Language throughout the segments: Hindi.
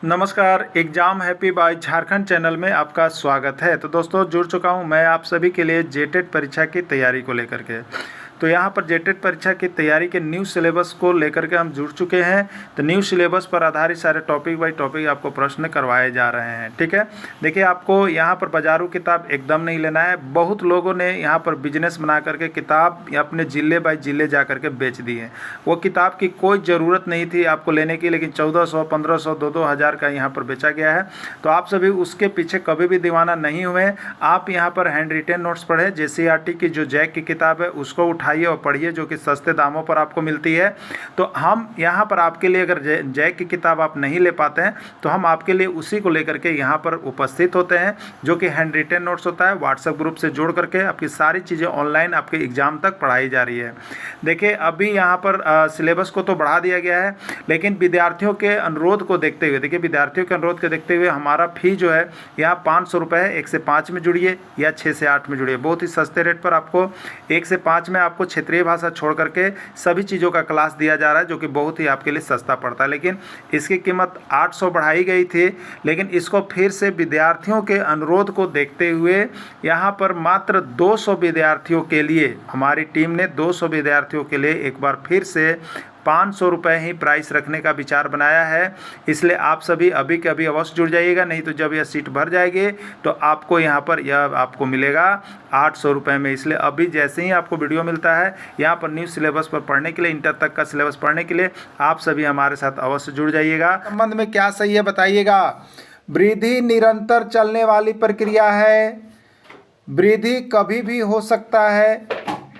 नमस्कार। Exam happy by Jharkhand channel में आपका स्वागत है। तो दोस्तों, जुड़ चुका हूं मैं आप सभी के लिए जेटेट परीक्षा की तैयारी को लेकर के। तो यहां पर जेटेट परीक्षा की तैयारी के न्यू सिलेबस को लेकर के हम जुड़ चुके हैं। तो न्यू सिलेबस पर आधारित सारे टॉपिक बाय टॉपिक आपको प्रश्न करवाए जा रहे हैं। ठीक है, देखिए आपको यहां पर बाजारू किताब एकदम नहीं लेना है। बहुत लोगों ने यहां पर बिजनेस बना करके किताब अपने ज़िले बाय ज़िले जा करके बेच दी है। वो किताब की कोई ज़रूरत नहीं थी आपको लेने की, लेकिन 1400, 1500, 2-2 हज़ार का यहाँ पर बेचा गया है। तो आप सभी उसके पीछे कभी भी दीवाना नहीं हुए। आप यहाँ पर हैंड रिटेन नोट्स पढ़ें। JCERT की जो जैक की किताब है उसको उठाइए और पढ़िए, जो कि सस्ते दामों पर आपको मिलती है। तो हम यहाँ पर आपके लिए, अगर जैक की किताब आप नहीं ले पाते हैं तो हम आपके लिए उसी को लेकर के यहाँ पर उपस्थित होते हैं, जो कि हैंड रिटेन नोट्स होता है। व्हाट्सएप ग्रुप से जोड़ करके आपकी सारी चीज़ें ऑनलाइन आपके एग्ज़ाम तक पढ़ाई जा रही है। देखिए अभी यहाँ पर सिलेबस को तो बढ़ा दिया गया है, लेकिन विद्यार्थियों के अनुरोध को देखते हुए, देखिए विद्यार्थियों के अनुरोध को देखते हुए हमारा फ़ी जो है यहाँ 500 रुपये है। 1 से 5 में जुड़िए या 6 से 8 में जुड़िए। बहुत ही सस्ते रेट पर आपको 1 से 5 में आपको क्षेत्रीय भाषा छोड़ करके सभी चीज़ों का क्लास दिया जा रहा है, जो कि बहुत ही आपके लिए सस्ता पड़ता है। लेकिन इसकी कीमत 800 बढ़ाई गई थी, लेकिन इसको फिर से विद्यार्थियों के अनुरोध को देखते हुए यहाँ पर मात्र 200 विद्यार्थियों के लिए, हमारी टीम ने 200 विद्यार्थियों के लिए एक बार फिर से 500 रुपये ही प्राइस रखने का विचार बनाया है। इसलिए आप सभी अभी के अभी अवश्य जुड़ जाइएगा, नहीं तो जब यह सीट भर जाएगी तो आपको यहाँ पर यह आपको मिलेगा 800 रुपये में। इसलिए अभी जैसे ही आपको वीडियो मिलता है यहाँ पर न्यू सिलेबस पर पढ़ने के लिए, इंटर तक का सिलेबस पढ़ने के लिए आप सभी हमारे साथ अवश्य जुड़ जाइएगा। संबंध में क्या सही है बताइएगा। वृद्धि निरंतर चलने वाली प्रक्रिया है। वृद्धि कभी भी हो सकता है।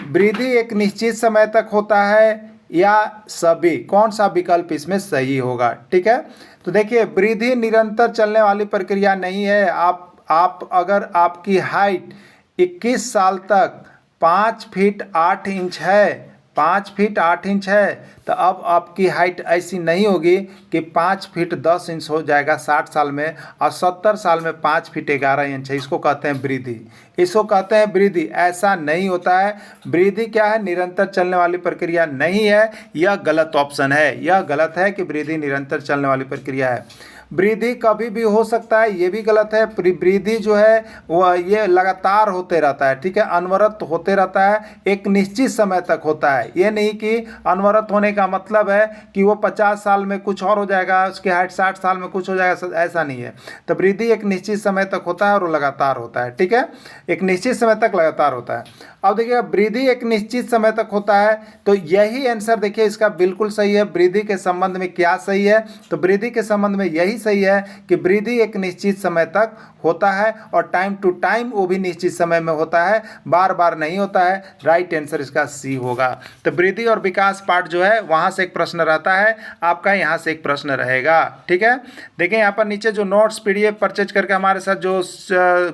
वृद्धि एक निश्चित समय तक होता है, या सभी, कौन सा विकल्प इसमें सही होगा। ठीक है, तो देखिए वृद्धि निरंतर चलने वाली प्रक्रिया नहीं है। आप अगर आपकी हाइट 21 साल तक 5 फीट 8 इंच है, 5 फीट 8 इंच है, तो अब आपकी हाइट ऐसी नहीं होगी कि 5 फीट 10 इंच हो जाएगा 60 साल में, और 70 साल में 5 फीट 11 इंच है। इसको कहते हैं वृद्धि, इसको कहते हैं वृद्धि। ऐसा नहीं होता है। वृद्धि क्या है? निरंतर चलने वाली प्रक्रिया नहीं है। यह गलत ऑप्शन है, यह गलत है कि वृद्धि निरंतर चलने वाली प्रक्रिया है। वृद्धि कभी भी हो सकता है, ये भी गलत है। वृद्धि जो है वह ये लगातार होते रहता है। ठीक है, अनवरत होते रहता है, एक निश्चित समय तक होता है। ये नहीं कि अनवरत होने का मतलब है कि वो 50 साल में कुछ और हो जाएगा, उसकी हाइट 60 साल में कुछ हो जाएगा, ऐसा नहीं है। तो वृद्धि एक निश्चित समय तक होता है और वो लगातार होता है। ठीक है, एक निश्चित समय तक लगातार होता है। अब देखिए वृद्धि एक निश्चित समय तक होता है, तो यही आंसर देखिए इसका बिल्कुल सही है। वृद्धि के संबंध में क्या सही है? तो वृद्धि के संबंध में यही सही है कि वृद्धि एक निश्चित समय तक होता है, और टाइम टू टाइम वो भी निश्चित समय में होता है, बार बार नहीं होता है। राइट आंसर इसका सी होगा। तो वृद्धि और विकास पार्ट जो है वहाँ से एक प्रश्न रहता है आपका, यहाँ से एक प्रश्न रहेगा। ठीक है, देखें यहाँ पर नीचे जो नोट्स PDF परचेज करके हमारे साथ जो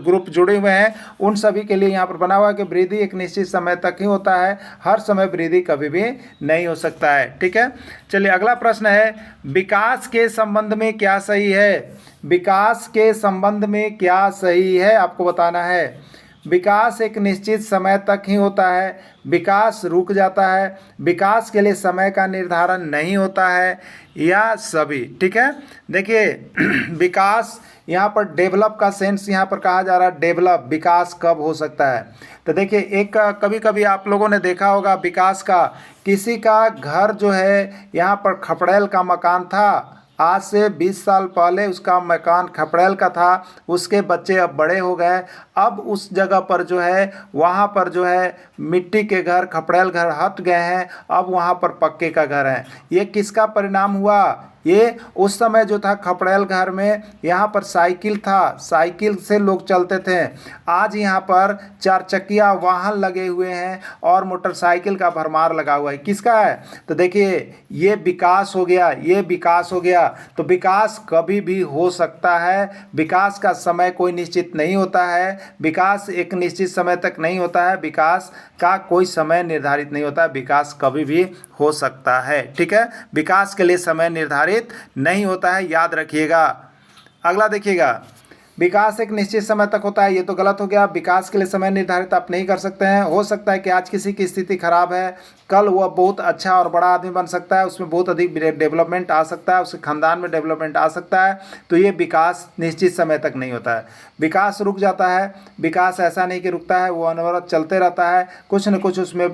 ग्रुप जुड़े हुए हैं उन सभी के लिए यहाँ पर बना हुआ है कि वृद्धि एक निश्चित समय तक ही होता है, हर समय वृद्धि कभी भी नहीं हो सकता है। ठीक है, चलिए अगला प्रश्न है, विकास के संबंध में क्या सही है? विकास के संबंध में क्या सही है आपको बताना है। विकास एक निश्चित समय तक ही होता है, विकास रुक जाता है, विकास के लिए समय का निर्धारण नहीं होता है, या सभी। ठीक है, देखिए विकास यहाँ पर डेवलप का सेंस यहाँ पर कहा जा रहा है। डेवलप, विकास कब हो सकता है? तो देखिए एक कभी कभी आप लोगों ने देखा होगा विकास का, किसी का घर जो है यहाँ पर खपड़ेल का मकान था, आज से 20 साल पहले उसका मकान खपड़ेल का था, उसके बच्चे अब बड़े हो गए, अब उस जगह पर जो है वहाँ पर जो है मिट्टी के घर, खपड़ेल घर हट गए हैं, अब वहाँ पर पक्के का घर है। ये किसका परिणाम हुआ? ये उस समय जो था खपड़ेल घर में यहाँ पर साइकिल था, साइकिल से लोग चलते थे। आज यहाँ पर 4 चक्किया वाहन लगे हुए हैं और मोटरसाइकिल का भरमार लगा हुआ है। किसका है? तो देखिए ये विकास हो गया, ये विकास हो गया। तो विकास कभी भी हो सकता है, विकास का समय कोई निश्चित नहीं होता है, विकास एक निश्चित समय तक नहीं होता है, विकास का कोई समय निर्धारित नहीं होता है, विकास कभी भी हो सकता है। ठीक है, विकास के लिए समय निर्धारित नहीं होता है, याद रखिएगा। अगला देखिएगा, विकास एक निश्चित समय तक होता है, ये तो गलत हो गया। विकास के लिए समय निर्धारित आप नहीं कर सकते हैं। हो सकता है कि आज किसी की स्थिति खराब है, कल वह बहुत अच्छा और बड़ा आदमी बन सकता है, उसमें बहुत अधिक डेवलपमेंट आ सकता है, उसके खानदान में डेवलपमेंट आ सकता है। तो ये विकास निश्चित समय तक नहीं होता है। विकास रुक जाता है। विकास ऐसा नहीं कि रुकता है, वो अनवरत चलते रहता है, कुछ न कुछ उसमें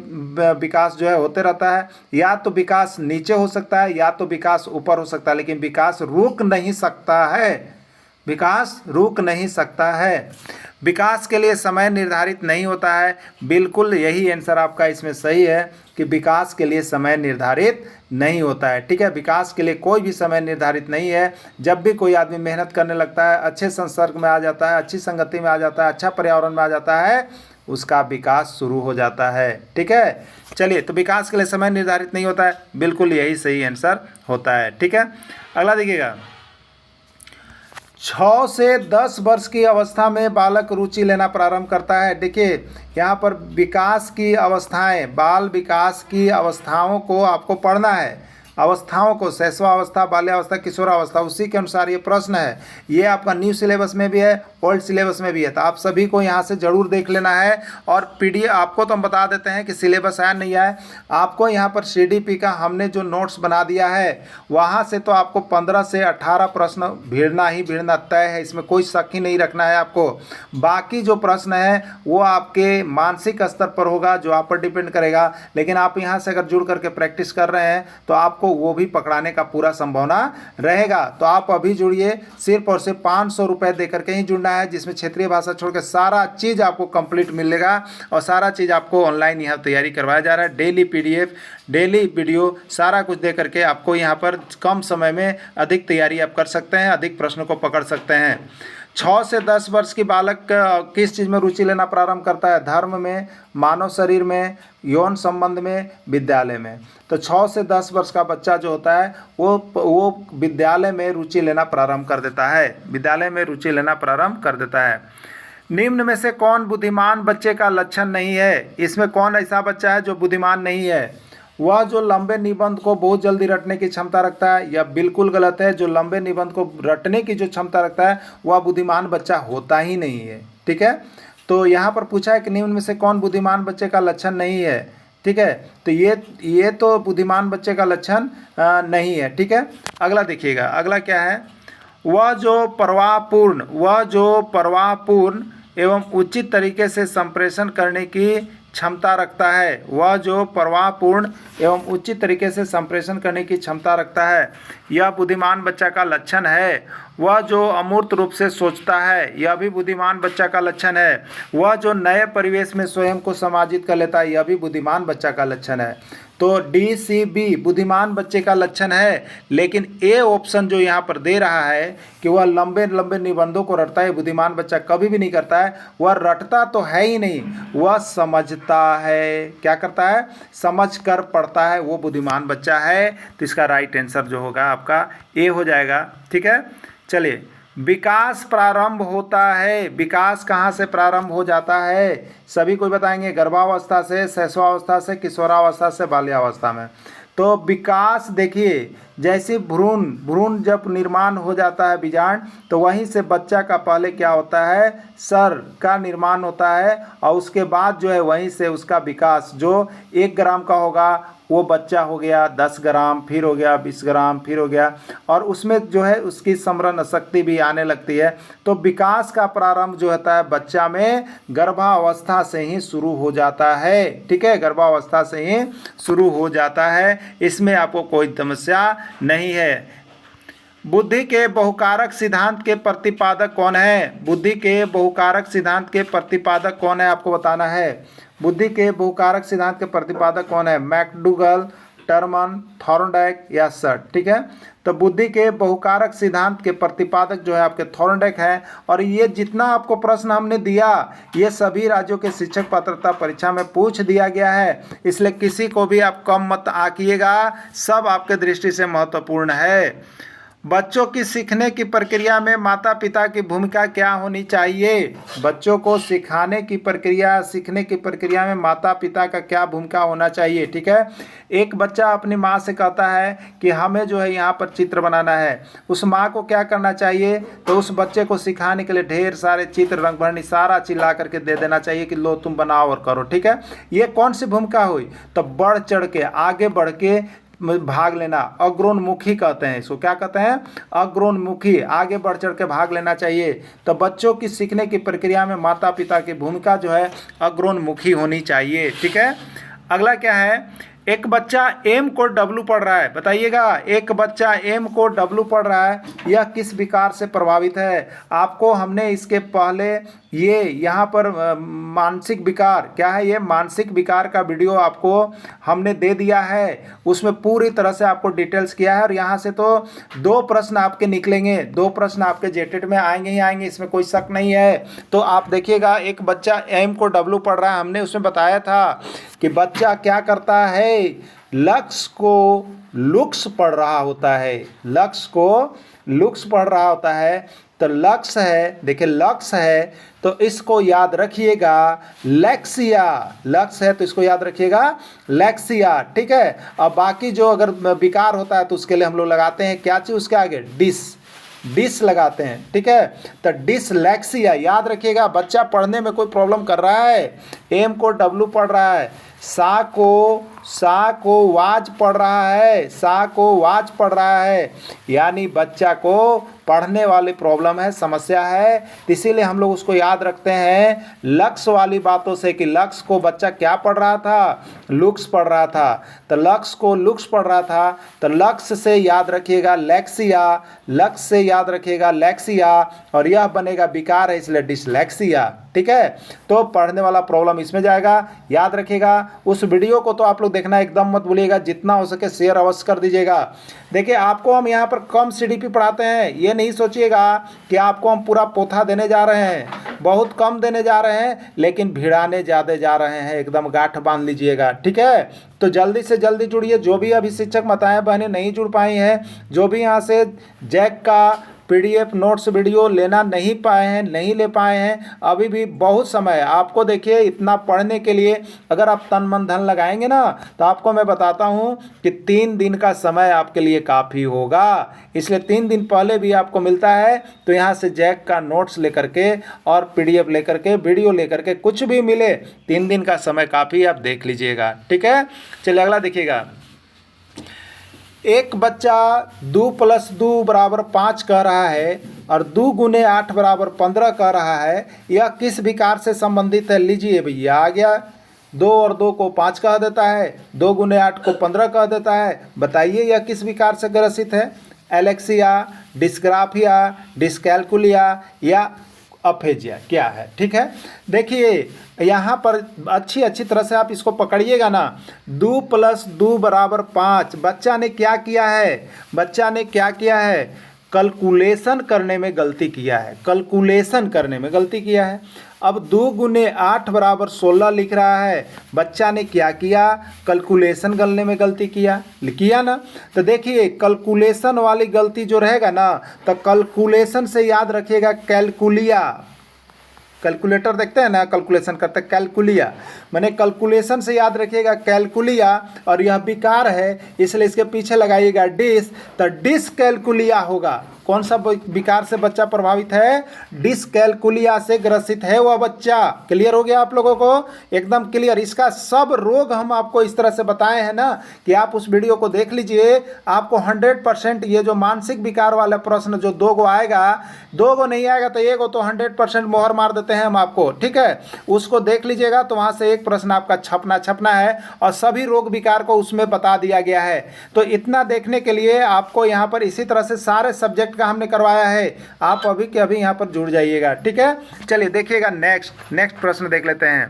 विकास जो है होते रहता है। या तो विकास नीचे हो सकता है या तो विकास ऊपर हो सकता है, लेकिन विकास रुक नहीं सकता है। विकास रुक नहीं सकता है। विकास के लिए समय निर्धारित नहीं होता है। बिल्कुल यही आंसर आपका इसमें सही है कि विकास के लिए समय निर्धारित नहीं होता है। ठीक है, विकास के लिए कोई भी समय निर्धारित नहीं है। जब भी कोई आदमी मेहनत करने लगता है, अच्छे संसर्ग में आ जाता है, अच्छी संगति में आ जाता है, अच्छा पर्यावरण में आ जाता है, उसका विकास शुरू हो जाता है। ठीक है, चलिए, तो विकास के लिए समय निर्धारित नहीं होता है, बिल्कुल यही सही आंसर होता है। ठीक है, अगला देखिएगा। 6 से 10 वर्ष की अवस्था में बालक रुचि लेना प्रारंभ करता है। देखिए, यहाँ पर विकास की अवस्थाएं, बाल विकास की अवस्थाओं को आपको पढ़ना है। अवस्थाओं को, शैशवावस्था, बाल्यावस्था, किशोरावस्था, उसी के अनुसार ये प्रश्न है। ये आपका न्यू सिलेबस में भी है, ओल्ड सिलेबस में भी है, तो आप सभी को यहाँ से ज़रूर देख लेना है। और पीडीएफ आपको तो हम बता देते हैं कि सिलेबस आया नहीं आया, आपको यहाँ पर सीडीपी का हमने जो नोट्स बना दिया है, वहाँ से तो आपको 15 से 18 प्रश्न भिड़ना ही भिड़ना तय है, इसमें कोई शक ही नहीं रखना है आपको। बाकी जो प्रश्न है वो आपके मानसिक स्तर पर होगा, जो आप पर डिपेंड करेगा, लेकिन आप यहाँ से अगर जुड़ करके प्रैक्टिस कर रहे हैं तो आपको वो भी पकड़ाने का पूरा संभावना रहेगा। तो आप अभी जुड़िए, सिर्फ और सिर्फ 500 रुपये दे करके ही जुड़ना है, जिसमें क्षेत्रीय भाषा छोड़ के सारा चीज़ आपको कंप्लीट मिलेगा और सारा चीज़ आपको ऑनलाइन यहाँ तैयारी करवाया जा रहा है। डेली पीडीएफ, डेली वीडियो, सारा कुछ दे करके आपको यहाँ पर कम समय में अधिक तैयारी आप कर सकते हैं, अधिक प्रश्नों को पकड़ सकते हैं। 6 से 10 वर्ष की बालक किस चीज़ में रुचि लेना प्रारंभ करता है? धर्म में, मानव शरीर में, यौन संबंध में, विद्यालय में। तो 6 से 10 वर्ष का बच्चा जो होता है वो विद्यालय में रुचि लेना प्रारंभ कर देता है, विद्यालय में रुचि लेना प्रारंभ कर देता है। निम्न में से कौन बुद्धिमान बच्चे का लक्षण नहीं है? इसमें कौन ऐसा बच्चा है जो बुद्धिमान नहीं है? वह जो लंबे निबंध को बहुत जल्दी रटने की क्षमता रखता है, या बिल्कुल गलत है, जो लंबे निबंध को रटने की जो क्षमता रखता है वह बुद्धिमान बच्चा होता ही नहीं है। ठीक है, तो यहाँ पर पूछा है कि निम्न में से कौन बुद्धिमान बच्चे का लक्षण नहीं है। ठीक है, तो ये तो बुद्धिमान बच्चे का लक्षण नहीं है। ठीक है, अगला देखिएगा, अगला क्या है? वह जो परवाहपूर्ण एवं उचित तरीके से संप्रेषण करने की क्षमता रखता है। वह जो परवाहपूर्ण एवं उचित तरीके से संप्रेषण करने की क्षमता रखता है, यह बुद्धिमान बच्चा का लक्षण है। वह जो अमूर्त रूप से सोचता है, यह भी बुद्धिमान बच्चा का लक्षण है। वह जो नए परिवेश में स्वयं को समाजित कर लेता है, यह भी बुद्धिमान बच्चा का लक्षण है। तो DCB बुद्धिमान बच्चे का लक्षण है, लेकिन ए ऑप्शन जो यहाँ पर दे रहा है कि वह लंबे लंबे निबंधों को रटता है, बुद्धिमान बच्चा कभी भी नहीं करता है। वह रटता तो है ही नहीं, वह समझता है। क्या करता है? समझ कर पढ़ता है, वो बुद्धिमान बच्चा है। तो इसका राइट आंसर जो होगा आपका ए हो जाएगा। ठीक है, चलिए, विकास प्रारंभ होता है। विकास कहाँ से प्रारंभ हो जाता है? सभी कोई बताएंगे। गर्भावस्था से, शैशवावस्था से, किशोरावस्था से, बाल्यावस्था में। तो विकास देखिए, जैसे भ्रूण जब निर्माण हो जाता है बीजांड, तो वहीं से बच्चा का पहले क्या होता है? सर का निर्माण होता है, और उसके बाद जो है वहीं से उसका विकास, जो 1 ग्राम का होगा वो बच्चा हो गया 10 ग्राम, फिर हो गया 20 ग्राम, फिर हो गया, और उसमें जो है उसकी स्मरण शक्ति भी आने लगती है। तो विकास का प्रारंभ जो होता है बच्चा में गर्भावस्था से ही शुरू हो जाता है। ठीक है, गर्भावस्था से ही शुरू हो जाता है, इसमें आपको कोई समस्या नहीं है। बुद्धि के बहुकारक सिद्धांत के प्रतिपादक कौन है? बुद्धि के बहुकारक सिद्धांत के प्रतिपादक कौन है, आपको बताना है। बुद्धि के बहुकारक सिद्धांत के प्रतिपादक कौन है? मैकडूगल, टर्मन, थॉर्नडाइक या सर्ट। ठीक है, तो बुद्धि के बहुकारक सिद्धांत के प्रतिपादक जो है आपके थॉर्नडाइक हैं। और ये जितना आपको प्रश्न हमने दिया, ये सभी राज्यों के शिक्षक पात्रता परीक्षा में पूछ दिया गया है, इसलिए किसी को भी आप कम मत आंकिएगा, सब आपके दृष्टि से महत्वपूर्ण है। बच्चों की सीखने की प्रक्रिया में माता पिता की भूमिका क्या होनी चाहिए? बच्चों को सिखाने की प्रक्रिया, सीखने की प्रक्रिया में माता पिता का क्या भूमिका होना चाहिए? ठीक है, एक बच्चा अपनी माँ से कहता है कि हमें जो है यहाँ पर चित्र बनाना है, उस माँ को क्या करना चाहिए? तो उस बच्चे को सिखाने के लिए ढेर सारे चित्र, रंग भरनी, सारा चीज ला करके दे देना चाहिए कि लो तुम बनाओ और करो। ठीक है, ये कौन सी भूमिका हुई? तो बढ़ चढ़ के, आगे बढ़ के भाग लेना, अग्रोन्मुखी कहते हैं इसको। क्या कहते हैं? अग्रोन्मुखी, आगे बढ़ चढ़ के भाग लेना चाहिए। तो बच्चों की सीखने की प्रक्रिया में माता पिता की भूमिका जो है अग्रोन्मुखी होनी चाहिए। ठीक है, अगला क्या है? एक बच्चा एम को डब्लू पढ़ रहा है, बताइएगा, एक बच्चा एम को डब्लू पढ़ रहा है, यह किस विकार से प्रभावित है? आपको हमने इसके पहले ये यहाँ पर मानसिक विकार, क्या है ये? मानसिक विकार का वीडियो आपको हमने दे दिया है, उसमें पूरी तरह से आपको डिटेल्स किया है। और यहाँ से तो 2 प्रश्न आपके निकलेंगे, 2 प्रश्न आपके जेटेट में आएंगे ही आएंगे, इसमें कोई शक नहीं है। तो आप देखिएगा, एक बच्चा एम को डब्लू पढ़ रहा है, हमने उसमें बताया था कि बच्चा क्या करता है, लक्ष्य को लुक्स पढ़ रहा होता है, लक्ष्य को लुक्स पढ़ रहा होता है। तो लक्ष्य है, देखिए लक्ष्य है तो इसको याद रखिएगा लक्ष्या, लक्ष्य है तो इसको याद रखिएगा लक्ष्या। ठीक है, अब बाकी जो अगर विकार होता है तो उसके लिए हम लोग लगाते हैं क्या चीज़ उसके आगे? डिस लगाते हैं। ठीक है, तो डिसलेक्सिया याद रखिएगा। बच्चा पढ़ने में कोई प्रॉब्लम कर रहा है, एम को डब्लू पढ़ रहा है, सा को वाज पढ़ रहा है, सा को वाज पढ़ रहा है, यानी बच्चा को पढ़ने वाली प्रॉब्लम है, समस्या है। तो इसीलिए हम लोग उसको याद रखते हैं लक्ष्य वाली बातों से कि लक्ष्य को बच्चा क्या पढ़ रहा था? लुक्स पढ़ रहा था। तो लक्ष्य को लुक्स पढ़ रहा था, तो लक्ष्य से याद रखिएगा लैक्सिया, लक्ष्य से याद रखिएगा लैक्सिया, और यह बनेगा विकार है इसलिए डिसलेक्सिया। ठीक है, तो पढ़ने वाला प्रॉब्लम इसमें जाएगा, याद रखिएगा। उस वीडियो को तो आप लोग देखना एकदम मत भूलिएगा, जितना हो सके शेयर अवश्य कर दीजिएगा। देखिए, आपको हम यहाँ पर कम सीडीपी पढ़ाते हैं, ये नहीं सोचिएगा कि आपको हम पूरा पोथा देने जा रहे हैं, बहुत कम देने जा रहे हैं, लेकिन भिड़ाने ज़्यादा जा रहे हैं, एकदम गांठ बांध लीजिएगा। ठीक है, तो जल्दी से जल्दी जुड़िए। जो भी अभी शिक्षक माताएं बहनें नहीं जुड़ पाई हैं, जो भी यहाँ से जैक का पीडीएफ नोट्स वीडियो लेना नहीं पाए हैं, नहीं ले पाए हैं, अभी भी बहुत समय है आपको। देखिए, इतना पढ़ने के लिए अगर आप तन मन धन लगाएंगे ना, तो आपको मैं बताता हूँ कि 3 दिन का समय आपके लिए काफ़ी होगा। इसलिए 3 दिन पहले भी आपको मिलता है, तो यहाँ से जैक का नोट्स लेकर के और पीडीएफ लेकर के, वीडियो लेकर के, कुछ भी मिले, 3 दिन का समय काफ़ी, आप देख लीजिएगा। ठीक है, चलिए अगला देखिएगा। एक बच्चा 2 + 2 = 5 कह रहा है और 2 × 8 = 15 कह रहा है, यह किस विकार से संबंधित है? लीजिए भैया, आ गया, 2 और 2 को 5 कह देता है, 2 × 8 को 15 कह देता है। बताइए यह किस विकार से ग्रसित है? एलेक्सिया, डिस्ग्राफिया, डिस्कैल्कुलिया या अफेजिया, क्या है? ठीक है, देखिए यहाँ पर अच्छी तरह से आप इसको पकड़िएगा ना। 2 + 2 = 5। बच्चा ने क्या किया है? बच्चा ने क्या किया है? कैलकुलेशन करने में गलती किया है, कैलकुलेशन करने में गलती किया है। अब 2 × 8 = 16 लिख रहा है, बच्चा ने क्या किया? कैलकुलेशन करने में गलती किया ना। तो देखिए, कैलकुलेशन वाली गलती जो रहेगा ना, तो कैलकुलेशन से याद रखिएगा कैलकुलिया, कैलकुलेटर देखते हैं ना, कैलकुलेशन करते हैं, कैलकुलिया, मैंने कैलकुलेशन से याद रखिएगा कैलकुलिया, और यह विकार है इसलिए इसके पीछे लगाइएगा डिस, तो डिसकैल्कुलिया होगा। कौन सा विकार से बच्चा प्रभावित है? डिसकैल्कुलिया से ग्रसित है वह बच्चा। क्लियर हो गया आप लोगों को? एकदम क्लियर। इसका सब रोग हम आपको इस तरह से बताए हैं ना कि आप उस वीडियो को देख लीजिए, आपको 100% ये जो मानसिक विकार वाला प्रश्न जो 2 गो आएगा, 2 गो नहीं आएगा तो 1 गो तो 100% मोहर मार देते हैं हम आपको। ठीक है, उसको देख लीजिएगा, तो वहाँ से एक प्रश्न आपका छपना है और सभी रोग विकार को उसमें बता दिया गया है। तो इतना देखने के लिए आपको यहाँ पर इसी तरह से सारे सब्जेक्ट का हमने करवाया है, आप अभी के अभी यहाँ पर जुड़ जाइएगा। ठीक है, चलिए देखिएगा नेक्स्ट प्रश्न देख लेते हैं।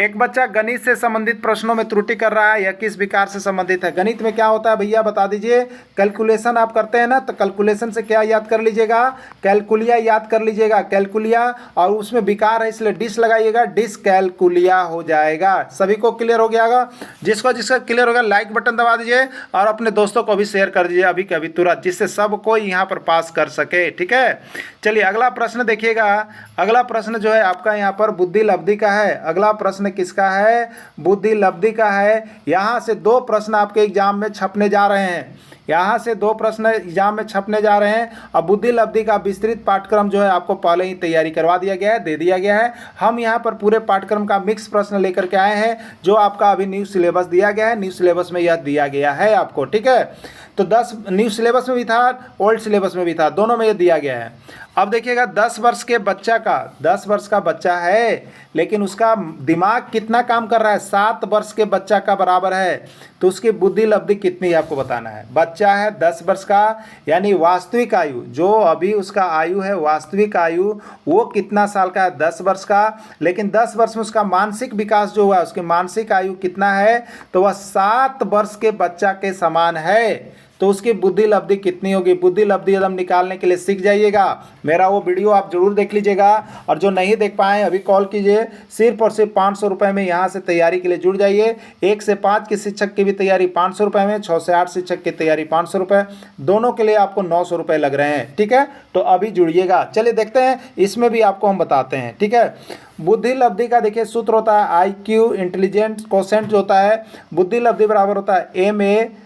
एक बच्चा गणित से संबंधित प्रश्नों में त्रुटि कर रहा है, यह किस विकार से संबंधित है? गणित में क्या होता है भैया बता दीजिए। कैलकुलेशन आप करते हैं ना, तो कैलकुलेशन से क्या याद कर लीजिएगा? कैलकुलिया याद कर लीजिएगा, कैलकुलिया, और उसमें विकार है इसलिए डिस लगाइएगा, डिसकैलकुलिया हो जाएगा। सभी को क्लियर हो गया? जिसको जिसका क्लियर होगा लाइक बटन दबा दीजिए और अपने दोस्तों को भी शेयर कर दीजिए अभी के अभी तुरंत, जिससे सब कोई यहाँ पर पास कर सके। ठीक है, चलिए अगला प्रश्न देखिएगा। अगला प्रश्न जो है आपका यहाँ पर बुद्धि लब्धि का है। अगला प्रश्न किसका है? बुद्धि लब्धि का है। यहाँ से 2 प्रश्न आपके एग्जाम में छपने जा रहे हैं। यहाँ से 2 प्रश्न एग्जाम में छपने जा रहे हैं। अब बुद्धि लब्धि का विस्तृत पाठ्यक्रम जो है आपको पहले ही तैयारी करवा दिया गया है, दे दिया गया है। हम यहाँ पर पूरे पाठ्यक्रम का मिक्स प्रश्न लेकर के आए हैं, जो आपका अभी न्यू सिलेबस दिया गया है। न्यू सिलेबस में यह दिया गया है आपको। ठीक है, तो 10 न्यू सिलेबस में भी था, ओल्ड सिलेबस में भी था, दोनों में ये दिया गया है। अब देखिएगा 10 वर्ष के बच्चा का, 10 वर्ष का बच्चा है लेकिन उसका दिमाग कितना काम कर रहा है? 7 वर्ष के बच्चा का बराबर है, तो उसकी बुद्धि लब्धि कितनी है आपको बताना है। बच्चा है 10 वर्ष का, यानी वास्तविक आयु जो अभी उसका आयु है, वास्तविक आयु वो कितना साल का है? 10 वर्ष का। लेकिन 10 वर्ष में उसका मानसिक विकास जो हुआ है, उसकी मानसिक आयु कितना है? तो वह 7 वर्ष के बच्चा के समान है। तो उसकी बुद्धि लब्धि कितनी होगी? बुद्धि लब्धि एकदम निकालने के लिए सीख जाइएगा। मेरा वो वीडियो आप जरूर देख लीजिएगा, और जो नहीं देख पाए अभी कॉल कीजिए। सिर्फ और सिर्फ 500 रुपये में यहाँ से तैयारी के लिए जुड़ जाइए। 1 से 5 की शिक्षक की भी तैयारी 500 रुपये में, 6 से 8 शिक्षक की तैयारी 500 रुपये, दोनों के लिए आपको 900 रुपये लग रहे हैं। ठीक है, तो अभी जुड़िएगा। चलिए देखते हैं, इसमें भी आपको हम बताते हैं। ठीक है, बुद्धि लब्धि का देखिए सूत्र होता है IQ, इंटेलिजेंस कोसेंट जो होता है, बुद्धि लब्धि बराबर होता है MA/CA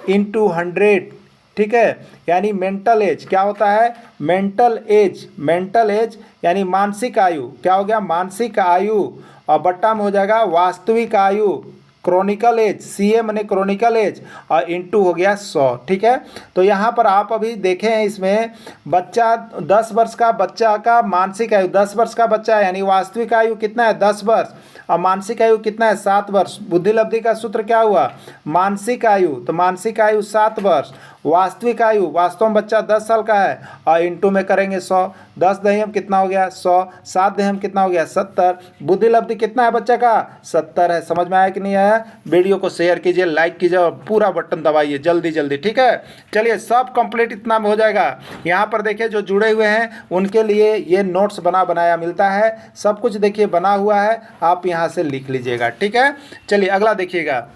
× 100। ठीक है, यानी मेंटल एज क्या होता है? मेंटल एज, मेंटल एज यानी मानसिक आयु। क्या हो गया? मानसिक आयु, और बट्टा में हो जाएगा वास्तविक आयु, क्रॉनिकल एज, CA माने क्रॉनिकल एज, और इंटू हो गया 100। ठीक है, तो यहाँ पर आप अभी देखें, इसमें बच्चा 10 वर्ष का बच्चा का मानसिक आयु, 10 वर्ष का बच्चा है, यानी वास्तविक आयु कितना है? 10 वर्ष, और मानसिक आयु कितना है? 7 वर्ष। बुद्धि लब्धि का सूत्र क्या हुआ? मानसिक आयु, तो मानसिक आयु 7 वर्ष, वास्तविक आयु, वास्तव में बच्चा 10 साल का है, और इंटू में करेंगे 100। 10 दहम कितना हो गया? 100। 7 दहम कितना हो गया? 70। बुद्धि लब्धि कितना है बच्चा का? 70 है। समझ में आया कि नहीं आया? वीडियो को शेयर कीजिए, लाइक कीजिए, और पूरा बटन दबाइए जल्दी जल्दी। ठीक है, चलिए सब कंप्लीट इतना में हो जाएगा। यहाँ पर देखिए जो जुड़े हुए हैं उनके लिए ये नोट्स बनाया मिलता है, सब कुछ देखिए बना हुआ है, आप यहाँ से लिख लीजिएगा। ठीक है, चलिए अगला देखिएगा,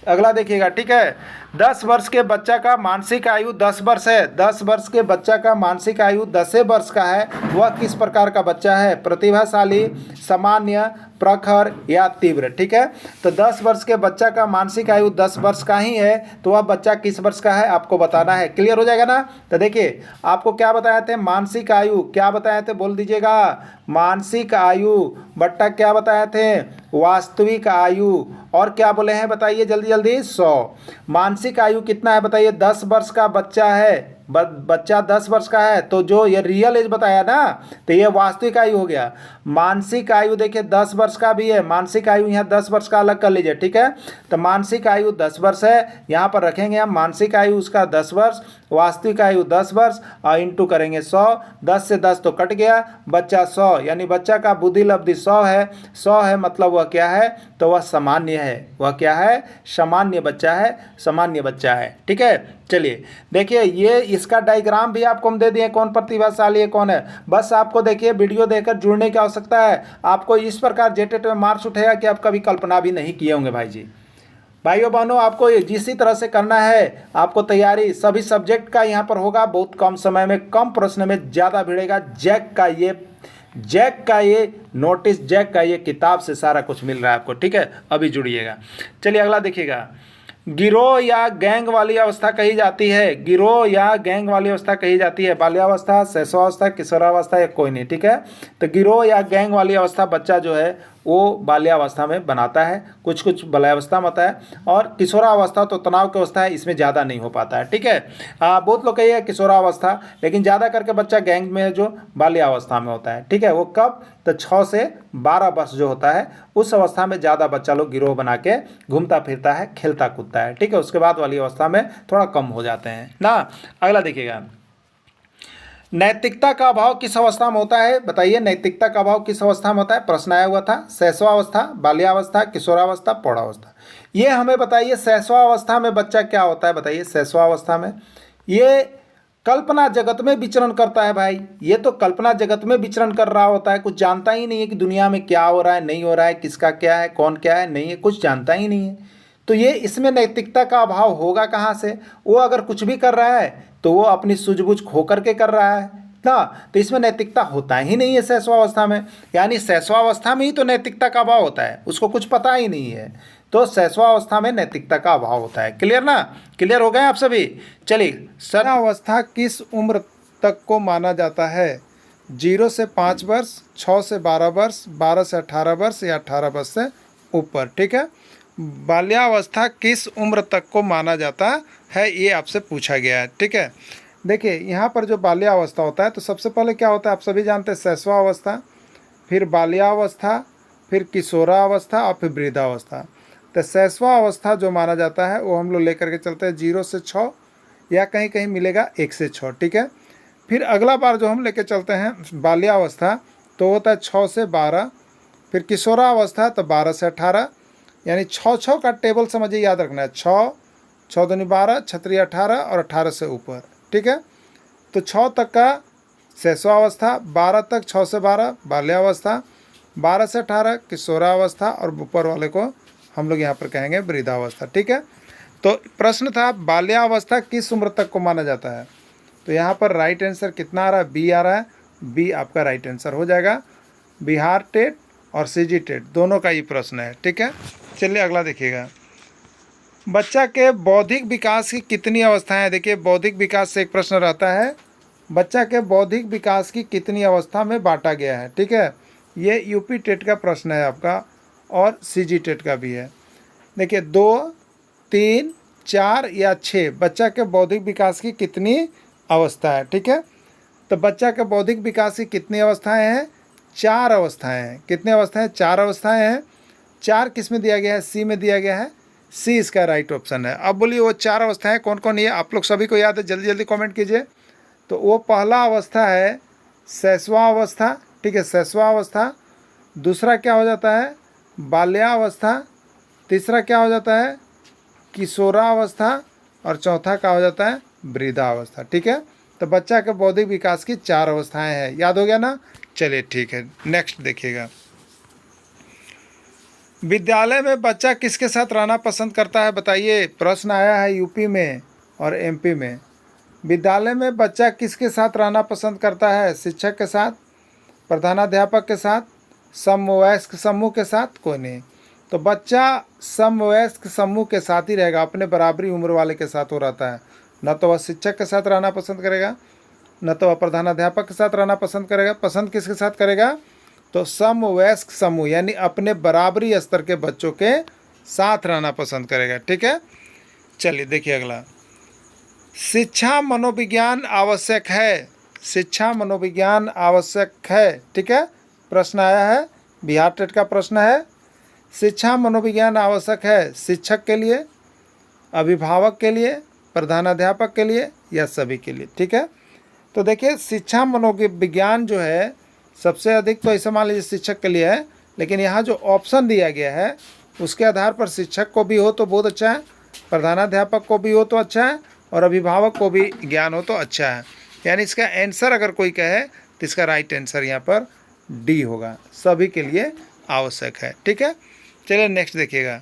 अगला देखिएगा। ठीक है, 10 वर्ष के बच्चा का मानसिक आयु 10 वर्ष है। 10 वर्ष के बच्चा का मानसिक आयु 10 वर्ष का है। वह किस प्रकार का बच्चा है? प्रतिभाशाली, सामान्य, प्रखर या तीव्र। ठीक है, तो 10 वर्ष के बच्चा का मानसिक आयु 10 वर्ष का ही है, तो वह बच्चा किस वर्ष का है आपको बताना है। क्लियर हो जाएगा ना? तो देखिए आपको क्या बताए थे? मानसिक आयु क्या बताए थे? बोल दीजिएगा। मानसिक आयु बट्टा क्या बताए थे? वास्तविक आयु, और क्या बोले हैं बताइए जल्दी जल्दी? 100। मानसिक आयु कितना है बताइए? 10 वर्ष का बच्चा है, बच्चा 10 वर्ष का है, तो जो ये रियल एज बताया ना, तो ये वास्तविक आयु हो गया। मानसिक आयु देखिए 10 वर्ष का भी है, मानसिक आयु यहाँ 10 वर्ष का अलग कर लीजिए। ठीक है, तो मानसिक आयु 10 वर्ष है, यहाँ पर रखेंगे हम मानसिक आयु उसका 10 वर्ष, वास्तविक आयु 10 वर्ष, और इंटू करेंगे 100। 10 से 10 तो कट गया, बच्चा 100, यानी बच्चा का बुद्धि लब्धि 100 है। 100 है मतलब वह क्या है? तो वह सामान्य है। वह क्या है? सामान्य बच्चा है, सामान्य बच्चा है। ठीक है, चलिए देखिए ये इसका डायग्राम भी आपको हम दे दिए, कौन प्रतिभाशाली है कौन है। बस आपको देखिए वीडियो देखकर जुड़ने की आवश्यकता है। आपको इस प्रकार जेटेट में मार्क्स उठेगा कि आप कभी कल्पना भी नहीं किए होंगे भाई जी। भाइयों बहनों, आपको जिस तरह से करना है, आपको तैयारी सभी सब्जेक्ट का यहाँ पर होगा, बहुत कम समय में, कम प्रश्न में ज़्यादा भिड़ेगा। जैक का ये नोटिस, जैक का ये किताब से सारा कुछ मिल रहा है आपको। ठीक है, अभी जुड़िएगा। चलिए अगला देखिएगा। गिरोह या गैंग वाली अवस्था कही जाती है। गिरोह या गैंग वाली अवस्था कही जाती है बाल्यावस्था, शैशवावस्था, किशोरावस्था या कोई नहीं। ठीक है, तो गिरोह या गैंग वाली अवस्था बच्चा जो है वो बाल्यावस्था में बनाता है, कुछ कुछ बाल्यावस्था में होता है, और किशोरावस्था तो तनाव की अवस्था है, इसमें ज़्यादा नहीं हो पाता है। ठीक है, बहुत लोग कहिए किशोरावस्था, लेकिन ज़्यादा करके बच्चा गैंग में है जो बाल्यावस्था में होता है। ठीक है, वो कब? तो 6 से 12 वर्ष जो होता है उस अवस्था में ज़्यादा बच्चा लोग गिरोह बना के घूमता फिरता है, खेलता कूदता है। ठीक है, उसके बाद वाली अवस्था में थोड़ा कम हो जाते हैं ना। अगला देखिएगा। नैतिकता का अभाव किस अवस्था में होता है? बताइए, नैतिकता का अभाव किस अवस्था में होता है? प्रश्न आया हुआ था। शैशवावस्था, बाल्यावस्था, किशोरावस्था, प्रौढ़ावस्था। ये हमें बताइए, शैशवावस्था में बच्चा क्या होता है? बताइए, शैशवावस्था में ये कल्पना जगत में विचरण करता है भाई। ये तो कल्पना जगत में विचरण कर रहा होता है, कुछ जानता ही नहीं है कि दुनिया में क्या हो रहा है, नहीं हो रहा है, किसका क्या है, कौन क्या है, नहीं है, कुछ जानता ही नहीं है। तो ये इसमें नैतिकता का अभाव होगा कहाँ से? वो अगर कुछ भी कर रहा है तो वो अपनी सूझबूझ खो करके कर रहा है ना, तो इसमें नैतिकता होता ही नहीं है शैशवावस्था में। यानी शैशवावस्था में ही तो नैतिकता का अभाव होता है, उसको कुछ पता ही नहीं है। तो शैशवावस्था में नैतिकता का अभाव होता है। क्लियर ना? क्लियर हो गए आप सभी? चलिए, अवस्था किस उम्र तक को माना जाता है? 0 से 5 वर्ष, 6 से 12 वर्ष, 12 से 18 वर्ष या 18 वर्ष से ऊपर। ठीक है, बाल्यावस्था किस उम्र तक को माना जाता है, ये आपसे पूछा गया है। ठीक है, देखिए यहाँ पर जो बाल्यावस्था होता है, तो सबसे पहले क्या होता है आप सभी जानते हैं, शैशवावस्था, फिर बाल्यावस्था, फिर किशोरावस्था और फिर वृद्धावस्था। तो शैशवावस्था जो माना जाता है वो हम लोग लेकर के चलते हैं 0 से 6 या कहीं कहीं मिलेगा 1 से 6। ठीक है, फिर अगला बार जो हम लेके चलते हैं बाल्यावस्था तो होता है 6 से 12, फिर किशोरावस्था तो 12 से 18, यानी 6 का टेबल समझिए, याद रखना है। 6 6 दूनी 12, 6 18 और 18 से ऊपर। ठीक है, तो 6 तक का शैशवावस्था, 12 तक 6 से 12 बाल्यावस्था, 12 से 18 किशोरावस्था और ऊपर वाले को हम लोग यहाँ पर कहेंगे वृद्धावस्था। ठीक है, तो प्रश्न था बाल्यावस्था किस उम्र तक को माना जाता है? तो यहाँ पर राइट आंसर कितना आ रहा है? बी आ रहा है। बी आपका राइट आंसर हो जाएगा। बिहार टेट और सीजी टेट दोनों का ही प्रश्न है। ठीक है, चलिए अगला देखिएगा। बच्चा के बौद्धिक विकास की कितनी अवस्थाएं हैं? देखिए, बौद्धिक विकास से एक प्रश्न रहता है, बच्चा के बौद्धिक विकास की कितनी अवस्था में बांटा गया है? ठीक है, ये यूपी टेट का प्रश्न है आपका और सीजी टेट का भी है। देखिए, 2, 3, 4 या 6 बच्चा के बौद्धिक विकास की कितनी अवस्था है? ठीक है, तो बच्चा के बौद्धिक विकास की कितनी अवस्थाएं हैं? 4 अवस्थाएं हैं। कितनी अवस्थाएं? 4 अवस्थाएं हैं। 4 किस में दिया गया है? सी में दिया गया है। सी इसका राइट ऑप्शन है। अब बोलिए वो 4 अवस्थाएं कौन कौन है? आप लोग सभी को याद है, जल्दी जल्दी कमेंट कीजिए। तो वो पहला अवस्था है शैशवावस्था। ठीक है, शैशवावस्था। दूसरा क्या हो जाता है? बाल्यावस्था। तीसरा क्या हो जाता है? किशोरावस्था। और चौथा क्या हो जाता है? वृद्धावस्था। ठीक है, तो बच्चा के बौद्धिक विकास की 4 अवस्थाएं हैं। याद हो गया ना? चलिए ठीक है, नेक्स्ट देखिएगा। विद्यालय में बच्चा किसके साथ रहना पसंद करता है? बताइए, प्रश्न आया है यूपी में और एमपी में। विद्यालय में बच्चा किसके साथ रहना पसंद करता है? शिक्षक के साथ, प्रधानाध्यापक के साथ, समवयस्क समूह के साथ? कोई नहीं। तो बच्चा समवयस्क समूह के साथ ही रहेगा, अपने बराबरी उम्र वाले के साथ वो रहता है। न तो वह शिक्षक के साथ रहना पसंद करेगा, न तो वह प्रधानाध्यापक के साथ रहना पसंद करेगा। पसंद किसके साथ करेगा? तो समवयस्क समूह, यानी अपने बराबरी स्तर के बच्चों के साथ रहना पसंद करेगा। ठीक है, चलिए देखिए अगला। शिक्षा मनोविज्ञान आवश्यक है। शिक्षा मनोविज्ञान आवश्यक है। ठीक है, प्रश्न आया है, बिहार टेट का प्रश्न है। शिक्षा मनोविज्ञान आवश्यक है शिक्षक के लिए, अभिभावक के लिए, प्रधानाध्यापक के लिए या सभी के लिए? ठीक है, तो देखिए शिक्षा मनोविज्ञान जो है सबसे अधिक तो ऐसे मान लीजिए शिक्षक के लिए है, लेकिन यहाँ जो ऑप्शन दिया गया है उसके आधार पर शिक्षक को भी हो तो बहुत अच्छा है, प्रधानाध्यापक को भी हो तो अच्छा है, और अभिभावक को भी ज्ञान हो तो अच्छा है। यानी इसका आंसर अगर कोई कहे तो इसका राइट आंसर यहाँ पर डी होगा, सभी के लिए आवश्यक है। ठीक है, चलिए नेक्स्ट देखिएगा।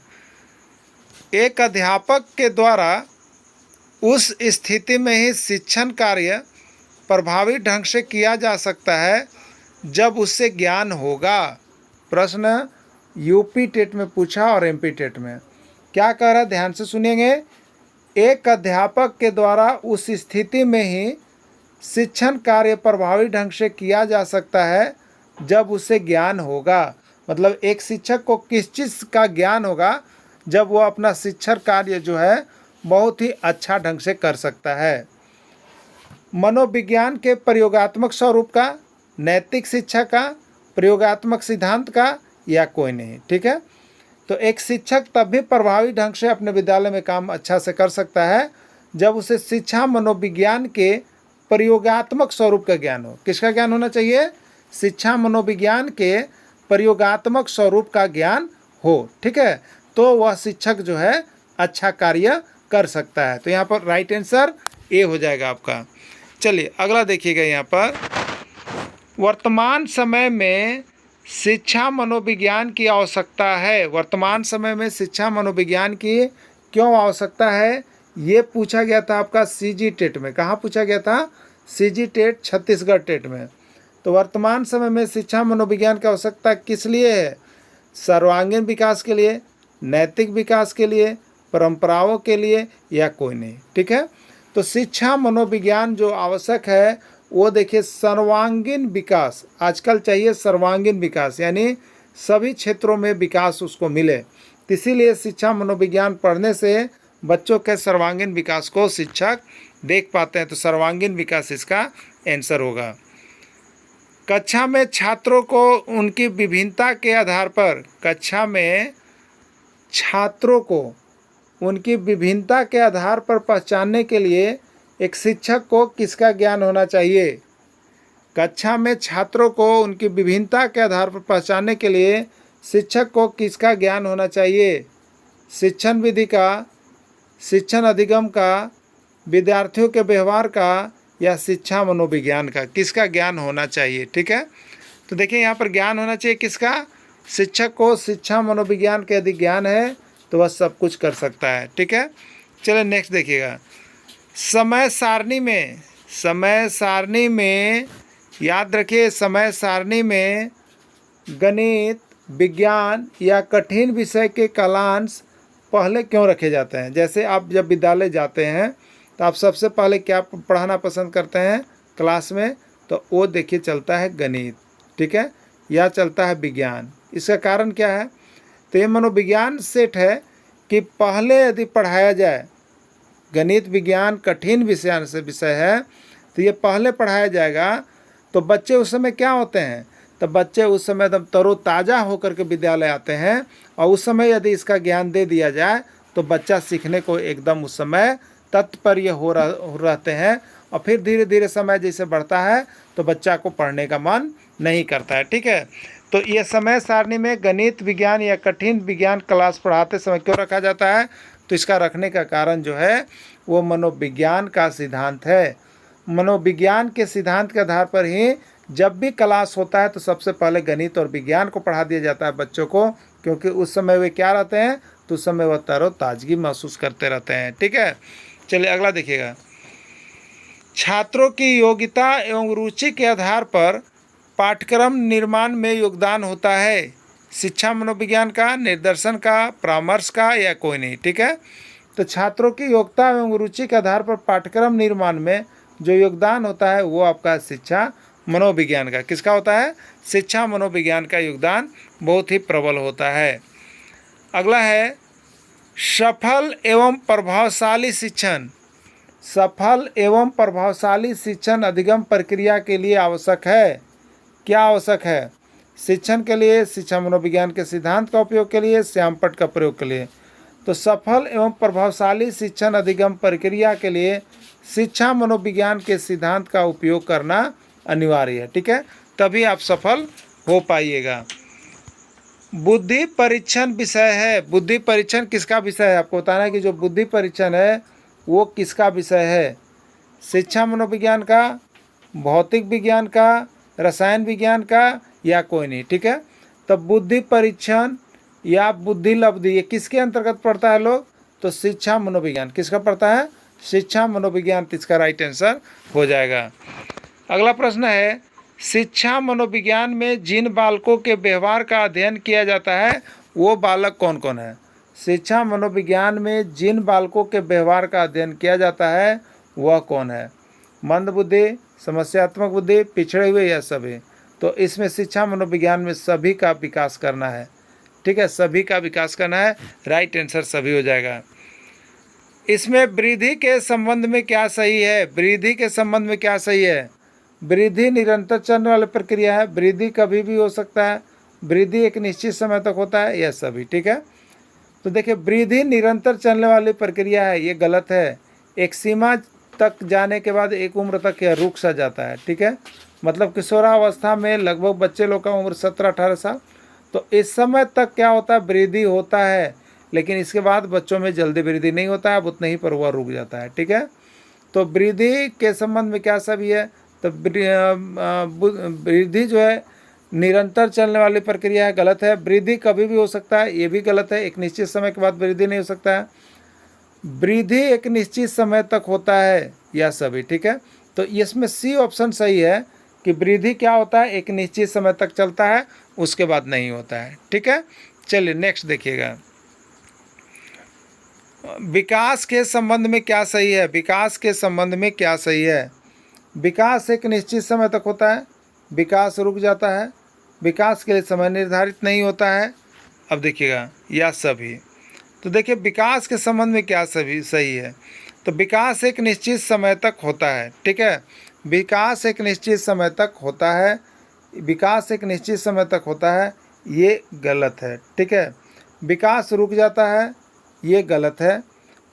एक अध्यापक के द्वारा उस स्थिति में ही शिक्षण कार्य प्रभावी ढंग से किया जा सकता है जब उससे ज्ञान होगा। प्रश्न यूपी टेट में पूछा और एमपी टेट में। क्या कह रहा है, ध्यान से सुनिएंगे। एक अध्यापक के द्वारा उस स्थिति में ही शिक्षण कार्य प्रभावी ढंग से किया जा सकता है जब उसे ज्ञान होगा। मतलब एक शिक्षक को किस चीज़ का ज्ञान होगा? जब वो अपना शिक्षण कार्य जो है बहुत ही अच्छा ढंग से कर सकता है। मनोविज्ञान के प्रयोगात्मक स्वरूप का, नैतिक शिक्षा का, प्रयोगात्मक सिद्धांत का, या कोई नहीं। ठीक है, तो एक शिक्षक तब भी प्रभावी ढंग से अपने विद्यालय में काम अच्छा से कर सकता है जब उसे शिक्षा मनोविज्ञान के प्रयोगात्मक स्वरूप का ज्ञान हो। किसका ज्ञान होना चाहिए? शिक्षा मनोविज्ञान के प्रयोगात्मक स्वरूप का ज्ञान हो, ठीक है, तो वह शिक्षक जो है अच्छा कार्य कर सकता है। तो यहाँ पर राइट आंसर ए हो जाएगा आपका। चलिए अगला देखिएगा, यहाँ पर वर्तमान समय में शिक्षा मनोविज्ञान की आवश्यकता है। वर्तमान समय में शिक्षा मनोविज्ञान की क्यों आवश्यकता है, ये पूछा गया था आपका सीजी टेट में। कहाँ पूछा गया था? सीजी टेट, छत्तीसगढ़ टेट में। तो वर्तमान समय में शिक्षा मनोविज्ञान की आवश्यकता किस लिए है? सर्वांगीण विकास के लिए, नैतिक विकास के लिए, परंपराओं के लिए, या कोई नहीं, ठीक है। तो शिक्षा मनोविज्ञान जो आवश्यक है वो देखिए सर्वांगीण विकास, आजकल चाहिए सर्वांगीण विकास, यानी सभी क्षेत्रों में विकास उसको मिले। तो इसीलिए शिक्षा मनोविज्ञान पढ़ने से बच्चों के सर्वांगीण विकास को शिक्षक देख पाते हैं। तो सर्वांगीण विकास इसका आंसर होगा। कक्षा में छात्रों को उनकी विभिन्नता के आधार पर, कक्षा में छात्रों को उनकी विभिन्नता के आधार पर पहचानने के लिए एक शिक्षक को किसका ज्ञान होना चाहिए? कक्षा में छात्रों को उनकी विभिन्नता के आधार पर पहचानने के लिए शिक्षक को किसका ज्ञान होना चाहिए? शिक्षण विधि का, शिक्षण अधिगम का, विद्यार्थियों के व्यवहार का, या शिक्षा मनोविज्ञान का? किसका ज्ञान होना चाहिए? ठीक है, तो देखिए यहाँ पर ज्ञान होना चाहिए किसका? शिक्षक को शिक्षा मनोविज्ञान के यदि ज्ञान है तो वह सब कुछ कर सकता है, ठीक है। चलिए नेक्स्ट देखिएगा, समय सारणी में याद रखिए, समय सारणी में गणित, विज्ञान या कठिन विषय के कालांश पहले क्यों रखे जाते हैं? जैसे आप जब विद्यालय जाते हैं तो आप सबसे पहले क्या पढ़ाना पसंद करते हैं क्लास में? तो वो देखिए चलता है गणित, ठीक है, या चलता है विज्ञान। इसका कारण क्या है? तो ये मनोविज्ञान सेट है कि पहले यदि पढ़ाया जाए, गणित विज्ञान कठिन विषय है तो ये पहले पढ़ाया जाएगा तो बच्चे उस समय क्या होते हैं? तो बच्चे उस समय एकदम तरोताज़ा होकर के विद्यालय आते हैं, और उस समय यदि इसका ज्ञान दे दिया जाए तो बच्चा सीखने को एकदम उस समय तत्पर हो रहते हैं, और फिर धीरे धीरे समय जैसे बढ़ता है तो बच्चा को पढ़ने का मन नहीं करता है, ठीक है। तो ये समय सारणी में गणित, विज्ञान या कठिन विज्ञान क्लास पढ़ाते समय क्यों रखा जाता है? तो इसका रखने का कारण जो है वो मनोविज्ञान का सिद्धांत है। मनोविज्ञान के सिद्धांत के आधार पर ही जब भी क्लास होता है तो सबसे पहले गणित और विज्ञान को पढ़ा दिया जाता है बच्चों को, क्योंकि उस समय वे क्या रहते हैं? तो उस समय वह तरोताज़गी महसूस करते रहते हैं, ठीक है। चलिए अगला देखिएगा, छात्रों की योग्यता एवं रुचि के आधार पर पाठ्यक्रम निर्माण में योगदान होता है। शिक्षा मनोविज्ञान का, निर्देशन का, परामर्श का, या कोई नहीं, ठीक है। तो छात्रों की योग्यता एवं रुचि के आधार पर पाठ्यक्रम निर्माण में जो योगदान होता है वो आपका शिक्षा मनोविज्ञान का। किसका होता है? शिक्षा मनोविज्ञान का योगदान बहुत ही प्रबल होता है। अगला है सफल एवं प्रभावशाली शिक्षण। सफल एवं प्रभावशाली शिक्षण अधिगम प्रक्रिया के लिए आवश्यक है। क्या आवश्यक है? शिक्षण के लिए शिक्षा मनोविज्ञान के सिद्धांत का उपयोग के लिए, श्यामपट्ट का प्रयोग के लिए। तो सफल एवं प्रभावशाली शिक्षण अधिगम प्रक्रिया के लिए शिक्षा मनोविज्ञान के सिद्धांत का उपयोग करना अनिवार्य है, ठीक है, तभी आप सफल हो पाइएगा। बुद्धि परीक्षण विषय है। बुद्धि परीक्षण किसका विषय है? आपको बताना है कि जो बुद्धि परीक्षण है वो किसका विषय है? शिक्षा मनोविज्ञान का, भौतिक विज्ञान का, रसायन विज्ञान का, या कोई नहीं, ठीक है। तो बुद्धि परीक्षण या बुद्धि लब्धि ये किसके अंतर्गत पड़ता है लोग? तो शिक्षा मनोविज्ञान। किसका पड़ता है? शिक्षा मनोविज्ञान। इसका राइट आंसर हो जाएगा। अगला प्रश्न है, शिक्षा मनोविज्ञान में जिन बालकों के व्यवहार का अध्ययन किया जाता है वो बालक कौन कौन है? शिक्षा मनोविज्ञान में जिन बालकों के व्यवहार का अध्ययन किया जाता है वह कौन है? मंद बुद्धि, समस्यात्मक बुद्धि, पिछड़े हुए, या सभी? तो इसमें शिक्षा मनोविज्ञान में सभी का विकास करना है, ठीक है, सभी का विकास करना है। राइट आंसर सभी हो जाएगा। इसमें वृद्धि के संबंध में क्या सही है? वृद्धि के संबंध में क्या सही है? वृद्धि निरंतर चलने वाली प्रक्रिया है, वृद्धि कभी भी हो सकता है, वृद्धि एक निश्चित समय तक होता है, यह सभी, ठीक है। तो देखिए वृद्धि निरंतर चलने वाली प्रक्रिया है, ये गलत है। एक सीमा तक जाने के बाद एक उम्र तक यह रुक सा जाता है, ठीक है। मतलब किशोरावस्था में लगभग बच्चे लोग का उम्र 17-18 साल, तो इस समय तक क्या होता है, वृद्धि होता है, लेकिन इसके बाद बच्चों में जल्दी वृद्धि नहीं होता है, अब उतने ही पर वह रुक जाता है, ठीक है। तो वृद्धि के संबंध में क्या सभी है, तो वृद्धि जो है निरंतर चलने वाली प्रक्रिया है, गलत है। वृद्धि कभी भी हो सकता है, ये भी गलत है। एक निश्चित समय के बाद वृद्धि नहीं हो सकता है। वृद्धि एक निश्चित समय तक होता है, यह सभी ठीक है। तो इसमें सी ऑप्शन सही है कि वृद्धि क्या होता है, एक निश्चित समय तक चलता है, उसके बाद नहीं होता है, ठीक है। चलिए नेक्स्ट देखिएगा, विकास के संबंध में क्या सही है। विकास के संबंध में क्या सही है, विकास एक निश्चित समय तक होता है, विकास रुक जाता है, विकास के लिए समय निर्धारित नहीं होता है। अब देखिएगा यह सभी, तो देखिए विकास के संबंध में क्या सभी सही है, तो विकास एक निश्चित समय तक होता है, ठीक है। विकास एक निश्चित समय तक होता है, विकास एक निश्चित समय तक होता है, ये गलत है, ठीक है। विकास रुक जाता है, ये गलत है।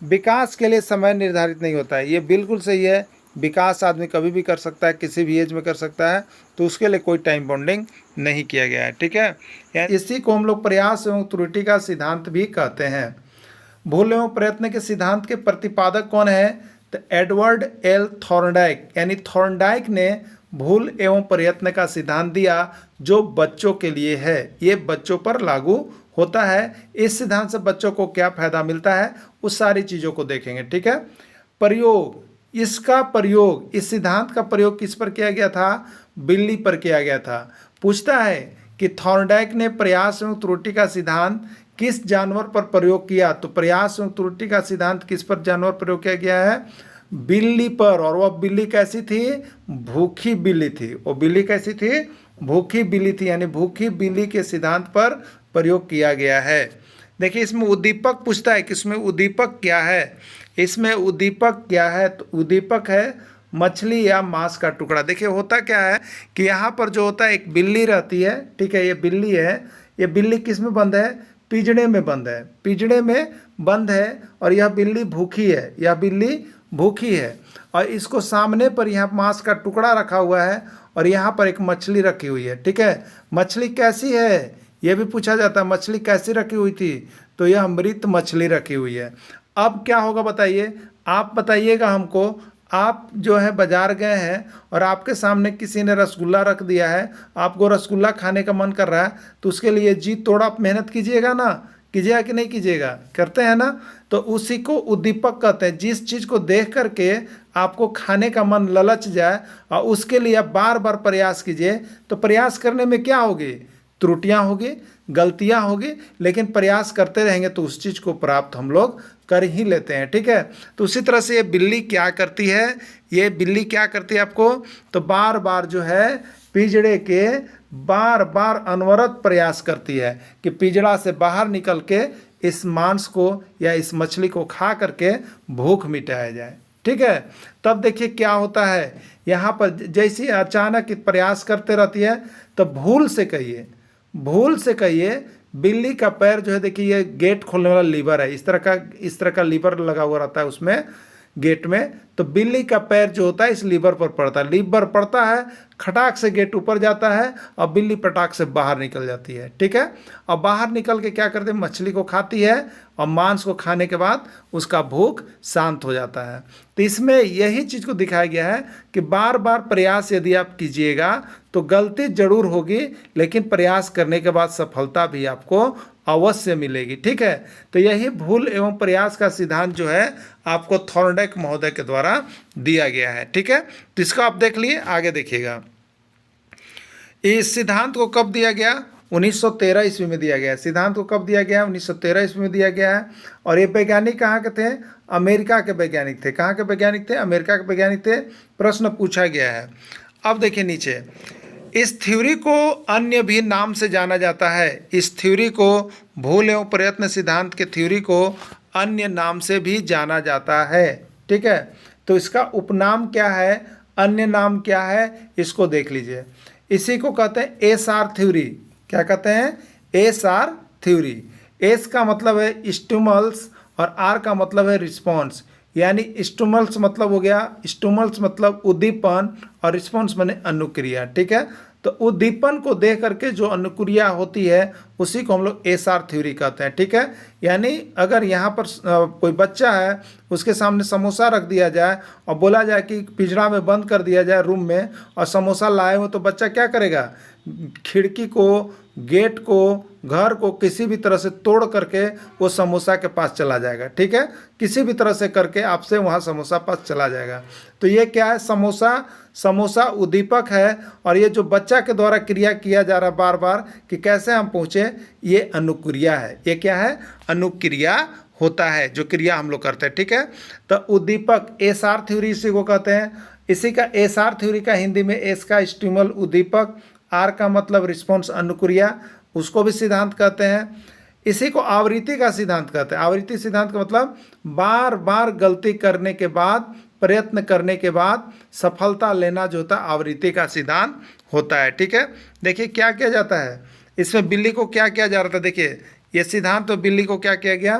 विकास के लिए समय निर्धारित नहीं होता है, ये बिल्कुल सही है। विकास आदमी कभी भी कर सकता है, किसी भी एज में कर सकता है, तो उसके लिए कोई टाइम बॉन्डिंग नहीं किया गया है, ठीक है। इसी को हम लोग प्रयास एवं त्रुटि का सिद्धांत भी कहते हैं। भूल एवं प्रयत्न के सिद्धांत के प्रतिपादक कौन है, तो एडवर्ड एल थॉर्नडाइक, यानी थॉर्नडाइक ने भूल एवं प्रयत्न का सिद्धांत दिया, जो बच्चों के लिए है, ये बच्चों पर लागू होता है। इस सिद्धांत से बच्चों को क्या फायदा मिलता है, उस सारी चीज़ों को देखेंगे, ठीक है। प्रयोग, इसका प्रयोग, इस सिद्धांत का प्रयोग किस पर किया गया था, बिल्ली पर किया गया था। पूछता है कि थॉर्नडाइक ने प्रयास एवं त्रुटि का सिद्धांत किस जानवर पर प्रयोग किया, तो प्रयास एवं त्रुटि का सिद्धांत किस पर जानवर प्रयोग किया गया है, बिल्ली पर। और वह बिल्ली कैसी थी, भूखी बिल्ली थी। वो बिल्ली कैसी थी, भूखी बिल्ली थी, यानी भूखी बिल्ली के सिद्धांत पर प्रयोग किया गया है। देखिए इसमें उद्दीपक पूछता है कि इसमें उद्दीपक क्या है, इसमें उद्दीपक क्या है, तो उद्दीपक है मछली या मांस का टुकड़ा। देखिए होता क्या है कि यहाँ पर जो होता है, एक बिल्ली रहती है, ठीक है, ये बिल्ली है, ये बिल्ली किस में बंद है, पिंजड़े में बंद है, पिंजड़े में बंद है, और यह बिल्ली भूखी है, यह बिल्ली भूखी है, और इसको सामने पर यहाँ मांस का टुकड़ा रखा हुआ है, और यहाँ पर एक मछली रखी हुई है, ठीक है। मछली कैसी है, यह भी पूछा जाता है, मछली कैसी रखी हुई थी, तो यह मृत मछली रखी हुई है। अब क्या होगा बताइए, आप बताइएगा हमको। आप जो है बाजार गए हैं और आपके सामने किसी ने रसगुल्ला रख दिया है, आपको रसगुल्ला खाने का मन कर रहा है, तो उसके लिए जी तोड़ आप मेहनत कीजिएगा ना, कीजिएगा कि नहीं कीजिएगा, करते हैं ना। तो उसी को उद्दीपक कहते हैं। जिस चीज़ को देख करके आपको खाने का मन ललच जाए और उसके लिए आप बार बार प्रयास कीजिए, तो प्रयास करने में क्या होगी, त्रुटियां होगी, गलतियां होगी, लेकिन प्रयास करते रहेंगे तो उस चीज़ को प्राप्त हम लोग कर ही लेते हैं, ठीक है। तो उसी तरह से ये बिल्ली क्या करती है, ये बिल्ली क्या करती है आपको, तो बार बार जो है पिंजड़े के बार बार अनवरत प्रयास करती है कि पिंजड़ा से बाहर निकल के इस मांस को या इस मछली को खा करके भूख मिटाया जाए, ठीक है। तब देखिए क्या होता है, यहाँ पर जैसे अचानक प्रयास करते रहती है, तो भूल से कहिए बिल्ली का पैर जो है, देखिए ये गेट खोलने वाला लीवर है, इस तरह का लीवर लगा हुआ रहता है उसमें गेट में, तो बिल्ली का पैर जो होता है इस लीवर पर पड़ता है, लीवर पड़ता है, खटाक से गेट ऊपर जाता है और बिल्ली पटाक से बाहर निकल जाती है, ठीक है। और बाहर निकल के क्या करते हैं, मछली को खाती है, और मांस को खाने के बाद उसका भूख शांत हो जाता है। तो इसमें यही चीज़ को दिखाया गया है कि बार बार प्रयास यदि आप कीजिएगा तो गलती जरूर होगी, लेकिन प्रयास करने के बाद सफलता भी आपको अवश्य मिलेगी, ठीक है। तो यही भूल एवं प्रयास का सिद्धांत जो है आपको थॉर्नडाइक महोदय के द्वारा दिया गया है, ठीक है। तो इसको आप देख लिए, आगे देखिएगा। इस सिद्धांत को कब दिया गया, 1913 ईस्वी में दिया गया है। सिद्धांत को कब दिया गया है, 1913 ईस्वी में दिया गया है। और ये वैज्ञानिक कहाँ के थे, अमेरिका के वैज्ञानिक थे। कहाँ के वैज्ञानिक थे, अमेरिका के वैज्ञानिक थे। प्रश्न पूछा गया है। अब देखिए नीचे, इस थ्योरी को अन्य भी नाम से जाना जाता है। इस थ्योरी को, भूल एवं प्रयत्न सिद्धांत के थ्योरी को अन्य नाम से भी जाना जाता है, ठीक है। तो इसका उपनाम क्या है, अन्य नाम क्या है, इसको देख लीजिए। इसी को कहते हैं एसआर थ्योरी। क्या कहते हैं, एसआर थ्योरी। एस का मतलब है स्टिमुलस और आर का मतलब है रिस्पॉन्स, यानी स्टिमुलस मतलब हो गया, स्टिमुलस मतलब उद्दीपन और रिस्पॉन्स माने अनुक्रिया। ठीक है, तो उद्दीपन को देख करके जो अनुक्रिया होती है उसी को हम लोग एसआर थ्योरी कहते हैं। ठीक है, यानी अगर यहाँ पर कोई बच्चा है, उसके सामने समोसा रख दिया जाए और बोला जाए कि पिंजरा में बंद कर दिया जाए रूम में, और समोसा लाए हो, तो बच्चा क्या करेगा? खिड़की को, गेट को, घर को किसी भी तरह से तोड़ करके वो समोसा के पास चला जाएगा। ठीक है, किसी भी तरह से करके आपसे वहाँ समोसा पास चला जाएगा। तो ये क्या है? समोसा उद्दीपक है, और ये जो बच्चा के द्वारा क्रिया किया जा रहा है बार बार कि कैसे हम पहुँचे, ये अनुक्रिया है। ये क्या है? अनुक्रिया होता है, जो क्रिया हम लोग करते हैं। ठीक है, तो उद्दीपक एसआर थ्योरी इसी को कहते हैं। इसी का एसआर थ्योरी का हिंदी में एस का स्टिमुल उद्दीपक, आर का मतलब रिस्पॉन्स अनुक्रिया, उसको भी सिद्धांत कहते हैं। इसी को आवृत्ति का सिद्धांत कहते हैं। आवृत्ति सिद्धांत का मतलब बार बार गलती करने के बाद, प्रयत्न करने के बाद सफलता लेना जो होता है, आवृत्ति का सिद्धांत होता है। ठीक है, देखिए क्या किया जाता है इसमें। बिल्ली को क्या किया जा रहा था? देखिए ये सिद्धांत, तो बिल्ली को क्या किया गया?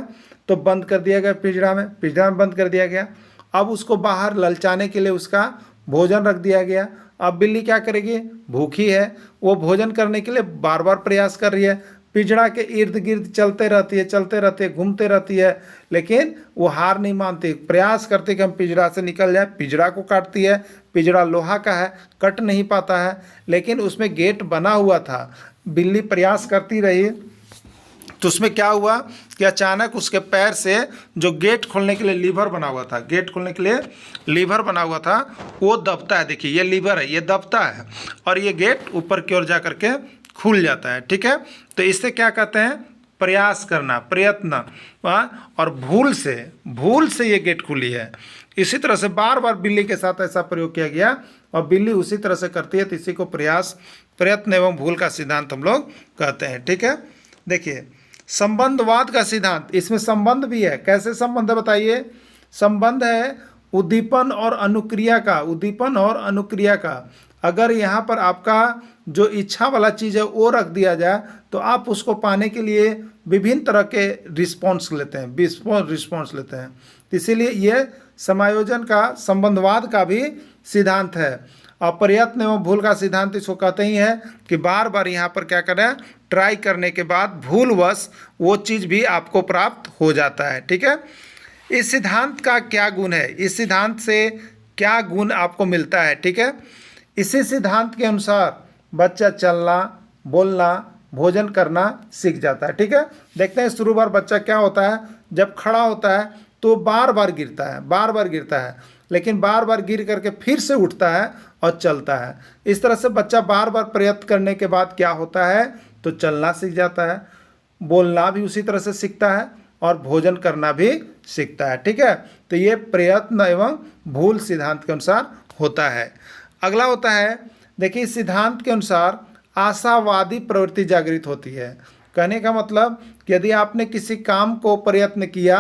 तो बंद कर दिया गया पिंजरा में बंद कर दिया गया। अब उसको बाहर ललचाने के लिए उसका भोजन रख दिया गया। अब बिल्ली क्या करेगी? भूखी है, वो भोजन करने के लिए बार बार प्रयास कर रही है, पिंजरा के इर्द गिर्द चलते रहती है, घूमते रहती है, लेकिन वो हार नहीं मानती, प्रयास करती कि हम पिंजरा से निकल जाए। पिंजरा को काटती है, पिंजरा लोहा का है, कट नहीं पाता है, लेकिन उसमें गेट बना हुआ था। बिल्ली प्रयास करती रही, तो उसमें क्या हुआ कि अचानक उसके पैर से जो गेट खोलने के लिए लीवर बना हुआ था, गेट खोलने के लिए लीवर बना हुआ था, वो दबता है। देखिए ये लीवर है, ये दबता है, और ये गेट ऊपर की ओर जा करके खुल जाता है। ठीक है, तो इससे क्या कहते हैं? प्रयास करना, प्रयत्न, और भूल से ये गेट खुली है। इसी तरह से बार बार बिल्ली के साथ ऐसा प्रयोग किया गया, और बिल्ली उसी तरह से करती है, तो इसी को प्रयास, प्रयत्न एवं भूल का सिद्धांत हम लोग कहते हैं। ठीक है, देखिए संबंधवाद का सिद्धांत, इसमें संबंध भी है। कैसे संबंध है बताइए? संबंध है उद्दीपन और अनुक्रिया का। अगर यहाँ पर आपका जो इच्छा वाला चीज़ है वो रख दिया जाए, तो आप उसको पाने के लिए विभिन्न तरह के रिस्पॉन्स लेते हैं। इसीलिए ये समायोजन का, संबंधवाद का भी सिद्धांत है। और प्रयत्न एवं भूल का सिद्धांत इसको कहते ही है कि बार बार यहाँ पर क्या करें? ट्राई करने के बाद भूलवश वो चीज़ भी आपको प्राप्त हो जाता है। ठीक है, इस सिद्धांत का क्या गुण है? इस सिद्धांत से क्या गुण आपको मिलता है? ठीक है, इसी सिद्धांत के अनुसार बच्चा चलना, बोलना, भोजन करना सीख जाता है। ठीक है, देखते हैं शुरू बार बच्चा क्या होता है, जब खड़ा होता है तो बार बार गिरता है, लेकिन बार बार गिर करके फिर से उठता है और चलता है। इस तरह से बच्चा बार बार प्रयत्न करने के बाद क्या होता है? तो चलना सीख जाता है, बोलना भी उसी तरह से सीखता है, और भोजन करना भी सीखता है। ठीक है, तो ये प्रयत्न एवं भूल सिद्धांत के अनुसार होता है। अगला होता है, देखिए इस सिद्धांत के अनुसार आशावादी प्रवृत्ति जागृत होती है। कहने का मतलब कि यदि आपने किसी काम को प्रयत्न किया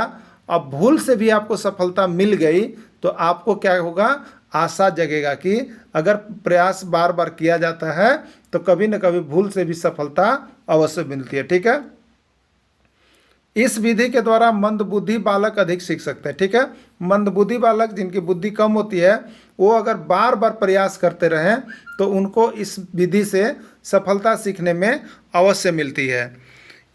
और भूल से भी आपको सफलता मिल गई, तो आपको क्या होगा? आशा जगेगा कि अगर प्रयास बार बार किया जाता है तो कभी न कभी भूल से भी सफलता अवश्य मिलती है। ठीक है, इस विधि के द्वारा मंदबुद्धि बालक अधिक सीख सकते हैं। ठीक है, मंदबुद्धि बालक, जिनकी बुद्धि कम होती है, वो अगर बार बार प्रयास करते रहें तो उनको इस विधि से सफलता सीखने में अवश्य मिलती है।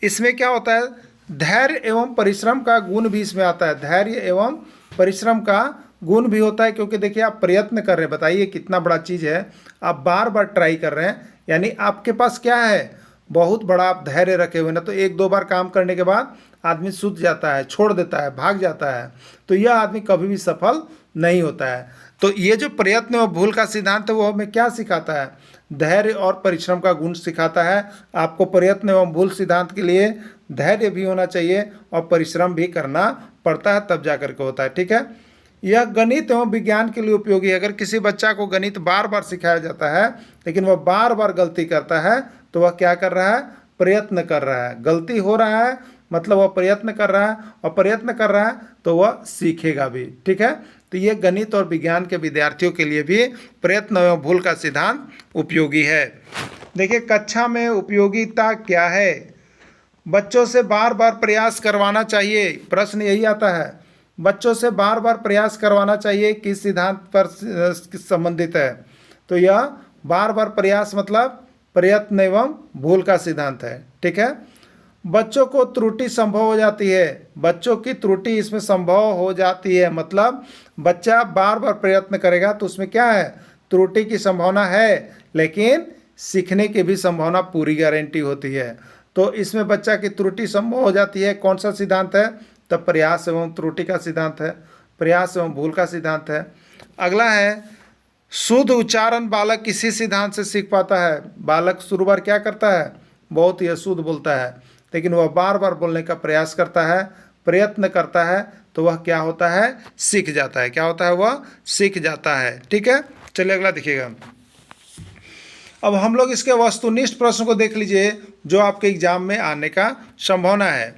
इसमें क्या होता है? धैर्य एवं परिश्रम का गुण भी इसमें आता है। धैर्य एवं परिश्रम का गुण भी होता है, क्योंकि देखिए आप प्रयत्न कर रहे हैं, बताइए कितना बड़ा चीज़ है, आप बार बार ट्राई कर रहे हैं, यानी आपके पास क्या है? बहुत बड़ा आप धैर्य रखे हुए ना। तो एक दो बार काम करने के बाद आदमी सूझ जाता है, छोड़ देता है, भाग जाता है, तो यह आदमी कभी भी सफल नहीं होता है। तो ये जो प्रयत्न और भूल का सिद्धांत है वो हमें क्या सिखाता है? धैर्य और परिश्रम का गुण सिखाता है। आपको प्रयत्न एवं भूल सिद्धांत के लिए धैर्य भी होना चाहिए और परिश्रम भी करना पड़ता है, तब जा करके होता है। ठीक है, यह गणित एवं विज्ञान के लिए उपयोगी है। अगर किसी बच्चा को गणित बार बार सिखाया जाता है लेकिन वह बार बार गलती करता है, तो वह क्या कर रहा है? प्रयत्न कर रहा है। गलती हो रहा है मतलब वह प्रयत्न कर रहा है, और प्रयत्न कर रहा है तो वह सीखेगा भी। ठीक है, तो ये गणित और विज्ञान के विद्यार्थियों के लिए भी प्रयत्न एवं भूल का सिद्धांत उपयोगी है। देखिए कक्षा में उपयोगिता क्या है? बच्चों से बार बार प्रयास करवाना चाहिए। प्रश्न यही आता है, बच्चों से बार बार प्रयास करवाना चाहिए किस सिद्धांत पर संबंधित है। तो यह बार बार प्रयास मतलब प्रयत्न एवं भूल का सिद्धांत है। ठीक है। बच्चों को त्रुटि संभव हो जाती है, बच्चों की त्रुटि इसमें संभव हो जाती है, मतलब बच्चा बार बार प्रयत्न करेगा तो उसमें क्या है, त्रुटि की संभावना है, लेकिन सीखने की भी संभावना पूरी गारंटी होती है। तो इसमें बच्चा की त्रुटि संभव हो जाती है। कौन सा सिद्धांत है, तो प्रयास एवं त्रुटि का सिद्धांत है, प्रयास एवं भूल का सिद्धांत है। अगला है शुद्ध उच्चारण बालक किसी सिद्धांत से सीख पाता है। बालक शुरू बार क्या करता है, बहुत ही अशुद्ध बोलता है, लेकिन वह बार बार बोलने का प्रयास करता है, प्रयत्न करता है, तो वह क्या होता है, सीख जाता है। क्या होता है, वह सीख जाता है। ठीक है। चलिए अगला देखिएगा। अब हम लोग इसके वस्तुनिष्ठ प्रश्न को देख लीजिए जो आपके एग्जाम में आने का संभावना है।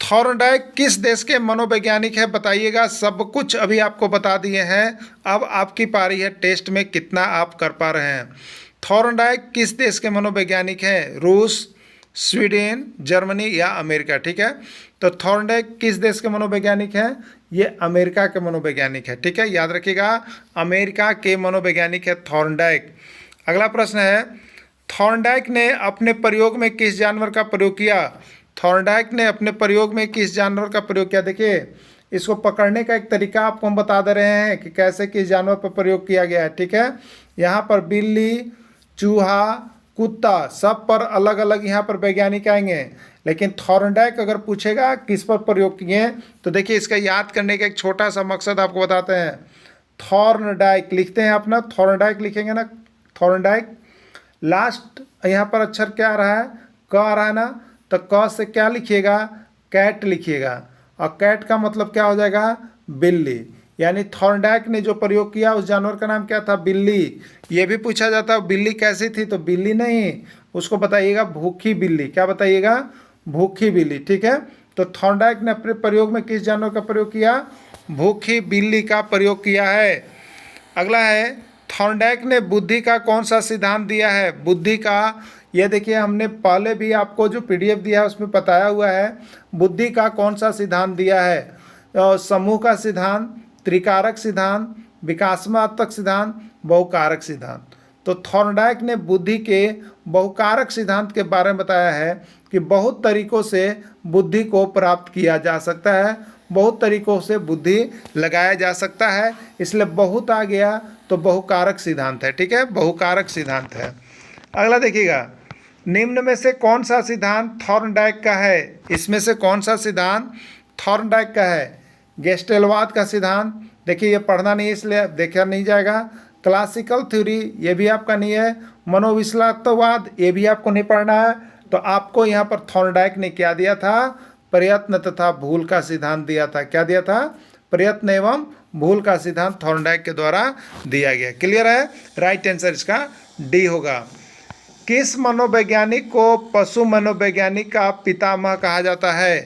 थॉर्नडाइक किस देश के मनोवैज्ञानिक है, बताइएगा। सब कुछ अभी आपको बता दिए हैं, अब आपकी पारी है टेस्ट में कितना आप कर पा रहे हैं। थॉर्नडाइक किस देश के मनोवैज्ञानिक हैं, रूस, स्वीडन, जर्मनी या अमेरिका। ठीक है। तो थॉर्नडाइक किस देश के मनोवैज्ञानिक हैं, ये अमेरिका के मनोवैज्ञानिक है। ठीक है, याद रखिएगा, अमेरिका के मनोवैज्ञानिक है थॉर्नडाइक। अगला प्रश्न है थॉर्नडाइक ने अपने प्रयोग में किस जानवर का प्रयोग किया। थॉर्नडाइक ने अपने प्रयोग में किस जानवर का प्रयोग किया। देखिए, इसको पकड़ने का एक तरीका आपको हम बता दे रहे हैं कि कैसे किस जानवर पर प्रयोग किया गया है। ठीक है। यहाँ पर बिल्ली, चूहा, कुत्ता, सब पर अलग अलग यहाँ पर वैज्ञानिक आएंगे, लेकिन थॉर्नडाइक अगर पूछेगा किस पर प्रयोग किए तो देखिए इसका याद करने का एक छोटा सा मकसद आपको बताते हैं। थॉर्नडाइक लिखते हैं अपना, थॉर्नडाइक लिखेंगे ना, थॉर्नडाइक, लास्ट यहाँ पर अक्षर क्या आ रहा है, क आ रहा है ना, तो क से क्या लिखिएगा, कैट लिखिएगा, और कैट का मतलब क्या हो जाएगा, बिल्ली। यानी थॉर्नडाइक ने जो प्रयोग किया उस जानवर का नाम क्या था, बिल्ली। ये भी पूछा जाता है बिल्ली कैसी थी, तो बिल्ली नहीं, उसको बताइएगा भूखी बिल्ली। क्या बताइएगा, भूखी बिल्ली। ठीक है। तो थॉर्नडाइक ने अपने प्रयोग में किस जानवर का प्रयोग किया, भूखी बिल्ली का प्रयोग किया है। अगला है थॉर्नडाइक ने बुद्धि का कौन सा सिद्धांत दिया है। बुद्धि का, ये देखिए हमने पहले भी आपको जो पीडीएफ दिया है उसमें बताया हुआ है बुद्धि का कौन सा सिद्धांत दिया है। समूह का सिद्धांत, त्रिकारक सिद्धांत, विकासमात्मक सिद्धांत, बहुकारक सिद्धांत। तो थॉर्नडाइक ने बुद्धि के बहुकारक सिद्धांत के बारे में बताया है कि बहुत तरीकों से बुद्धि को प्राप्त किया जा सकता है, बहुत तरीकों से बुद्धि लगाया जा सकता है, इसलिए बहुत आ गया तो बहुकारक सिद्धांत है। ठीक है, बहुकारक सिद्धांत है। अगला देखिएगा, निम्न में से कौन सा सिद्धांत थॉर्नडाइक का है। इसमें से कौन सा सिद्धांत थॉर्नडाइक का है। गेस्टेलवाद का सिद्धांत, देखिए ये पढ़ना नहीं इसलिए देखा नहीं जाएगा। क्लासिकल थ्योरी, ये भी आपका नहीं है। मनोविश्लेषणवाद, ये भी आपको नहीं पढ़ना है। तो आपको यहाँ पर थॉर्नडाइक ने क्या दिया था, प्रयत्न तथा भूल का सिद्धांत दिया था। क्या दिया था, प्रयत्न एवं भूल का सिद्धांत थॉर्नडाइक के द्वारा दिया गया। क्लियर है, राइट आंसर इसका डी होगा। किस मनोवैज्ञानिक को पशु मनोवैज्ञानिक का पितामह कहा जाता है।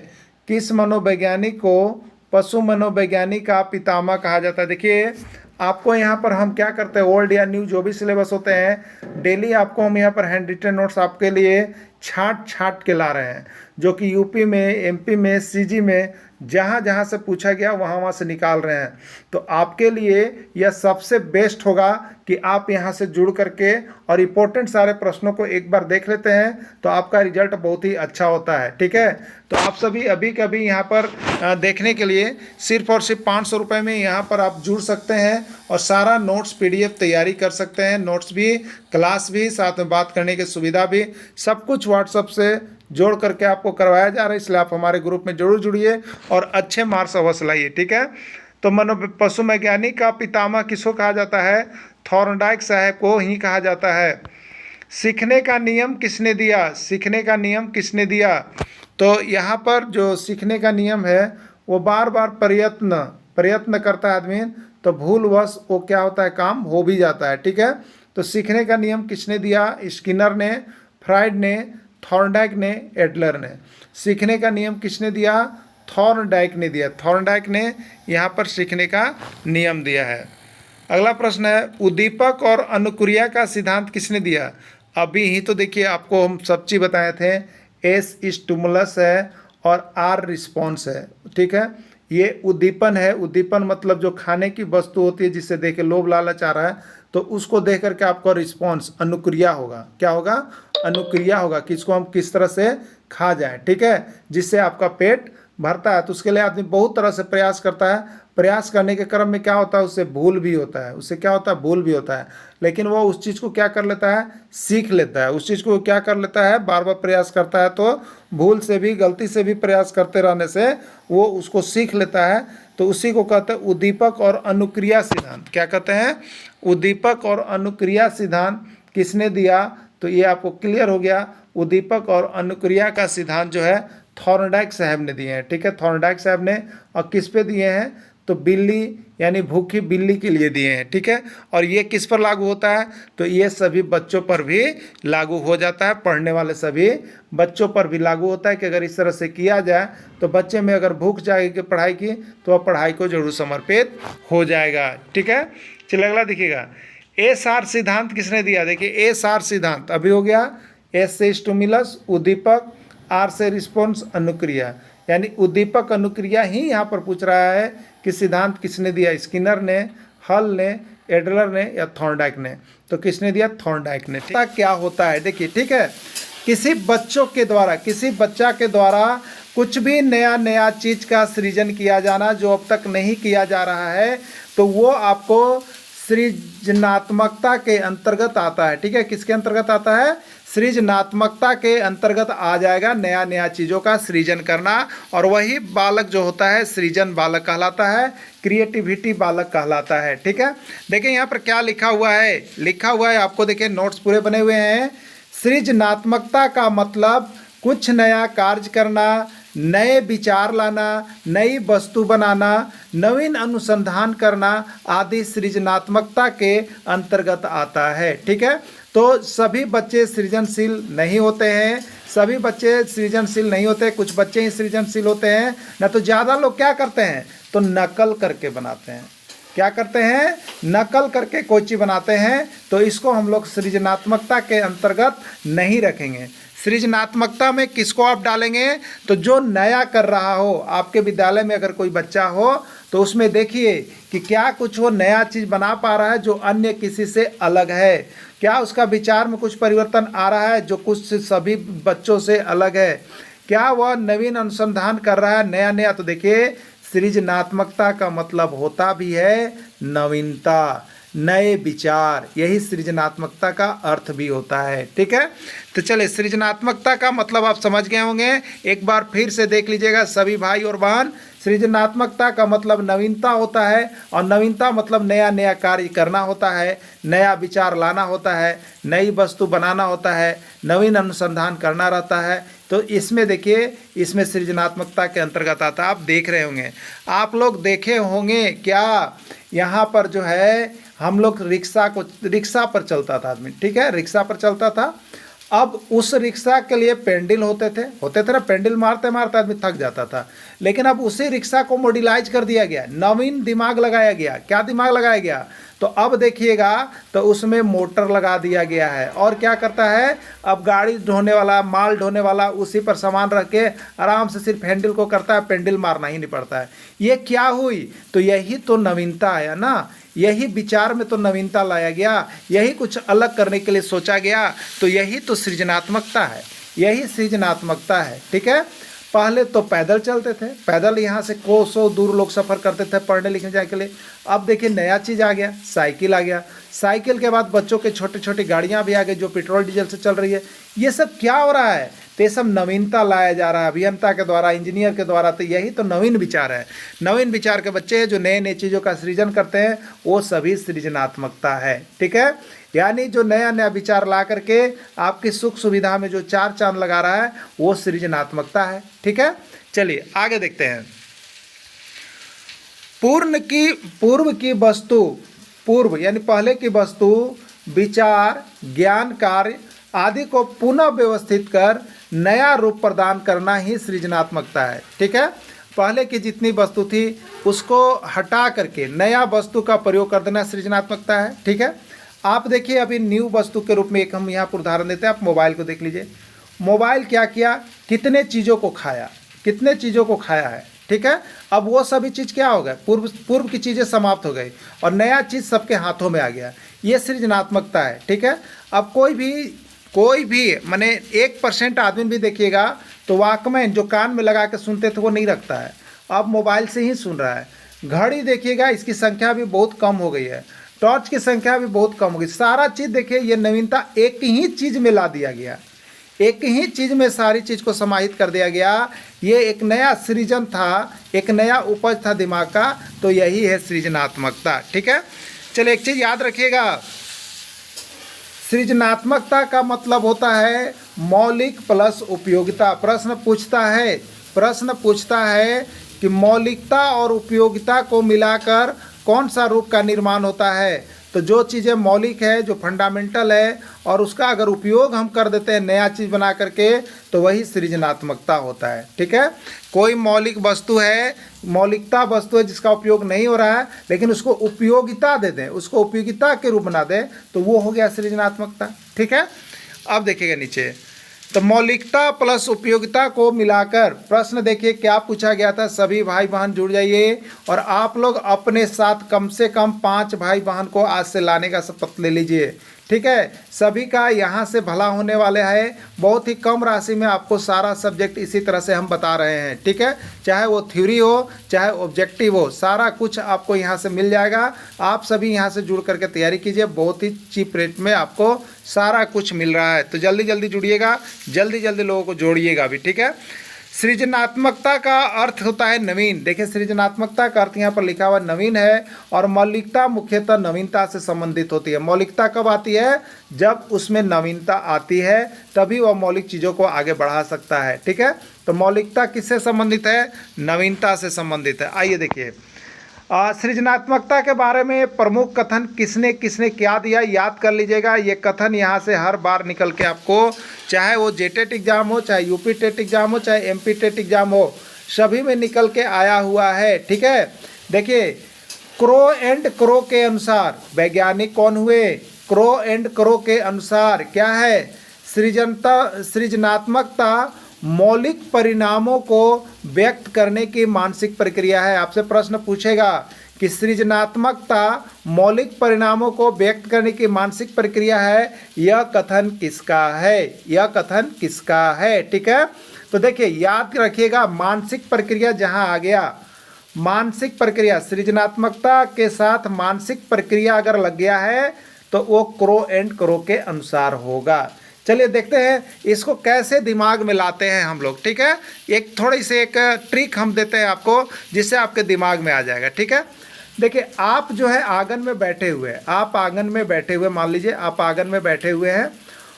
किस मनोवैज्ञानिक को पशु मनोवैज्ञानिक का पितामह कहा जाता है। देखिए आपको यहाँ पर हम क्या करते हैं, ओल्ड या न्यू जो भी सिलेबस होते हैं, डेली आपको हम यहाँ पर हैंड रिटन नोट्स आपके लिए छाट के ला रहे हैं, जो कि यूपी में, एमपी में, सीजी में जहाँ जहाँ से पूछा गया वहाँ से निकाल रहे हैं। तो आपके लिए यह सबसे बेस्ट होगा कि आप यहाँ से जुड़ करके और इम्पोर्टेंट सारे प्रश्नों को एक बार देख लेते हैं, तो आपका रिजल्ट बहुत ही अच्छा होता है। ठीक है, तो आप सभी अभी कभी यहाँ पर देखने के लिए सिर्फ और सिर्फ 500 रुपये में यहाँ पर आप जुड़ सकते हैं और सारा नोट्स पीडीएफ तैयारी कर सकते हैं। नोट्स भी, क्लास भी, साथ में बात करने की सुविधा भी, सब कुछ व्हाट्सएप से जोड़ करके आपको करवाया जा रहा है। इसलिए आप हमारे ग्रुप में जरूर जुड़िए और अच्छे मार्क्स अवश्य लाइए। ठीक है, तो पशु वैज्ञानिक का पितामह किसको कहा जाता है, थॉर्नडाइक साहब को ही कहा जाता है। सीखने का नियम किसने दिया, सीखने का नियम किसने दिया। तो यहाँ पर जो सीखने का नियम है वो बार बार प्रयत्न करता है आदमी, तो भूलवश वो क्या होता है, काम हो भी जाता है। ठीक है, तो सीखने का नियम किसने दिया, स्किनर ने, फ्राइड ने, थॉर्नडाइक ने, एडलर ने। सीखने का नियम किसने दिया, थॉर्नडाइक ने दिया। थॉर्नडाइक ने यहाँ पर सीखने का नियम दिया है। अगला प्रश्न है, उद्दीपक और अनुक्रिया का सिद्धांत किसने दिया। अभी ही तो देखिए आपको हम सब चीज़ बताए थे, एस स्टिमुलस है और आर रिस्पॉन्स है। ठीक है, ये उद्दीपन है। उद्दीपन मतलब जो खाने की वस्तु होती है जिसे देख के लोभ लालच आ रहा है, तो उसको देख करके आपका रिस्पॉन्स अनुक्रिया होगा। क्या होगा? अनुक्रिया होगा कि इसको हम किस तरह से खा जाए, ठीक है, जिससे आपका पेट भरता है। तो उसके लिए आदमी बहुत तरह से प्रयास करता है। प्रयास करने के क्रम में क्या होता है, उससे भूल भी होता है। उससे क्या होता है? भूल भी होता है। लेकिन वो उस चीज़ को क्या कर लेता है? सीख लेता है। उस चीज़ को क्या कर लेता है? बार बार प्रयास करता है, तो भूल से भी, गलती से भी प्रयास करते रहने से वो उसको सीख लेता है। तो उसी को कहते हैं उद्दीपक और अनुक्रिया सिद्धांत। क्या कहते हैं? उद्दीपक और अनुक्रिया सिद्धांत किसने दिया? तो ये आपको क्लियर हो गया। उद्दीपक और अनुक्रिया का सिद्धांत जो है थॉर्नडाइक साहब ने दिए हैं, ठीक है। थॉर्नडाइक साहब ने, और किस पे दिए हैं? तो बिल्ली यानी भूखी बिल्ली के लिए दिए हैं, ठीक है। और ये किस पर लागू होता है? तो ये सभी बच्चों पर भी लागू हो जाता है। पढ़ने वाले सभी बच्चों पर भी लागू होता है कि अगर इस तरह से किया जाए तो बच्चे में अगर भूख जाएगी पढ़ाई की, तो वह पढ़ाई को जरूर समर्पित हो जाएगा, ठीक है। चलिए अगला देखिएगा। एसआर सिद्धांत किसने दिया? देखिए एसआर सिद्धांत अभी हो गया। एस से स्टिमुलस उद्दीपक, आर से रिस्पॉन्स अनुक्रिया, यानी उद्दीपक अनुक्रिया ही यहाँ पर पूछ रहा है कि सिद्धांत किसने दिया? स्किनर ने, हल ने, एडलर ने या थॉर्नडाइक ने? तो किसने दिया? थॉर्नडाइक ने। क्या होता है देखिए, ठीक है। किसी बच्चों के द्वारा, किसी बच्चा के द्वारा कुछ भी नया नया चीज़ का सृजन किया जाना जो अब तक नहीं किया जा रहा है, तो वो आपको सृजनात्मकता के अंतर्गत आता है, ठीक है। किसके अंतर्गत आता है? सृजनात्मकता के अंतर्गत आ जाएगा नया नया चीज़ों का सृजन करना। और वही बालक जो होता है सृजन बालक कहलाता है, क्रिएटिविटी बालक कहलाता है, ठीक है। देखिए यहाँ पर क्या लिखा हुआ है, लिखा हुआ है आपको, देखिए नोट्स पूरे बने हुए हैं। सृजनात्मकता का मतलब कुछ नया कार्य करना, नए विचार लाना, नई वस्तु बनाना, नवीन अनुसंधान करना आदि सृजनात्मकता के अंतर्गत आता है, ठीक है। तो सभी बच्चे सृजनशील नहीं होते हैं, सभी बच्चे सृजनशील नहीं होते, कुछ बच्चे ही सृजनशील होते हैं। न तो ज़्यादा लोग क्या करते हैं? तो नकल करके बनाते हैं। क्या करते हैं? नकल करके कोई चीज़ बनाते हैं। तो इसको हम लोग सृजनात्मकता के अंतर्गत नहीं रखेंगे। सृजनात्मकता में किसको आप डालेंगे? तो जो नया कर रहा हो। आपके विद्यालय में अगर कोई बच्चा हो तो उसमें देखिए कि क्या कुछ वो नया चीज़ बना पा रहा है जो अन्य किसी से अलग है। क्या उसका विचार में कुछ परिवर्तन आ रहा है जो कुछ सभी बच्चों से अलग है। क्या वह नवीन अनुसंधान कर रहा है नया नया। तो देखिए सृजनात्मकता का मतलब होता भी है नवीनता, नए विचार, यही सृजनात्मकता का अर्थ भी होता है, ठीक है। तो चलिए सृजनात्मकता का मतलब आप समझ गए होंगे। एक बार फिर से देख लीजिएगा सभी भाई और बहन। सृजनात्मकता का मतलब नवीनता होता है, और नवीनता मतलब नया नया कार्य करना होता है, नया विचार लाना होता है, नई वस्तु बनाना होता है, नवीन अनुसंधान करना रहता है। तो इसमें देखिए, इसमें सृजनात्मकता के अंतर्गत आता है। आप देख रहे होंगे, आप लोग देखे होंगे क्या, यहाँ पर जो है हम लोग रिक्शा पर चलता था आदमी, ठीक है, रिक्शा पर चलता था। अब उस रिक्शा के लिए पेंडल होते थे ना, पेंडल मारते मारते आदमी थक जाता था। लेकिन अब उसी रिक्शा को मॉड्यूलाइज कर दिया गया, नवीन दिमाग लगाया गया। क्या दिमाग लगाया गया? तो अब देखिएगा तो उसमें मोटर लगा दिया गया है। और क्या करता है, अब गाड़ी ढोने वाला, माल ढोने वाला उसी पर सामान रख के आराम से सिर्फ हैंडल को करता है, पेंडल मारना ही नहीं पड़ता है। ये क्या हुई? तो यही तो नवीनता है ना, यही विचार में तो नवीनता लाया गया, यही कुछ अलग करने के लिए सोचा गया। तो यही तो सृजनात्मकता है, यही सृजनात्मकता है, ठीक है। पहले तो पैदल चलते थे, पैदल यहाँ से कोसों दूर लोग सफ़र करते थे पढ़ने लिखने जाने के लिए। अब देखिए नया चीज़ आ गया, साइकिल आ गया। साइकिल के बाद बच्चों के छोटे छोटे गाड़ियाँ भी आ गई जो पेट्रोल डीजल से चल रही है। ये सब क्या हो रहा है? तो ये सब नवीनता लाया जा रहा है अभियंता के द्वारा, इंजीनियर के द्वारा। तो यही तो नवीन विचार है। नवीन विचार के बच्चे जो नए नए चीज़ों का सृजन करते हैं वो सभी सृजनात्मकता है, ठीक है। यानी जो नया नया विचार ला करके आपकी सुख सुविधा में जो चार चांद लगा रहा है वो सृजनात्मकता है, ठीक है। चलिए आगे देखते हैं। पूर्व की वस्तु, पूर्व यानी पहले की वस्तु, विचार, ज्ञान, कार्य आदि को पुनः व्यवस्थित कर नया रूप प्रदान करना ही सृजनात्मकता है, ठीक है। पहले की जितनी वस्तु थी उसको हटा करके नया वस्तु का प्रयोग कर देना सृजनात्मकता है, ठीक है। आप देखिए अभी न्यू वस्तु के रूप में एक हम यहाँ पर उदाहरण देते हैं। आप मोबाइल को देख लीजिए। मोबाइल क्या किया, कितने चीज़ों को खाया, कितने चीज़ों को खाया है, ठीक है। अब वो सभी चीज़ क्या हो गए, पूर्व पूर्व की चीज़ें समाप्त हो गई और नया चीज़ सबके हाथों में आ गया। ये सृजनात्मकता है, ठीक है। अब कोई भी माने 1% आदमी भी देखिएगा तो वॉकमैन जो कान में लगा के सुनते थे वो नहीं रखता है, अब मोबाइल से ही सुन रहा है। घड़ी देखिएगा इसकी संख्या भी बहुत कम हो गई है, टॉर्च की संख्या भी बहुत कम हो गई। सारा चीज़ देखिए ये नवीनता एक ही चीज़ में ला दिया गया, एक ही चीज़ में सारी चीज़ को समाहित कर दिया गया। ये एक नया सृजन था, एक नया उपज था दिमाग का, तो यही है सृजनात्मकता, ठीक है। चलिए एक चीज़ याद रखिएगा, सृजनात्मकता का मतलब होता है मौलिक प्लस उपयोगिता। प्रश्न पूछता है कि मौलिकता और उपयोगिता को मिलाकर कौन सा रूप का निर्माण होता है। तो जो चीज़ें मौलिक है, जो फंडामेंटल है, और उसका अगर उपयोग हम कर देते हैं नया चीज़ बना करके, तो वही सृजनात्मकता होता है, ठीक है। कोई मौलिक वस्तु है, मौलिकता वस्तु है जिसका उपयोग नहीं हो रहा है, लेकिन उसको उपयोगिता दे दें, उसको उपयोगिता के रूप बना दें, तो वो हो गया सृजनात्मकता, ठीक है। अब देखिएगा नीचे, तो मौलिकता प्लस उपयोगिता को मिलाकर प्रश्न देखिए क्या पूछा गया था। सभी भाई बहन जुड़ जाइए और आप लोग अपने साथ कम से कम 5 भाई बहन को आज से लाने का शपथ ले लीजिए, ठीक है। सभी का यहाँ से भला होने वाले है, बहुत ही कम राशि में आपको सारा सब्जेक्ट इसी तरह से हम बता रहे हैं, ठीक है। चाहे वो थ्योरी हो चाहे ऑब्जेक्टिव हो, सारा कुछ आपको यहाँ से मिल जाएगा। आप सभी यहाँ से जुड़ करके तैयारी कीजिए, बहुत ही चीप रेट में आपको सारा कुछ मिल रहा है। तो जल्दी जल्दी जुड़िएगा, जल्दी जल्दी लोगों को जोड़िएगा भी, ठीक है। सृजनात्मकता का अर्थ होता है नवीन। देखिए सृजनात्मकता का अर्थ यहाँ पर लिखा हुआ नवीन है, और मौलिकता मुख्यतः नवीनता से संबंधित होती है। मौलिकता कब आती है, जब उसमें नवीनता आती है, तभी वह मौलिक चीज़ों को आगे बढ़ा सकता है, ठीक है। तो मौलिकता किससे संबंधित है, नवीनता से संबंधित है। आइए देखिए, सृजनात्मकता के बारे में प्रमुख कथन किसने किसने क्या दिया, याद कर लीजिएगा। ये कथन यहाँ से हर बार निकल के आपको, चाहे वो जेटेट एग्जाम हो, चाहे यूपी टेट एग्जाम हो, चाहे एमपी टेट एग्जाम हो, सभी में निकल के आया हुआ है, ठीक है। देखिए क्रो एंड क्रो के अनुसार वैज्ञानिक कौन हुए, क्रो एंड क्रो के अनुसार क्या है, सृजनात्मकता मौलिक परिणामों को व्यक्त करने की मानसिक प्रक्रिया है। आपसे प्रश्न पूछेगा कि सृजनात्मकता मौलिक परिणामों को व्यक्त करने की मानसिक प्रक्रिया है, यह कथन किसका है, यह कथन किसका है, ठीक है। तो देखिए याद रखिएगा, मानसिक प्रक्रिया जहां आ गया, मानसिक प्रक्रिया, सृजनात्मकता के साथ मानसिक प्रक्रिया अगर लग गया है तो वो क्रो एंड क्रो के अनुसार होगा। चलिए देखते हैं इसको कैसे दिमाग में लाते हैं हम लोग, ठीक है। एक थोड़ी सी एक ट्रिक हम देते हैं आपको, जिससे आपके दिमाग में आ जाएगा, ठीक है। देखिए आप जो है आंगन में बैठे हुए, आप आंगन में बैठे हुए, मान लीजिए आप आंगन में बैठे हुए हैं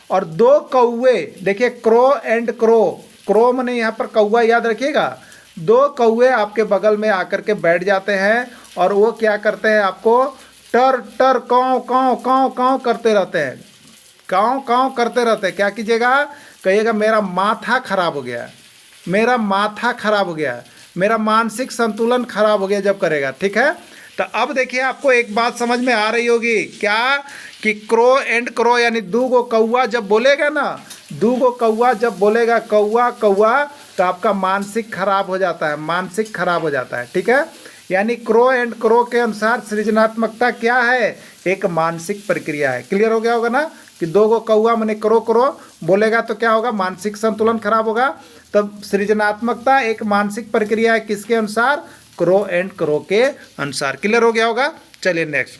और 2 कौवे, देखिए क्रो एंड क्रो, क्रो माने यहाँ पर कौवा, याद रखिएगा। 2 कौवे आपके बगल में आकर के बैठ जाते हैं और वो क्या करते हैं, आपको टर टर काँव काँव काँव काँव करते रहते हैं, काँव काँव करते रहते हैं। क्या कीजिएगा, कहिएगा मेरा माथा खराब हो गया, मेरा माथा खराब हो गया, मेरा मानसिक संतुलन खराब हो गया जब करेगा, ठीक है। तो अब देखिए आपको एक बात समझ में आ रही होगी, क्या कि क्रो एंड क्रो यानी 2 गो कौवा जब बोलेगा ना, 2 गो कौवा जब बोलेगा कौवा कौवा, तो आपका मानसिक खराब हो जाता है, मानसिक खराब हो जाता है, ठीक है। यानी क्रो एंड क्रो के अनुसार सृजनात्मकता क्या है, एक मानसिक प्रक्रिया है। क्लियर हो गया होगा ना कि 2 गो कौवा मैंने क्रो क्रो बोलेगा तो क्या होगा, मानसिक संतुलन खराब होगा। तब सृजनात्मकता एक मानसिक प्रक्रिया है, किसके अनुसार, क्रो एंड क्रो के अनुसार। क्लियर हो गया होगा। चलिए नेक्स्ट,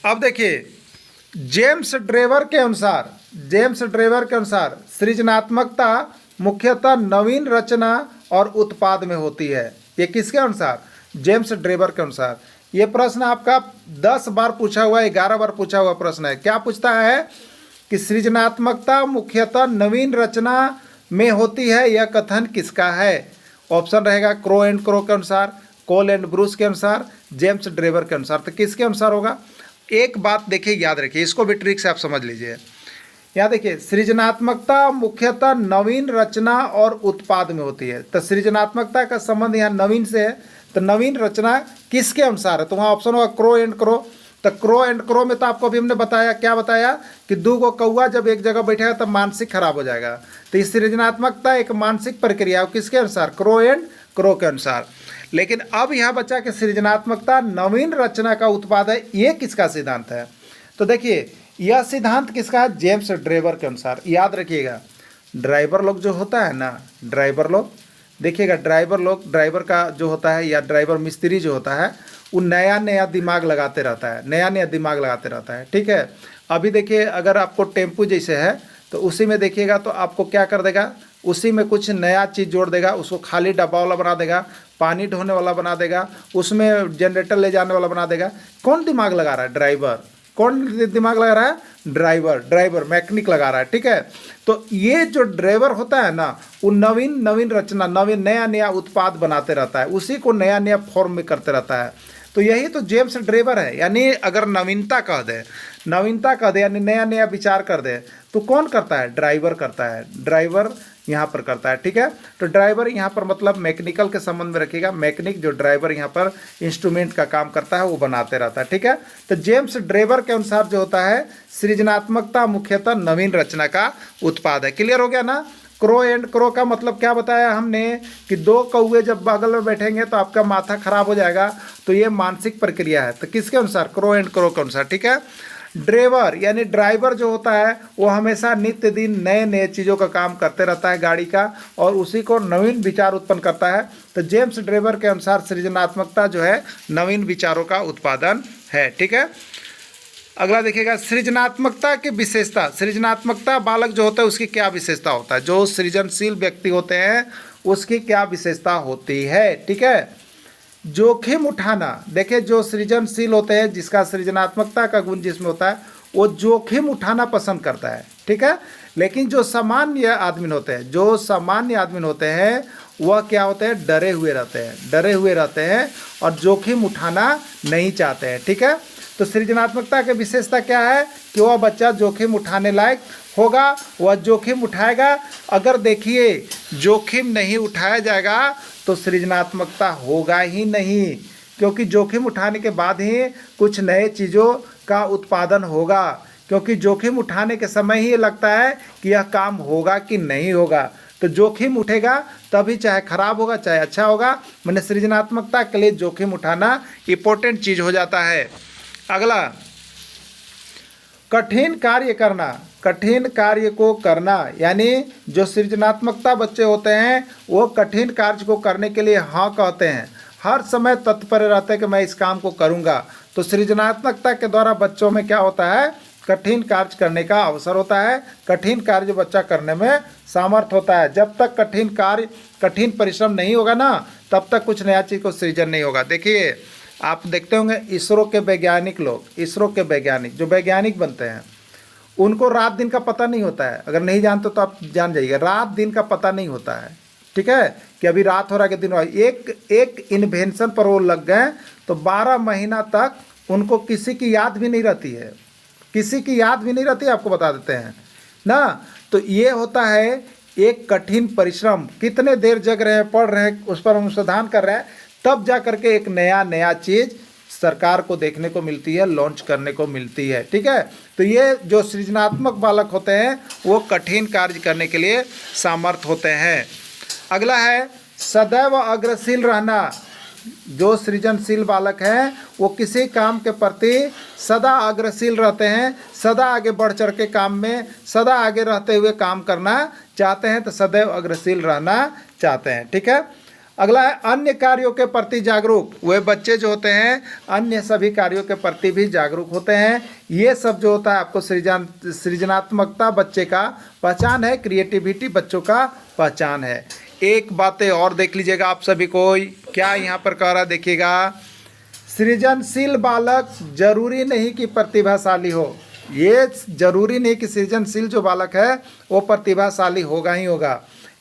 अब देखिए जेम्स ड्रेवर के अनुसार, जेम्स ड्रेवर के अनुसार सृजनात्मकता मुख्यतः नवीन रचना और उत्पाद में होती है। ये किसके अनुसार, जेम्स ड्रेवर के अनुसार। ये प्रश्न आपका 10 बार पूछा हुआ है, 11 बार पूछा हुआ प्रश्न है। क्या पूछता है कि सृजनात्मकता मुख्यतः नवीन रचना में होती है, यह कथन किसका है। ऑप्शन रहेगा क्रो एंड क्रो के अनुसार, कोल एंड ब्रूस के अनुसार, जेम्स ड्रेवर के अनुसार। तो किसके अनुसार होगा। एक बात देखिए, याद रखिए, इसको भी ट्रिक से आप समझ लीजिए। यहाँ देखिए सृजनात्मकता मुख्यतः नवीन रचना और उत्पाद में होती है। तो सृजनात्मकता का संबंध यहाँ नवीन से है, तो नवीन रचना किसके अनुसार है, तो वहाँ ऑप्शन होगा क्रो एंड क्रो। तो क्रो एंड क्रो में तो आपको अभी हमने बताया, क्या बताया कि 2 गो कौवा जब एक जगह बैठेगा तब मानसिक खराब हो जाएगा। तो इस सृजनात्मकता एक मानसिक प्रक्रिया है, किसके अनुसार, क्रो एंड क्रो के अनुसार। लेकिन अब यह बच्चा कि सृजनात्मकता नवीन रचना का उत्पाद है, ये किसका सिद्धांत है? तो देखिए यह सिद्धांत किसका है? जेम्स ड्रेवर के अनुसार। याद रखिएगा, ड्राइवर लोग जो होता है ना, ड्राइवर लोग, देखिएगा ड्राइवर का जो होता है या ड्राइवर मिस्त्री जो होता है वो नया नया दिमाग लगाते रहता है, नया नया दिमाग लगाते रहता है। ठीक है, अभी देखिए अगर आपको टेम्पू जैसे है तो उसी में देखिएगा तो आपको क्या कर देगा, उसी में कुछ नया चीज़ जोड़ देगा, उसको खाली डब्बा वाला बना देगा, पानी ढोने वाला बना देगा, उसमें जनरेटर ले जाने वाला बना देगा। कौन दिमाग लगा रहा है? ड्राइवर। कौन दिमाग लगा रहा है? ड्राइवर मैकेनिक लगा रहा है। ठीक है, तो ये जो ड्राइवर होता है ना वो नवीन रचना, नया नया उत्पाद बनाते रहता है, उसी को नया नया फॉर्म में करते रहता है। तो यही तो जेम्स ड्रेवर है। यानी अगर नवीनता कह दे यानी नया नया विचार कर दे तो कौन करता है? ड्राइवर करता है, ड्राइवर यहाँ पर करता है। ठीक है, तो ड्राइवर यहाँ पर मतलब मैकेनिकल के संबंध में रखिएगा, मैकेनिक जो ड्राइवर यहाँ पर इंस्ट्रूमेंट का काम करता है वो बनाते रहता है। ठीक है, तो जेम्स ड्रेवर के अनुसार जो होता है सृजनात्मकता मुख्यतः नवीन रचना का उत्पाद है। क्लियर हो गया ना? क्रो एंड क्रो का मतलब क्या बताया हमने कि दो कौवे जब बगल में बैठेंगे तो आपका माथा खराब हो जाएगा, तो ये मानसिक प्रक्रिया है। तो किसके अनुसार? क्रो एंड क्रो के अनुसार। ठीक है, ड्राइवर यानी ड्राइवर जो होता है वो हमेशा नित्य दिन नए नए चीज़ों का काम करते रहता है गाड़ी का, और उसी को नवीन विचार उत्पन्न करता है। तो जेम्स ड्रेवर के अनुसार सृजनात्मकता जो है नवीन विचारों का उत्पादन है। ठीक है, अगला देखिएगा सृजनात्मकता की विशेषता। सृजनात्मकता बालक जो होता है उसकी क्या विशेषता होता है? जो सृजनशील व्यक्ति होते हैं उसकी क्या विशेषता होती है? ठीक है, जोखिम उठाना। देखिए जो सृजनशील होते हैं, जिसका सृजनात्मकता का गुण जिसमें होता है वो जोखिम उठाना पसंद करता है। ठीक है, लेकिन जो सामान्य आदमी होते हैं वह क्या होते हैं? डरे हुए रहते हैं और जोखिम उठाना नहीं चाहते हैं। ठीक है, तो सृजनात्मकता की विशेषता क्या है कि वह बच्चा जोखिम उठाने लायक होगा, वह जोखिम उठाएगा। अगर देखिए जोखिम नहीं उठाया जाएगा तो सृजनात्मकता होगा ही नहीं, क्योंकि जोखिम उठाने के बाद ही कुछ नए चीज़ों का उत्पादन होगा, क्योंकि जोखिम उठाने के समय ही ये लगता है कि यह काम होगा कि नहीं होगा। तो जोखिम उठेगा तभी चाहे खराब होगा चाहे अच्छा होगा। मैंने सृजनात्मकता के लिए जोखिम उठाना इम्पोर्टेंट चीज़ हो जाता है। अगला कठिन कार्य को करना, यानी जो सृजनात्मकता बच्चे होते हैं वो कठिन कार्य को करने के लिए हाँ कहते हैं, हर समय तत्पर रहते हैं कि मैं इस काम को करूँगा। तो सृजनात्मकता के द्वारा बच्चों में क्या होता है? कठिन कार्य करने का अवसर होता है, कठिन कार्य बच्चा करने में सामर्थ होता है। जब तक कठिन परिश्रम नहीं होगा ना तब तक कुछ नया चीज़ को सृजन नहीं होगा। देखिए आप देखते होंगे इसरो के वैज्ञानिक जो वैज्ञानिक बनते हैं उनको रात दिन का पता नहीं होता है। अगर नहीं जानते तो आप जान जाइए, रात दिन का पता नहीं होता है। ठीक है, कि अभी रात हो रहा है कि दिन हो रहा है। एक इन्वेंशन पर वो लग गए तो 12 महीना तक उनको किसी की याद भी नहीं रहती है, आपको बता देते हैं ना। तो ये होता है एक कठिन परिश्रम, कितने देर जग रहे हैं, पढ़ रहे हैं, उस पर अनुसंधान कर रहे हैं, तब जा करके एक नया चीज़ सरकार को देखने को मिलती है, लॉन्च करने को मिलती है। ठीक है, तो ये जो सृजनात्मक बालक होते हैं वो कठिन कार्य करने के लिए सामर्थ होते हैं। अगला है सदैव अग्रशील रहना। जो सृजनशील बालक हैं वो किसी काम के प्रति सदा अग्रशील रहते हैं, सदा आगे बढ़ चढ़ के काम में सदा आगे रहते हुए काम करना चाहते हैं, तो सदैव अग्रशील रहना चाहते हैं। ठीक है, अगला है अन्य कार्यों के प्रति जागरूक। वे बच्चे जो होते हैं अन्य सभी कार्यों के प्रति भी जागरूक होते हैं। ये सब जो होता है आपको सृजनात्मकता बच्चे का पहचान है, क्रिएटिविटी बच्चों का पहचान है। एक बातें और देख लीजिएगा आप सभी को, क्या यहाँ पर कह रहा देखिएगा, सृजनशील बालक जरूरी नहीं कि प्रतिभाशाली हो। ये जरूरी नहीं कि सृजनशील जो बालक है वो प्रतिभाशाली होगा ही होगा,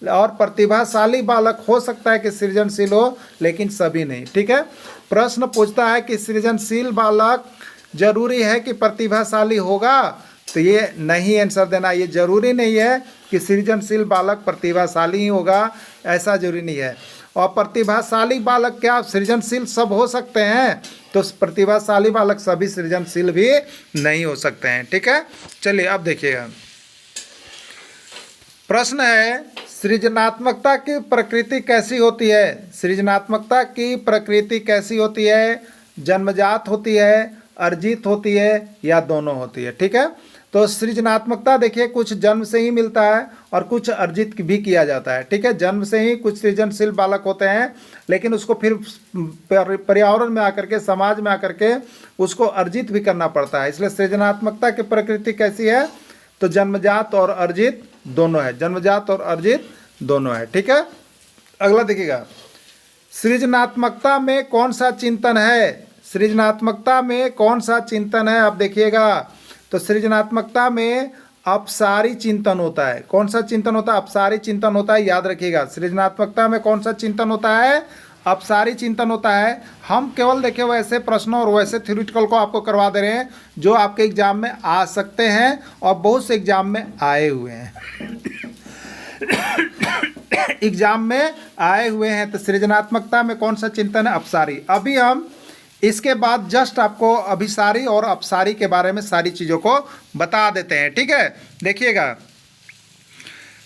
और प्रतिभाशाली बालक हो सकता है कि सृजनशील हो, लेकिन सभी नहीं। ठीक है, प्रश्न पूछता है कि सृजनशील बालक जरूरी है कि प्रतिभाशाली होगा, तो ये नहीं आंसर देना। ये जरूरी नहीं है कि सृजनशील बालक प्रतिभाशाली ही होगा, ऐसा जरूरी नहीं है। और प्रतिभाशाली बालक क्या सृजनशील सब हो सकते हैं? तो प्रतिभाशाली बालक सभी सृजनशील भी नहीं हो सकते हैं। ठीक है, चलिए अब देखिएगा, प्रश्न है सृजनात्मकता की प्रकृति कैसी होती है? सृजनात्मकता की प्रकृति कैसी होती है? जन्मजात होती है, अर्जित होती है, या दोनों होती है? ठीक है, तो सृजनात्मकता देखिए कुछ जन्म से ही मिलता है और कुछ अर्जित भी किया जाता है। ठीक है, जन्म से ही कुछ सृजनशील बालक होते हैं, लेकिन उसको फिर पर्यावरण में आकर के, समाज में आकर के उसको अर्जित भी करना पड़ता है। इसलिए सृजनात्मकता की प्रकृति कैसी है? तो जन्मजात और अर्जित दोनों है, जन्मजात और अर्जित दोनों है। ठीक है, अगला देखिएगा, सृजनात्मकता में कौन सा चिंतन है? सृजनात्मकता में कौन सा चिंतन है? आप देखिएगा, तो सृजनात्मकता में अपसारी चिंतन होता है। कौन सा चिंतन होता है? अपसारी चिंतन होता है, याद रखिएगा। सृजनात्मकता में कौन सा चिंतन होता है? अपसारी चिंतन होता है। हम केवल देखिए वैसे प्रश्नों और वैसे थ्योरेटिकल को आपको करवा दे रहे हैं जो आपके एग्जाम में आ सकते हैं और बहुत से एग्जाम में आए हुए हैं एग्जाम में आए हुए हैं। तो सृजनात्मकता में कौन सा चिंतन है? अपसारी। अभी हम इसके बाद जस्ट आपको अभिसारी और अपसारी के बारे में सारी चीज़ों को बता देते हैं। ठीक है, देखिएगा,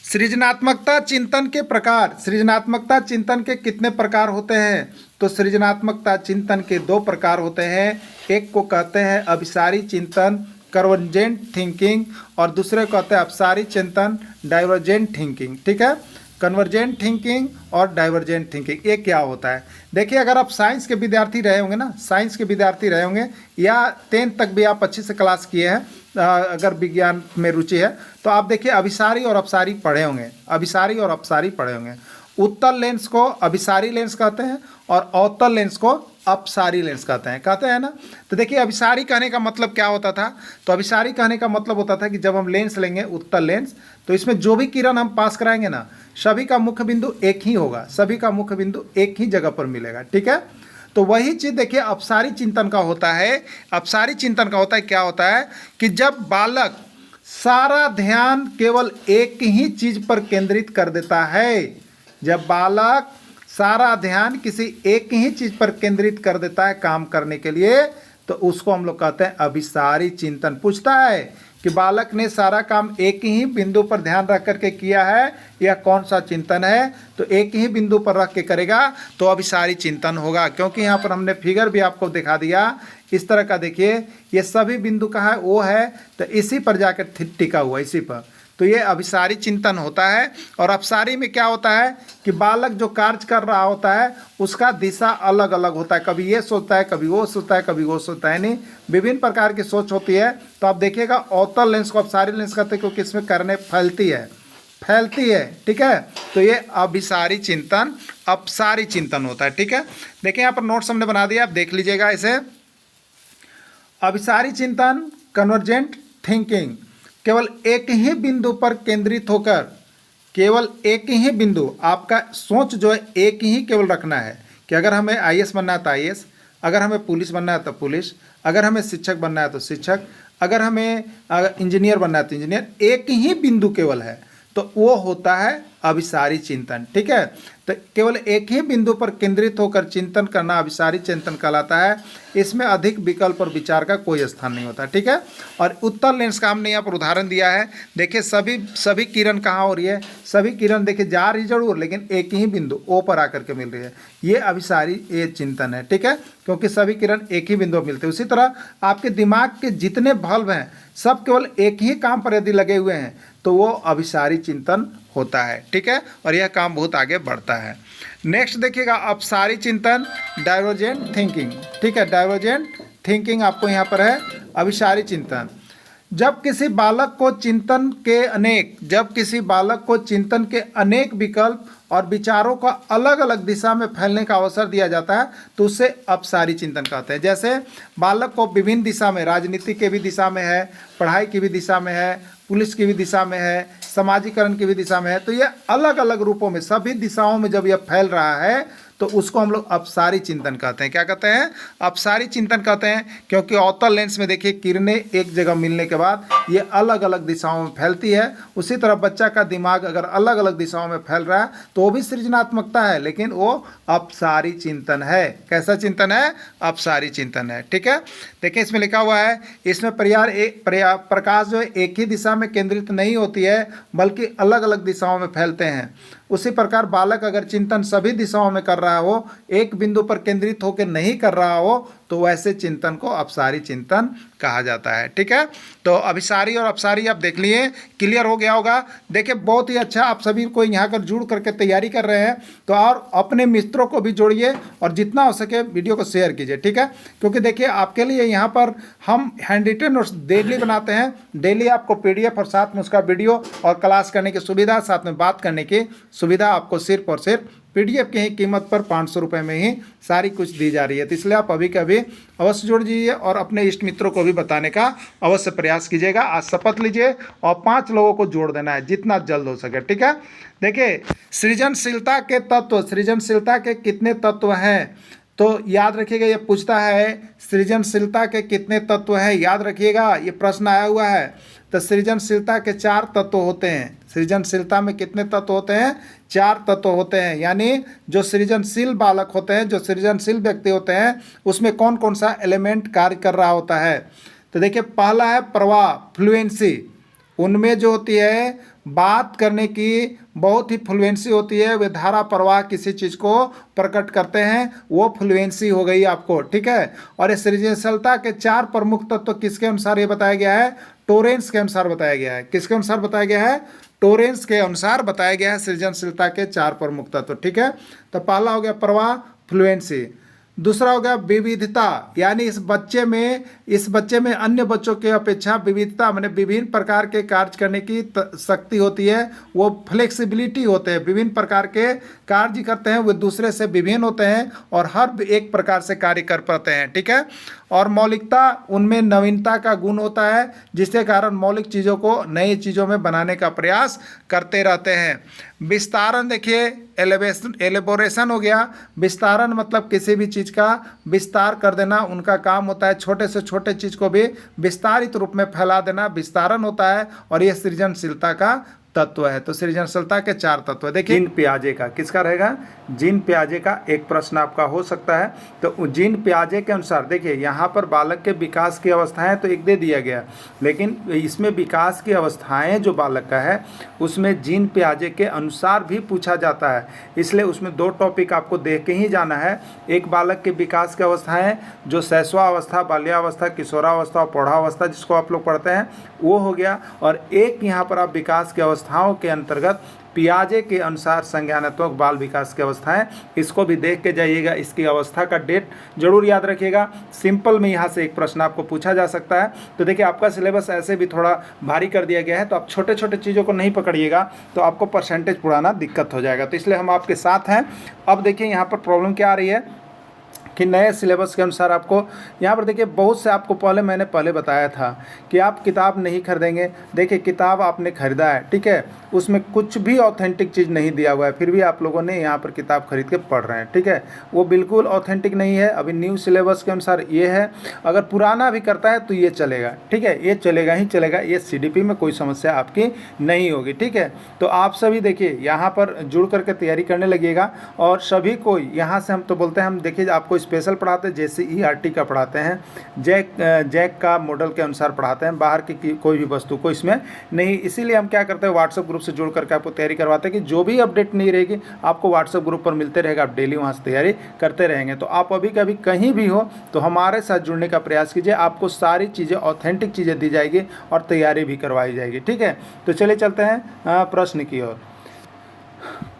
सृजनात्मकता चिंतन के प्रकार। सृजनात्मकता चिंतन के कितने प्रकार होते हैं? तो सृजनात्मकता चिंतन के दो प्रकार होते हैं। एक को कहते हैं अभिसारी चिंतन, कन्वर्जेंट थिंकिंग, और दूसरे को कहते हैं अपसारी चिंतन, डाइवर्जेंट थिंकिंग। ठीक है, कन्वर्जेंट थिंकिंग और डाइवर्जेंट थिंकिंग, ये क्या होता है? देखिए, अगर आप साइंस के विद्यार्थी रहे होंगे ना, साइंस के विद्यार्थी रहे होंगे, या 10th तक भी आप अच्छे से क्लास किए हैं, अगर विज्ञान में रुचि है, तो आप देखिए अभिसारी और अपसारी पढ़े होंगे, अभिसारी और अपसारी पढ़े होंगे। उत्तल लेंस को अभिसारी लेंस कहते हैं और अवतल लेंस को अपसारी लेंस कहते हैं ना। तो देखिए, अभिसारी कहने का मतलब क्या होता था? तो अभिसारी कहने का मतलब होता था कि जब हम लेंस लेंगे, उत्तल लेंस, तो इसमें जो भी किरण हम पास कराएंगे ना, सभी का मुख्य बिंदु एक ही होगा, सभी का मुख्य बिंदु एक ही जगह पर मिलेगा। ठीक है, तो वही चीज़ देखिए अपसारी चिंतन का होता है। अपसारी चिंतन का होता है, क्या होता है कि जब बालक सारा ध्यान केवल एक ही चीज़ पर केंद्रित कर देता है, जब बालक सारा ध्यान किसी एक ही चीज़ पर केंद्रित कर देता है काम करने के लिए, तो उसको हम लोग कहते हैं अभिसारी चिंतन। पूछता है कि बालक ने सारा काम एक ही बिंदु पर ध्यान रख करके किया है, यह कौन सा चिंतन है? तो एक ही बिंदु पर रख के करेगा तो अभिसारी चिंतन होगा। क्योंकि यहाँ पर हमने फिगर भी आपको दिखा दिया इस तरह का। देखिए, ये सभी बिंदु कहाँ है? वो है, तो इसी पर जाकर टिका हुआ, इसी पर, तो ये अभिसारी चिंतन होता है। और अपसारी में क्या होता है कि बालक जो कार्य कर रहा होता है उसका दिशा अलग अलग होता है, कभी ये सोचता है, कभी वो सोचता है, कभी वो सोचता है, नहीं, विभिन्न प्रकार की सोच होती है। तो आप देखिएगा अवतल लेंस को अपसारी लेंस कहते हैं क्योंकि इसमें करने फैलती है। ठीक है, तो ये अभिसारी चिंतन, अपसारी चिंतन होता है। ठीक है, देखिए यहाँ पर नोट्स हमने बना दिया, आप देख लीजिएगा इसे। अभिसारी चिंतन, कन्वर्जेंट थिंकिंग, केवल एक ही बिंदु पर केंद्रित होकर, केवल एक ही बिंदु, आपका सोच जो है एक ही केवल रखना है कि अगर हमें आईएएस बनना है तो आईएएस, अगर हमें पुलिस बनना है तो पुलिस, अगर हमें शिक्षक बनना है तो शिक्षक, अगर हमें इंजीनियर बनना है तो इंजीनियर, एक ही बिंदु केवल है, तो वो होता है अभिसारी चिंतन। ठीक है, तो केवल एक ही बिंदु पर केंद्रित होकर चिंतन करना अभिसारी चिंतन कहलाता है। इसमें अधिक विकल्प और विचार का कोई स्थान नहीं होता। ठीक है, और उत्तल लेंस का हमने यहाँ पर उदाहरण दिया है। देखिए, सभी किरण कहाँ हो रही है? सभी किरण देखिए जा रही जरूर, लेकिन एक ही बिंदु ओ पर आकर के मिल रही है, ये अभिसारी ये चिंतन है। ठीक है, क्योंकि सभी किरण एक ही बिंदु पर मिलते हैं। उसी तरह आपके दिमाग के जितने बल्ब हैं सब केवल एक ही काम पर यदि लगे हुए हैं तो वो अभिसारी चिंतन होता है। ठीक है, और यह काम बहुत आगे बढ़ता है। नेक्स्ट देखिएगा, अपसारी चिंतन, डाइवर्जेंट थिंकिंग। ठीक है, डाइवर्जेंट थिंकिंग आपको यहाँ पर है। अभिसारी चिंतन, जब किसी बालक को चिंतन के अनेक विकल्प और विचारों का अलग अलग दिशा में फैलने का अवसर दिया जाता है तो उसे अपसारी चिंतन कहते हैं। जैसे बालक को विभिन्न दिशा में, राजनीति के भी दिशा में है, पढ़ाई की भी दिशा में है, पुलिस की भी दिशा में है, समाजीकरण की भी दिशा में है, तो ये अलग अलग रूपों में सभी दिशाओं में जब यह फैल रहा है तो उसको हम लोग अपसारी चिंतन कहते हैं। क्या कहते हैं? अपसारी चिंतन कहते हैं, क्योंकि अवतल लेंस में देखिए किरणें एक जगह मिलने के बाद ये अलग अलग दिशाओं में फैलती है। उसी तरह बच्चा का दिमाग अगर अलग अलग दिशाओं में फैल रहा है तो वो भी सृजनात्मकता है, लेकिन वो अपसारी चिंतन है। कैसा चिंतन है? अपसारी चिंतन है। ठीक है, देखिए इसमें लिखा हुआ है, इसमें प्रकाश जो है एक ही दिशा में केंद्रित नहीं होती है बल्कि अलग अलग दिशाओं में फैलते हैं। उसी प्रकार बालक अगर चिंतन सभी दिशाओं में कर रहा हो, एक बिंदु पर केंद्रित होकर नहीं कर रहा हो, तो वैसे चिंतन को अपसारी चिंतन कहा जाता है। ठीक है, तो अभिसारी और अपसारी आप देख लिए, क्लियर हो गया होगा। देखिए बहुत ही अच्छा, आप सभी को यहाँ कर जुड़ करके तैयारी कर रहे हैं, तो और अपने मित्रों को भी जोड़िए और जितना हो सके वीडियो को शेयर कीजिए। ठीक है, क्योंकि देखिए आपके लिए यहाँ पर हम हैंड रिटन नोट्स डेली बनाते हैं। डेली आपको PDF और साथ में उसका वीडियो और क्लास करने की सुविधा, साथ में बात करने की सुविधा आपको सिर्फ और सिर्फ PDF की ही कीमत पर 500 रुपये में ही सारी कुछ दी जा रही है। तो इसलिए आप अभी के अभी अवश्य जुड़ जाइए और अपने इष्ट मित्रों को भी बताने का अवश्य प्रयास कीजिएगा। आज शपथ लीजिए और 5 लोगों को जोड़ देना है जितना जल्द हो सके। ठीक है, देखिए सृजनशीलता के तत्व, सृजनशीलता के कितने तत्व हैं? तो याद रखिएगा, ये पूछता है सृजनशीलता के कितने तत्व हैं। याद रखिएगा, ये प्रश्न आया हुआ है। तो सृजनशीलता के 4 तत्व होते हैं। सृजनशीलता में कितने तत्व होते हैं? 4 तत्व होते हैं। यानी जो सृजनशील बालक होते हैं, जो सृजनशील व्यक्ति होते हैं, उसमें कौन कौन सा एलिमेंट कार्य कर रहा होता है? तो देखिए पहला है प्रवाह, फ्लुएंसी। उनमें जो होती है बात करने की बहुत ही फ्लुएंसी होती है, वे धारा प्रवाह किसी चीज़ को प्रकट करते हैं, वो फ्लुएंसी हो गई आपको। ठीक है, और इस सृजनशीलता के 4 प्रमुख तत्व किसके अनुसार ये बताया गया है? टोरेंस के अनुसार बताया गया है। किसके अनुसार बताया गया है? टोरेंस के अनुसार बताया गया है सृजनशीलता के 4 प्रमुख तत्व। ठीक है, तो पहला हो गया प्रवाह, फ्लुएंसी। दूसरा हो गया विविधता, यानी इस बच्चे में अन्य बच्चों के अपेक्षा विविधता, माने विभिन्न प्रकार के कार्य करने की शक्ति होती है। वो फ्लेक्सिबिलिटी होते हैं, विभिन्न प्रकार के कार्य करते हैं, वो दूसरे से विभिन्न होते हैं और हर एक प्रकार से कार्य कर पाते हैं। ठीक है, और मौलिकता, उनमें नवीनता का गुण होता है, जिसके कारण मौलिक चीज़ों को नई चीज़ों में बनाने का प्रयास करते रहते हैं। विस्तारण, देखिए एलेबोरेशन हो गया। विस्तारण मतलब किसी भी चीज़ का विस्तार कर देना उनका काम होता है। छोटे से छोटे चीज़ को भी विस्तारित रूप में फैला देना विस्तारण होता है, और यह सृजनशीलता का तत्व है। तो सृजनशीलता के 4 तत्व देखिए। जीन पियाजे का किसका रहेगा? जीन पियाजे का एक प्रश्न आपका हो सकता है। तो जीन पियाजे के अनुसार देखिए यहाँ पर बालक के विकास की अवस्थाएं तो एक दे दिया गया, लेकिन इसमें विकास की अवस्थाएं जो बालक का है उसमें जीन पियाजे के अनुसार भी पूछा जाता है। इसलिए उसमें 2 टॉपिक आपको देख के ही जाना है। एक बालक के विकास की अवस्थाएं जो शैशवावस्था, बाल्यावस्था, किशोरावस्था और प्रौढ़ावस्था जिसको आप लोग पढ़ते हैं वो हो गया, और एक यहाँ पर आप विकास की अवस्थाओं के अंतर्गत पियाजे के अनुसार संज्ञानात्मक बाल विकास की अवस्थाएं, इसको भी देख के जाइएगा। इसकी अवस्था का डेट जरूर याद रखिएगा। सिंपल में यहाँ से एक प्रश्न आपको पूछा जा सकता है। तो देखिए आपका सिलेबस ऐसे भी थोड़ा भारी कर दिया गया है, तो आप छोटे छोटे चीज़ों को नहीं पकड़िएगा तो आपको परसेंटेज पढ़ाना दिक्कत हो जाएगा। तो इसलिए हम आपके साथ हैं। अब देखिए यहाँ पर प्रॉब्लम क्या आ रही है कि नए सिलेबस के अनुसार आपको यहाँ पर देखिए बहुत से आपको मैंने पहले बताया था कि आप किताब नहीं खरीदेंगे। देखिए किताब आपने खरीदा है, ठीक है, उसमें कुछ भी ऑथेंटिक चीज़ नहीं दिया हुआ है, फिर भी आप लोगों ने यहाँ पर किताब खरीद के पढ़ रहे हैं। ठीक है, वो बिल्कुल ऑथेंटिक नहीं है। अभी न्यू सिलेबस के अनुसार ये है। अगर पुराना भी करता है तो ये चलेगा। ठीक है, ये चलेगा ही चलेगा। ये CDP में कोई समस्या आपकी नहीं होगी। ठीक है, तो आप सभी देखिए यहाँ पर जुड़ करके तैयारी करने लगिएगा। और सभी को यहाँ से हम तो बोलते हैं, हम देखिए आपको स्पेशल पढ़ाते हैं, जैसे ERT का पढ़ाते हैं, जैक का मॉडल के अनुसार पढ़ाते हैं, बाहर की कोई भी वस्तु को इसमें नहीं। इसीलिए हम क्या करते हैं, व्हाट्सएप ग्रुप से जुड़ करके आपको तैयारी करवाते हैं कि जो भी अपडेट नहीं रहेगी आपको व्हाट्सएप ग्रुप पर मिलते रहेगा, आप डेली वहाँ से तैयारी करते रहेंगे। तो आप अभी कभी कहीं भी हो तो हमारे साथ जुड़ने का प्रयास कीजिए, आपको सारी चीज़ें ऑथेंटिक चीज़ें दी जाएगी और तैयारी भी करवाई जाएगी। ठीक है, तो चलिए चलते हैं प्रश्न की ओर।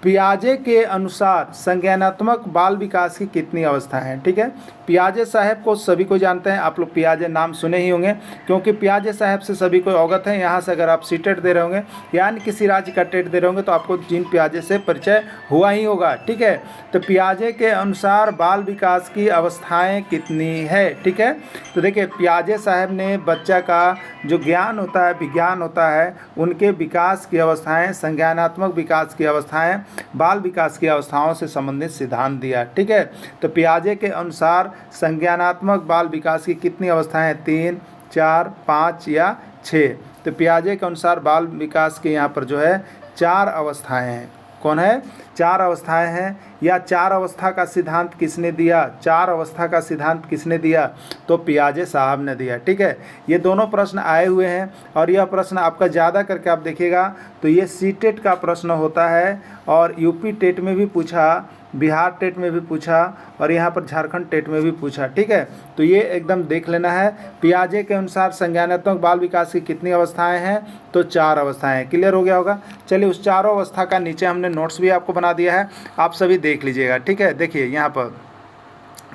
पियाजे के अनुसार संज्ञानात्मक बाल विकास की कितनी अवस्था है? ठीक है, पियाजे साहब को सभी को जानते हैं, आप लोग पियाजे नाम सुने ही होंगे, क्योंकि पियाजे साहब से सभी को अवगत है। यहाँ से अगर आप सीटेट दे रहे होंगे यानी किसी राज्य का टेट दे रहे होंगे तो आपको जीन पियाजे से परिचय हुआ ही होगा, ठीक है। तो पियाजे के अनुसार बाल विकास की अवस्थाएं कितनी है, ठीक है। तो देखिए पियाजे साहब ने बच्चा का जो ज्ञान होता है, विज्ञान होता है, उनके विकास की अवस्थाएं, संज्ञानात्मक विकास की अवस्थाएं, बाल विकास की अवस्थाओं से संबंधित सिद्धांत दिया, ठीक है। तो पियाजे के अनुसार संज्ञानात्मक बाल विकास की कितनी अवस्थाएं हैं, 3, 4, 5 या 6। तो पियाजे के अनुसार बाल विकास के यहाँ पर जो है 4 अवस्थाएं हैं। कौन है? 4 अवस्थाएं हैं। या 4 अवस्था का सिद्धांत किसने दिया? 4 अवस्था का सिद्धांत किसने दिया? तो पियाजे साहब ने दिया, ठीक है। ये दोनों प्रश्न आए हुए हैं और यह प्रश्न आपका ज़्यादा करके आप देखिएगा तो ये सीटेट का प्रश्न होता है और यूपी टेट में भी पूछा, बिहार टेट में भी पूछा और यहाँ पर झारखंड टेट में भी पूछा, ठीक है। तो ये एकदम देख लेना है। पियाजे के अनुसार संज्ञानात्मक बाल विकास की कितनी अवस्थाएं हैं? तो 4 अवस्थाएं हैं। क्लियर हो गया होगा। चलिए उस 4 अवस्था का नीचे हमने नोट्स भी आपको बना दिया है, आप सभी देख लीजिएगा, ठीक है। देखिए यहाँ पर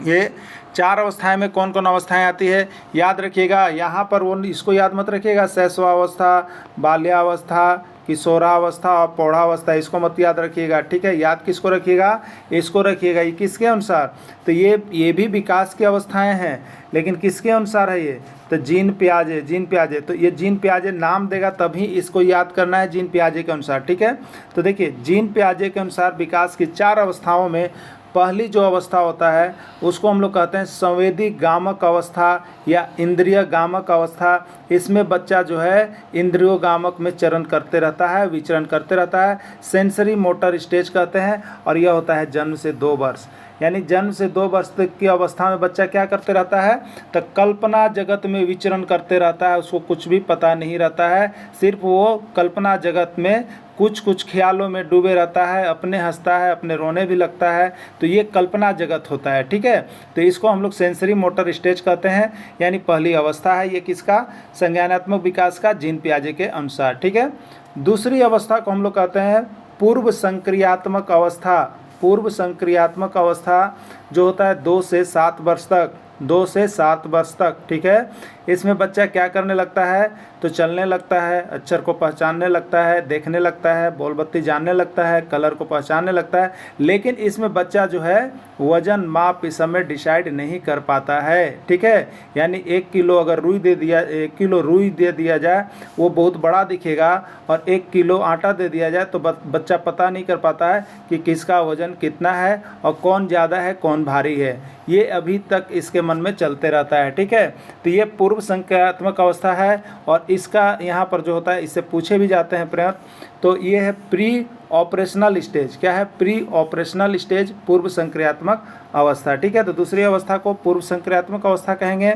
ये 4 अवस्थाएं में कौन कौन अवस्थाएं आती है याद रखिएगा। यहाँ पर वो इसको याद मत रखिएगा, शैशवावस्था, बाल्यावस्था, किशोरावस्था और प्रौढ़ावस्था, इसको मत याद रखिएगा, ठीक है। याद किसको रखिएगा? इसको रखिएगा। ये किसके अनुसार? तो ये भी विकास की अवस्थाएं हैं, लेकिन किसके अनुसार है ये? तो जीन पियाजे, जीन पियाजे। तो ये जीन पियाजे नाम देगा तभी इसको याद करना है, जीन पियाजे के अनुसार, ठीक है। तो देखिए जीन पियाजे के अनुसार विकास की 4 अवस्थाओं में पहली जो अवस्था होता है उसको हम लोग कहते हैं संवेदी गामक अवस्था या इंद्रिय गामक अवस्था। इसमें बच्चा जो है इंद्रियो गामक में चरण करते रहता है, विचरण करते रहता है, सेंसरी मोटर स्टेज कहते हैं। और यह होता है जन्म से 2 वर्ष, यानी जन्म से 2 वर्ष तक की अवस्था में बच्चा क्या करते रहता है? तो कल्पना जगत में विचरण करते रहता है, उसको कुछ भी पता नहीं रहता है, सिर्फ वो कल्पना जगत में कुछ ख्यालों में डूबे रहता है, अपने हंसता है, अपने रोने भी लगता है। तो ये कल्पना जगत होता है, ठीक है। तो इसको हम लोग सेंसरी मोटर स्टेज कहते हैं, यानी पहली अवस्था है ये किसका? संज्ञानात्मक विकास का, जीन पियाजे के अनुसार, ठीक है। दूसरी अवस्था को हम लोग कहते हैं पूर्व संक्रियात्मक अवस्था। पूर्व संक्रियात्मक अवस्था जो होता है 2 से 7 वर्ष तक, 2 से 7 वर्ष तक, ठीक है। इसमें बच्चा क्या करने लगता है? तो चलने लगता है, अक्षर को पहचानने लगता है, देखने लगता है, बोल बत्ती जानने लगता है, कलर को पहचानने लगता है। लेकिन इसमें बच्चा जो है वजन माप इस समय डिसाइड नहीं कर पाता है, ठीक है। यानी 1 किलो अगर रुई दे दिया, 1 किलो रुई दे दिया जाए वो बहुत बड़ा दिखेगा, और 1 किलो आटा दे दिया जाए तो बच्चा पता नहीं कर पाता है कि किसका वजन कितना है और कौन ज़्यादा है कौन भारी है। ये अभी तक इसके मन में चलते रहता है, ठीक है। तो ये पूर्व संक्रियात्मक अवस्था है और इसका यहाँ पर जो होता है इससे पूछे भी जाते हैं प्रश्न। तो ये है प्री ऑपरेशनल स्टेज। क्या है? प्री ऑपरेशनल स्टेज, पूर्व संक्रियात्मक अवस्था, ठीक है। तो दूसरी अवस्था को पूर्व संक्रियात्मक अवस्था कहेंगे।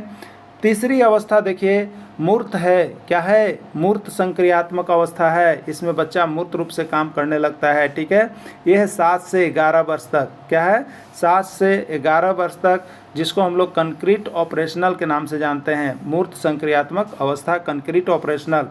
तीसरी अवस्था देखिए मूर्त है। क्या है? मूर्त संक्रियात्मक अवस्था है। इसमें बच्चा मूर्त रूप से काम करने लगता है, ठीक है। यह है 7 से 11 वर्ष तक। क्या है? 7 से 11 वर्ष तक, जिसको हम लोग कंक्रीट ऑपरेशनल के नाम से जानते हैं। मूर्त संक्रियात्मक अवस्था, कंक्रीट ऑपरेशनल।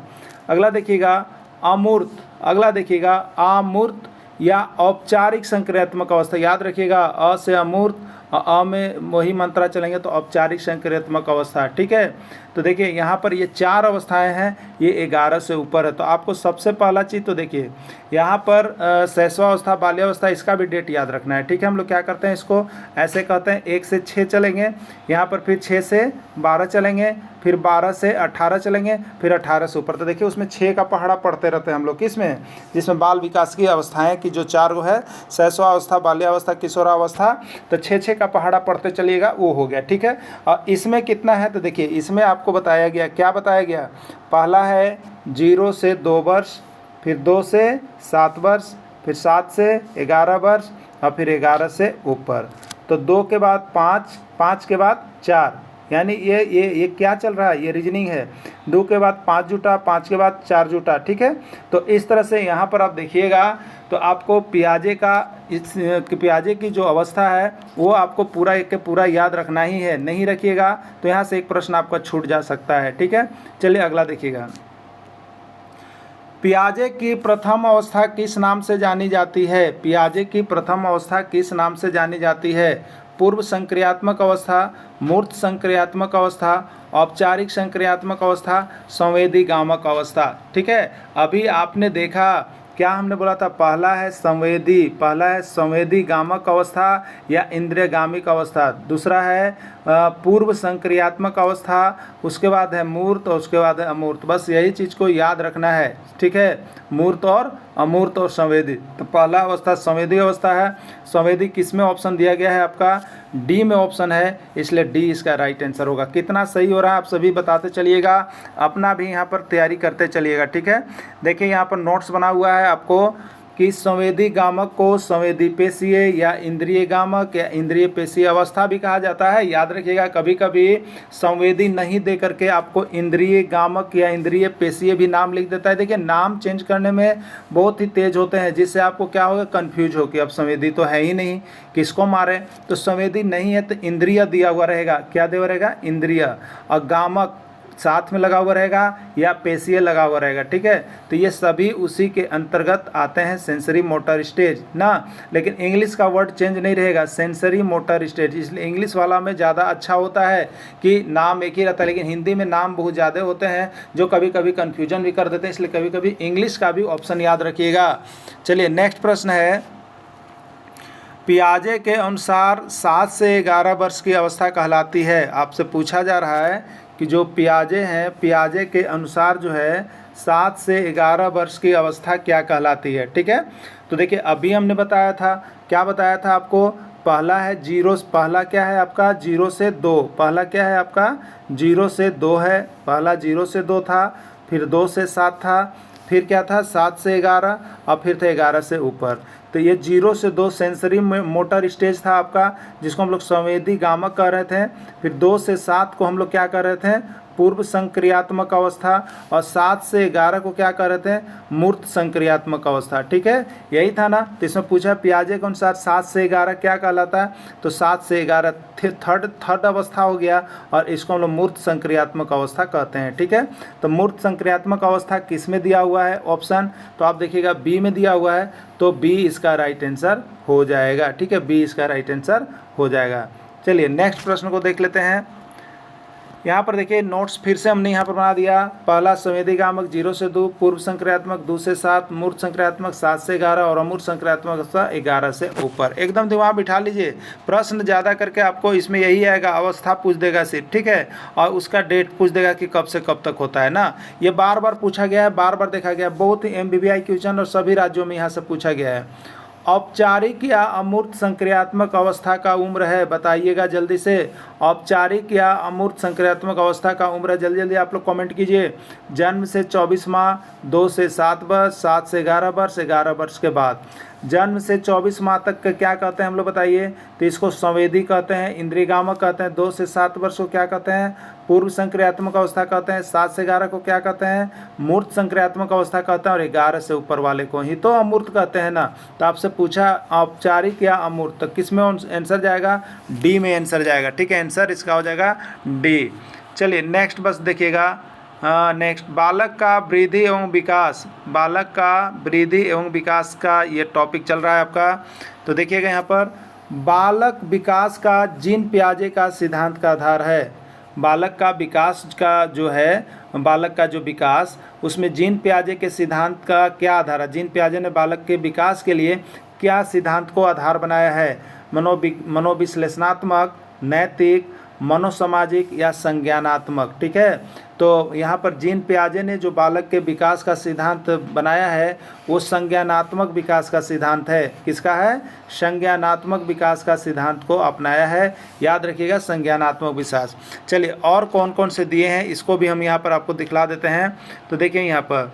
अगला देखिएगा अमूर्त। अगला देखिएगा अमूर्त या औपचारिक संक्रियात्मक अवस्था। याद रखिएगा अ से अमूर्त, अ में वही मंत्रा चलेंगे तो औपचारिक संक्रियात्मक अवस्था, ठीक है। तो देखिए यहाँ पर ये 4 अवस्थाएं हैं, ये 11 से ऊपर है। तो आपको सबसे पहला चीज़ तो देखिए यहाँ पर शैशवावस्था, बाल्यावस्था, इसका भी डेट याद रखना है, ठीक है। हम लोग क्या करते हैं, इसको ऐसे कहते हैं 1 से 6 चलेंगे, यहाँ पर फिर 6 से 12 चलेंगे, फिर 12 से 18 चलेंगे, फिर 18 से ऊपर। तो देखिए उसमें 6 का पहाड़ा पढ़ते रहते हैं हम लोग, किसमें? जिसमें बाल विकास की अवस्थाएं की जो 4 वो है, शैशवावस्था, बाल्यावस्था, किशोरावस्था। तो 6 का पहाड़ा पढ़ते चलिएगा, वो हो गया, ठीक है। और इसमें कितना है तो देखिए इसमें आपको बताया गया, क्या बताया गया? पहला है 0 से 2 वर्ष, फिर 2 से 7 वर्ष, फिर 7 से 11 वर्ष और फिर 11 से ऊपर। तो 2 के बाद 5, 5 के बाद 4, यानी ये क्या चल रहा है? ये रीजनिंग है। 2 के बाद 5 जुटा, 5 के बाद 4 जुटा, ठीक है। तो इस तरह से यहाँ पर आप देखिएगा तो आपको पियाजे की जो अवस्था है वो आपको पूरा एक के पूरा याद रखना ही है। नहीं रखिएगा तो यहाँ से एक प्रश्न आपका छूट जा सकता है, ठीक है। चलिए अगला देखिएगा। पियाजे की प्रथम अवस्था किस नाम से जानी जाती है? पियाजे की प्रथम अवस्था किस नाम से जानी जाती है? पूर्व संक्रियात्मक अवस्था, मूर्त संक्रियात्मक अवस्था, औपचारिक संक्रियात्मक अवस्था, संवेदी गामक अवस्था। ठीक है, अभी आपने देखा क्या हमने बोला था, पहला है संवेदी गामक अवस्था या इंद्रियगामिक अवस्था, दूसरा है पूर्व संक्रियात्मक अवस्था, उसके बाद है मूर्त और उसके बाद है अमूर्त। बस यही चीज़ को याद रखना है। ठीक है, मूर्त और अमूर्त और संवेदी। तो पहला अवस्था संवेदी अवस्था है। संवेदी किस में ऑप्शन दिया गया है, आपका डी में ऑप्शन है, इसलिए डी इसका राइट आंसर होगा। कितना सही हो रहा है आप सभी बताते चलिएगा, अपना भी यहाँ पर तैयारी करते चलिएगा। ठीक है, देखिए यहाँ पर नोट्स बना हुआ है आपको कि संवेदी गामक को संवेदी पेशीय या इंद्रिय गामक या इंद्रिय पेशीय अवस्था भी कहा जाता है। याद रखिएगा, कभी कभी संवेदी नहीं दे करके आपको इंद्रिय गामक या इंद्रिय पेशीय भी नाम लिख देता है। देखिए नाम चेंज करने में बहुत ही तेज होते हैं, जिससे आपको क्या होगा, कन्फ्यूज हो कि अब संवेदी तो है ही नहीं, किसको मारे। तो संवेदी नहीं है तो इंद्रिय दिया हुआ रहेगा, क्या दिया हुआ रहेगा, इंद्रिय, और गामक साथ में लगा हुआ रहेगा या पेशीय लगा हुआ रहेगा। ठीक है, तो ये सभी उसी के अंतर्गत आते हैं, सेंसरी मोटर स्टेज ना। लेकिन इंग्लिश का वर्ड चेंज नहीं रहेगा, सेंसरी मोटर स्टेज, इसलिए इंग्लिश वाला में ज़्यादा अच्छा होता है कि नाम एक ही रहता है, लेकिन हिंदी में नाम बहुत ज़्यादा होते हैं जो कभी कभी कन्फ्यूजन भी कर देते हैं, इसलिए कभी कभी इंग्लिश का भी ऑप्शन याद रखिएगा। चलिए नेक्स्ट प्रश्न है, पियाजे के अनुसार 7 से 11 वर्ष की अवस्था कहलाती है। आपसे पूछा जा रहा है कि जो पियाजे हैं, पियाजे के अनुसार जो है 7 से 11 वर्ष की अवस्था क्या कहलाती है। ठीक है, तो देखिए अभी हमने बताया था, क्या बताया था आपको, पहला है जीरो, पहला क्या है आपका 0 से 2, पहला क्या है आपका 0 से 2 है, पहला 0 से 2 था, फिर 2 से 7 था, फिर क्या था 7 से 11 और फिर था 11 से ऊपर। तो ये 0 से 2 सेंसरी मोटर स्टेज था आपका, जिसको हम लोग संवेदी गामक कह रहे थे। फिर 2 से 7 को हम लोग क्या कर रहे थे, पूर्व संक्रियात्मक अवस्था, और 7 से 11 को क्या कर रहे थे, मूर्त संक्रियात्मक अवस्था। ठीक है, यही था ना। तो इसमें पूछा पियाजे के अनुसार 7 से 11 क्या कहलाता है, तो 7 से 11 थर्ड अवस्था हो गया, और इसको हम लोग मूर्त संक्रियात्मक अवस्था कहते हैं। ठीक है, तो मूर्त संक्रियात्मक अवस्था किस में दिया हुआ है ऑप्शन, तो आप देखिएगा बी में दिया हुआ है, तो बी इसका राइट आंसर हो जाएगा। ठीक है, बी इसका राइट आंसर हो जाएगा। चलिए नेक्स्ट प्रश्न को देख लेते हैं। यहाँ पर देखिए नोट्स फिर से हमने यहाँ पर बना दिया, पहला संवेदी गामक 0 से 2, पूर्व संक्रियात्मक 2 से 7, मूर्त संक्रियात्मक 7 से 11 और अमूर्त संक्रियात्मक 11 से ऊपर। एकदम दिमाग बिठा लीजिए, प्रश्न ज़्यादा करके आपको इसमें यही आएगा, अवस्था पूछ देगा सिर्फ। ठीक है, और उसका डेट पूछ देगा कि कब से कब तक होता है ना। ये बार बार पूछा गया है, बार बार देखा गया, बहुत ही MBBI क्वेश्चन और सभी राज्यों में यहाँ से पूछा गया है। औपचारिक या अमूर्त संक्रियात्मक अवस्था का उम्र है, बताइएगा जल्दी से। औपचारिक या अमूर्त संक्रियात्मक अवस्था का उम्र है, जल्दी जल्दी आप लोग कमेंट कीजिए। जन्म से 24 माह, 2 से 7 वर्ष, 7 से 11 वर्ष, 11 वर्ष के बाद। जन्म से 24 माह तक का क्या कहते हैं हम लोग बताइए, तो इसको संवेदी कहते हैं, इंद्रियगामक कहते हैं। 2 से 7 वर्ष को क्या कहते हैं, पूर्व संक्रियात्मक अवस्था कहते हैं। 7 से 11 को क्या कहते हैं, मूर्त संक्रियात्मक अवस्था कहते हैं, और 11 से ऊपर वाले को ही तो अमूर्त कहते हैं ना। तो आपसे पूछा औपचारिक या अमूर्त, तो किस में आंसर जाएगा, डी में आंसर जाएगा। ठीक है, आंसर इसका हो जाएगा डी। चलिए नेक्स्ट बस देखिएगा, नेक्स्ट बालक का वृद्धि एवं विकास, बालक का वृद्धि एवं विकास का ये टॉपिक चल रहा है आपका। तो देखिएगा यहाँ पर बालक विकास का जीन पियाजे का सिद्धांत का आधार है। बालक का विकास का जो है, बालक का जो विकास, उसमें जीन पियाजे के सिद्धांत का क्या आधार है, जीन पियाजे ने बालक के विकास के लिए क्या सिद्धांत को आधार बनाया है, मनोविश्लेषणात्मक, नैतिक, मनोसामाजिक या संज्ञानात्मक। ठीक है, तो यहाँ पर जीन पियाजे ने जो बालक के विकास का सिद्धांत बनाया है वो संज्ञानात्मक विकास का सिद्धांत है। किसका है, संज्ञानात्मक विकास का सिद्धांत को अपनाया है। याद रखिएगा संज्ञानात्मक विकास। चलिए और कौन कौन से दिए हैं इसको भी हम यहाँ पर आपको दिखला देते हैं। तो देखिए यहाँ पर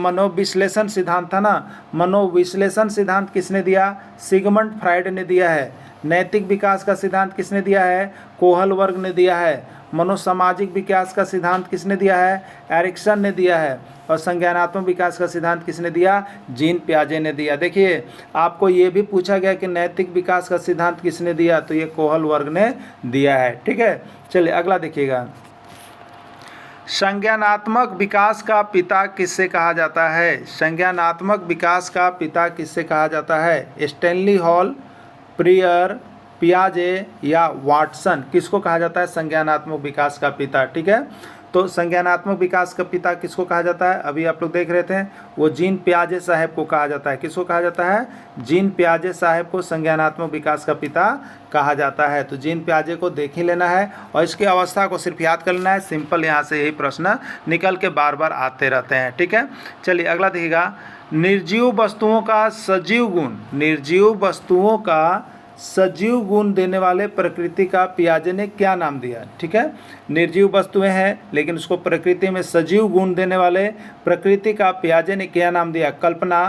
मनोविश्लेषण सिद्धांत था ना, मनोविश्लेषण सिद्धांत किसने दिया, सिगमंड फ्राइड ने दिया है। नैतिक विकास का सिद्धांत किसने दिया है, कोहल वर्ग ने दिया है। मनोसामाजिक विकास का सिद्धांत किसने दिया है, एरिक्सन ने दिया है। और संज्ञानात्मक विकास का सिद्धांत किसने दिया, जीन पियाजे ने दिया। देखिए आपको ये भी पूछा गया कि नैतिक विकास का सिद्धांत किसने दिया, तो ये कोहल वर्ग ने दिया है। ठीक है, चलिए अगला देखिएगा, संज्ञानात्मक विकास का पिता किससे कहा जाता है, संज्ञानात्मक विकास का पिता किससे कहा जाता है, स्टैनली हॉल, प्रियर, पियाजे या वाटसन किसको कहा जाता है संज्ञानात्मक विकास का पिता। ठीक है, तो संज्ञानात्मक विकास का पिता किसको कहा जाता है, अभी आप लोग देख रहे थे, वो जीन पियाजे साहब को कहा जाता है। किसको कहा जाता है, जीन पियाजे साहब को संज्ञानात्मक विकास का पिता कहा जाता है। तो जीन पियाजे को देख ही लेना है और इसकी अवस्था को सिर्फ याद कर लेना है। सिंपल यहाँ से यही प्रश्न निकल के बार बार आते रहते हैं। ठीक है, चलिए अगला देखिएगा, निर्जीव वस्तुओं का सजीव गुण, निर्जीव वस्तुओं का सजीव गुण देने वाले प्रकृति का पियाजे ने क्या नाम दिया। ठीक है, निर्जीव वस्तुएं हैं लेकिन उसको प्रकृति में सजीव गुण देने वाले प्रकृति का पियाजे ने क्या नाम दिया, कल्पना,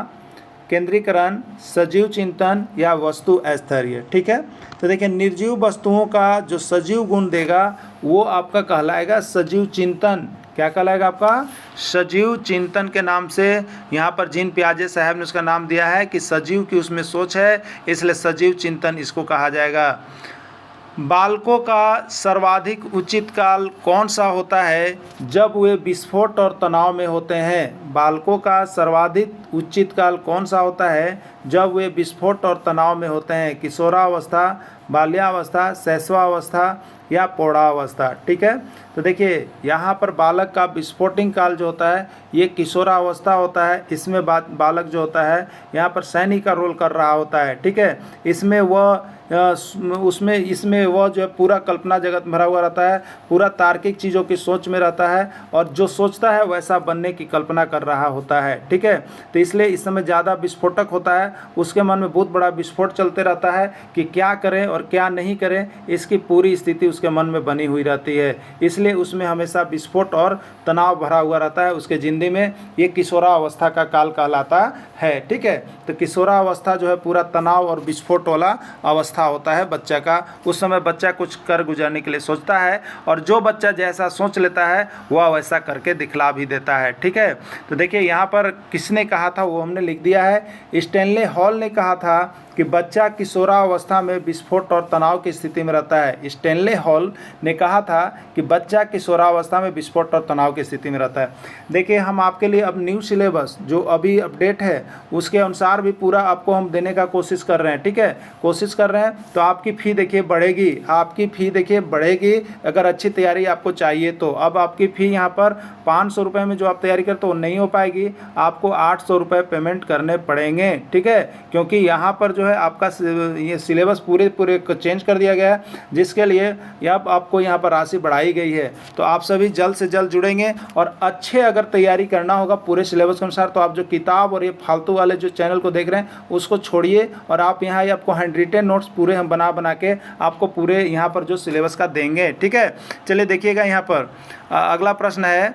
केंद्रीकरण, सजीव चिंतन या वस्तु स्थैर्य। ठीक है, तो देखिए निर्जीव वस्तुओं का जो सजीव गुण देगा वो आपका कहलाएगा सजीव चिंतन। क्या कहलाएगा आपका, सजीव चिंतन के नाम से यहाँ पर जीन पियाजे साहब ने उसका नाम दिया है कि सजीव की उसमें सोच है, इसलिए सजीव चिंतन इसको कहा जाएगा। बालकों का सर्वाधिक उचित काल कौन सा होता है, जब वे विस्फोट और तनाव में होते हैं। बालकों का सर्वाधिक उचित काल कौन सा होता है, जब वे विस्फोट और तनाव में होते हैं। किशोरावस्था, बाल्यावस्था, शैशवावस्था या प्रौढ़ावस्था। ठीक है, तो देखिए यहाँ पर बालक का विस्फोटिंग काल जो होता है ये किशोरावस्था होता है। इसमें बालक जो होता है यहाँ पर सैनिक का रोल कर रहा होता है। ठीक है, इसमें वह इसमें वह जो है पूरा कल्पना जगत भरा हुआ रहता है, पूरा तार्किक चीज़ों की सोच में रहता है और जो सोचता है वैसा बनने की कल्पना कर रहा होता है। ठीक है, तो इसलिए इस समय ज़्यादा विस्फोटक होता है, उसके मन में बहुत बड़ा विस्फोट चलते रहता है कि क्या करें और क्या नहीं करें, इसकी पूरी स्थिति उसके मन में बनी हुई रहती है। इसलिए उसमें हमेशा विस्फोट और तनाव भरा हुआ रहता है उसके जिंदगी में। ये किशोरावस्था का काल कहलाता है। ठीक है, तो किशोरावस्था जो है पूरा तनाव और विस्फोट वाला अवस्था होता है बच्चा का। उस समय बच्चा कुछ कर गुजरने के लिए सोचता है और जो बच्चा जैसा सोच लेता है वह वैसा करके दिखला भी देता है। ठीक है, तो देखिए यहाँ पर किसने कहा था वो हमने लिख दिया है। स्टैनले हॉल ने कहा था कि बच्चा किशोरावस्था में विस्फोट और तनाव की स्थिति में रहता है। स्टैनले हॉल ने कहा था कि बच्चा किशोरावस्था में विस्फोट और तनाव की स्थिति में रहता है। देखिए हम आपके लिए अब न्यू सिलेबस जो अभी अपडेट है उसके अनुसार भी पूरा आपको हम देने का कोशिश कर रहे हैं। ठीक है, कोशिश कर रहे हैं तो आपकी फ़ी देखिए बढ़ेगी, आपकी फ़ी देखिए बढ़ेगी अगर अच्छी तैयारी आपको चाहिए तो। अब आपकी फ़ी यहाँ पर 500 रुपये में जो आप तैयारी करते हो नहीं हो पाएगी, आपको 800 रुपये पेमेंट करने पड़ेंगे। ठीक है, क्योंकि यहाँ पर जो है आपका ये सिलेबस पूरे चेंज कर दिया गया है, जिसके लिए अब आपको यहाँ पर राशि बढ़ाई गई है। तो आप सभी जल्द से जल्द जुड़ेंगे और अच्छे अगर तैयारी करना होगा पूरे सिलेबस के अनुसार तो आप जो किताब और ये फालतू वाले जो चैनल को देख रहे हैं उसको छोड़िए और आप यहाँ आपको हैंड रिटेन नोट्स पूरे हम बना के आपको पूरे यहाँ पर जो सिलेबस का देंगे। ठीक है, चलिए देखिएगा यहाँ पर अगला प्रश्न है,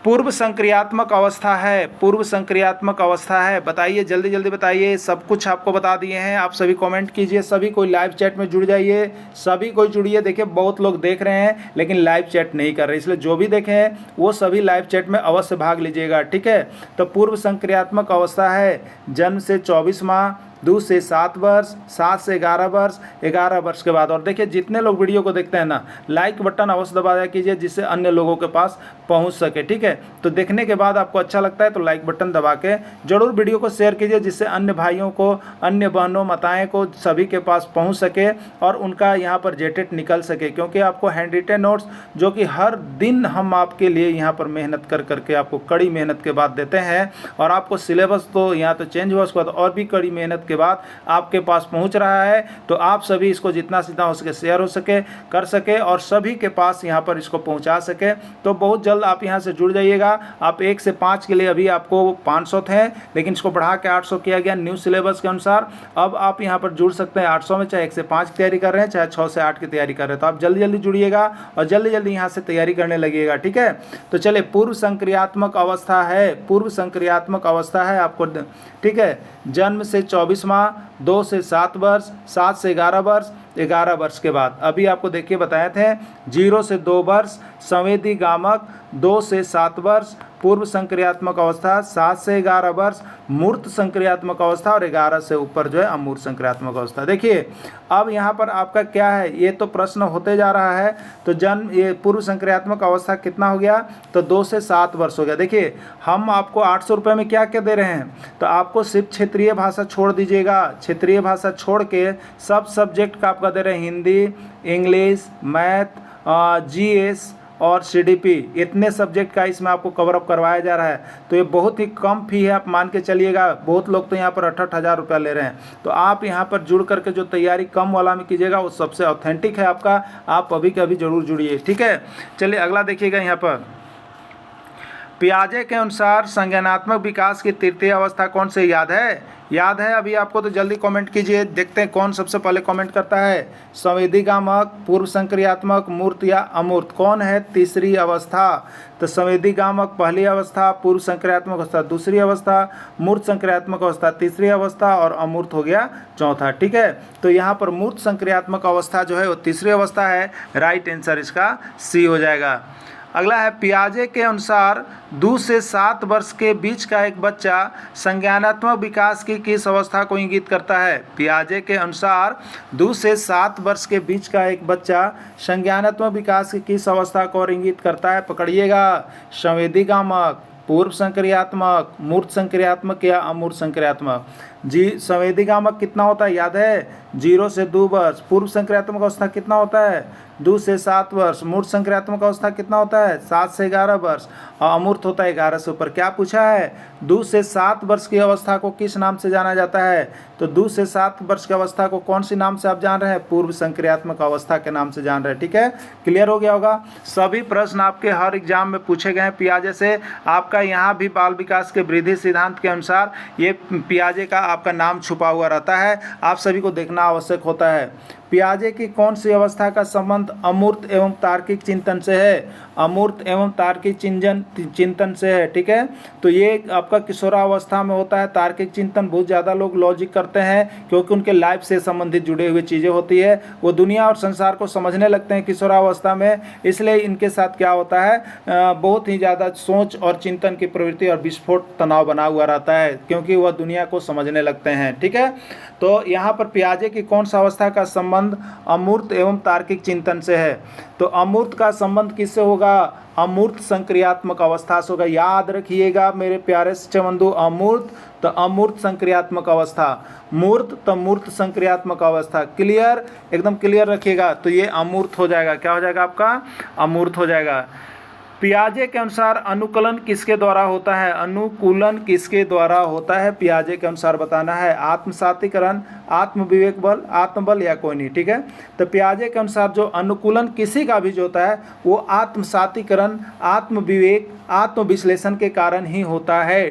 पूर्व संक्रियात्मक अवस्था है, पूर्व संक्रियात्मक अवस्था है, बताइए जल्दी जल्दी बताइए। सब कुछ आपको बता दिए हैं, आप सभी कमेंट कीजिए, सभी कोई लाइव चैट में जुड़ जाइए, सभी कोई जुड़िए। देखिए बहुत लोग देख रहे हैं लेकिन लाइव चैट नहीं कर रहे, इसलिए जो भी देखे हैं वो सभी लाइव चैट में अवश्य भाग लीजिएगा। ठीक है, तो पूर्व संक्रियात्मक अवस्था है जन्म से 24 माह, 2 से 7 वर्ष, 7 से 11 वर्ष, 11 वर्ष के बाद। और देखिए जितने लोग वीडियो को देखते हैं ना, लाइक बटन अवश्य दबा दिया कीजिए जिससे अन्य लोगों के पास पहुंच सके। ठीक है, तो देखने के बाद आपको अच्छा लगता है तो लाइक बटन दबा के जरूर वीडियो को शेयर कीजिए जिससे अन्य भाइयों को, अन्य बहनों माताएं को सभी के पास पहुँच सके और उनका यहाँ पर जेटेट निकल सके। क्योंकि आपको हैंड रिटेन नोट्स जो कि हर दिन हम आपके लिए यहाँ पर मेहनत कर करके आपको कड़ी मेहनत के बाद देते हैं और आपको सिलेबस तो यहाँ तो चेंज हुआ उसके बाद और भी कड़ी मेहनत के बाद आपके पास पहुंच रहा है। तो आप सभी इसको जितना सीधा हो सके शेयर हो सके कर सके और सभी के पास यहां पर इसको पहुंचा सके। तो बहुत जल्द आप यहां से जुड़ जाइएगा। आप 1 से 5 के लिए अभी आपको 500 थे लेकिन इसको बढ़ा के 800 किया गया न्यू सिलेबस के अनुसार। अब आप यहां पर जुड़ सकते हैं 800 में, चाहे 1 से 5 की तैयारी कर रहे हैं चाहे 6 से 8 की तैयारी कर रहे हैं। तो आप जल्दी जल्दी जुड़िएगा और जल्दी जल्दी यहाँ से तैयारी करने लगिएगा। ठीक है, तो चलिए पूर्व संक्रियात्मक अवस्था है, पूर्व संक्रियात्मक अवस्था है आपको। ठीक है, जन्म से 24 माह, 2 से 7 वर्ष, 7 से 11 वर्ष, 11 वर्ष के बाद। अभी आपको देखिए बताए थे 0 से 2 वर्ष संवेदी गामक, 2 से 7 वर्ष पूर्व संक्रियात्मक अवस्था, 7 से 11 वर्ष मूर्त संक्रियात्मक अवस्था और 11 से ऊपर जो है अमूर्त संक्रियात्मक अवस्था। देखिए अब यहाँ पर आपका क्या है, ये तो प्रश्न होते जा रहा है। तो जन्म ये पूर्व संक्रियात्मक अवस्था कितना हो गया, तो 2 से 7 वर्ष हो गया। देखिए हम आपको 800 रुपये में क्या क्या दे रहे हैं, तो आपको सिर्फ क्षेत्रीय भाषा छोड़ दीजिएगा, क्षेत्रीय भाषा छोड़ के सब सब्जेक्ट का आपका दे रहे हैं, हिंदी, इंग्लिश, मैथ, GS और CDP, इतने सब्जेक्ट का इसमें आपको कवर अप करवाया जा रहा है। तो ये बहुत ही कम फी है, आप मान के चलिएगा। बहुत लोग तो यहाँ पर 68,000 रुपया ले रहे हैं। तो आप यहाँ पर जुड़ करके जो तैयारी कम वाला में कीजिएगा वो सबसे ऑथेंटिक है आपका, आप अभी के अभी जरूर जुड़िए, ठीक है। चलिए अगला देखिएगा यहाँ पर, पियाजे के अनुसार संज्ञानात्मक विकास की तृतीय अवस्था कौन से याद है? याद है अभी आपको तो जल्दी कमेंट कीजिए, देखते हैं कौन सबसे पहले कमेंट करता है। संवेदी गामक, पूर्व संक्रियात्मक, मूर्त या अमूर्त, कौन है तीसरी अवस्था? तो संवेदी गामक पहली अवस्था, पूर्व संक्रियात्मक अवस्था दूसरी अवस्था, मूर्त संक्रियात्मक अवस्था तीसरी अवस्था और अमूर्त हो गया चौथा, ठीक है। तो यहाँ पर मूर्त संक्रियात्मक अवस्था जो है वो तीसरी अवस्था है, राइट आंसर इसका C हो जाएगा। अगला है, पियाजे के अनुसार 2 से 7 वर्ष के बीच का एक बच्चा संज्ञानात्मक विकास की किस अवस्था को इंगित करता है? पियाजे के अनुसार 2 से 7 वर्ष के बीच का एक बच्चा संज्ञानात्मक विकास की किस अवस्था को इंगित करता है? पकड़िएगा, संवेदी गामक, पूर्व संक्रियात्मक, मूर्त संक्रियात्मक या अमूर्त संक्रियात्मक। जी संवेदी गामक कितना होता है याद है? 0 से 2 वर्ष। पूर्व संक्रियात्मक अवस्था कितना होता है? 2 से 7 वर्ष। मूर्त संक्रियात्मक अवस्था कितना होता है? 7 से 11 वर्ष। और अमूर्त होता है 11 से ऊपर। क्या पूछा है? 2 से 7 वर्ष की अवस्था को किस नाम से जाना जाता है? तो 2 से 7 वर्ष की अवस्था को कौन सी नाम से आप जान रहे हैं? पूर्व संक्रियात्मक अवस्था के नाम से जान रहे हैं, ठीक है। क्लियर हो गया होगा। सभी प्रश्न आपके हर एग्जाम में पूछे गए हैं पियाजे से। आपका यहाँ भी बाल विकास के वृद्धि सिद्धांत के अनुसार ये पियाजे का आपका नाम छुपा हुआ रहता है, आप सभी को देखना आवश्यक होता है। पियाजे की कौन सी अवस्था का संबंध अमूर्त एवं तार्किक चिंतन से है? अमूर्त एवं तार्किक चिंतन से है, ठीक है। तो ये आपका किशोरावस्था में होता है। तार्किक चिंतन बहुत ज़्यादा लोग लॉजिक करते हैं क्योंकि उनके लाइफ से संबंधित जुड़े हुए चीज़ें होती है, वो दुनिया और संसार को समझने लगते हैं किशोरावस्था में। इसलिए इनके साथ क्या होता है, बहुत ही ज़्यादा सोच और चिंतन की प्रवृत्ति और विस्फोट तनाव बना हुआ रहता है क्योंकि वह दुनिया को समझने लगते हैं, ठीक है। तो यहाँ पर पियाजे की कौन सा अवस्था का संबंध अमूर्त एवं तार्किक चिंतन से है? तो अमूर्त का संबंध किससे होगा? अमूर्त संक्रियात्मक अवस्था से होगा। याद रखिएगा मेरे प्यारे बंधु, अमूर्त तो अमूर्त संक्रियात्मक अवस्था, मूर्त तो मूर्त संक्रियात्मक अवस्था। क्लियर, एकदम क्लियर रखिएगा। तो ये अमूर्त हो जाएगा। क्या हो जाएगा आपका? अमूर्त हो जाएगा। पियाजे के अनुसार अनुकूलन किसके द्वारा होता है? अनुकूलन किसके द्वारा होता है पियाजे के अनुसार बताना है। आत्मसातीकरण, आत्मविवेक बल, आत्मबल या कोई नहीं, ठीक है। तो पियाजे के अनुसार जो अनुकूलन किसी का भी जो होता है वो आत्मसातीकरण, आत्मविवेक, आत्मविश्लेषण के कारण ही होता है।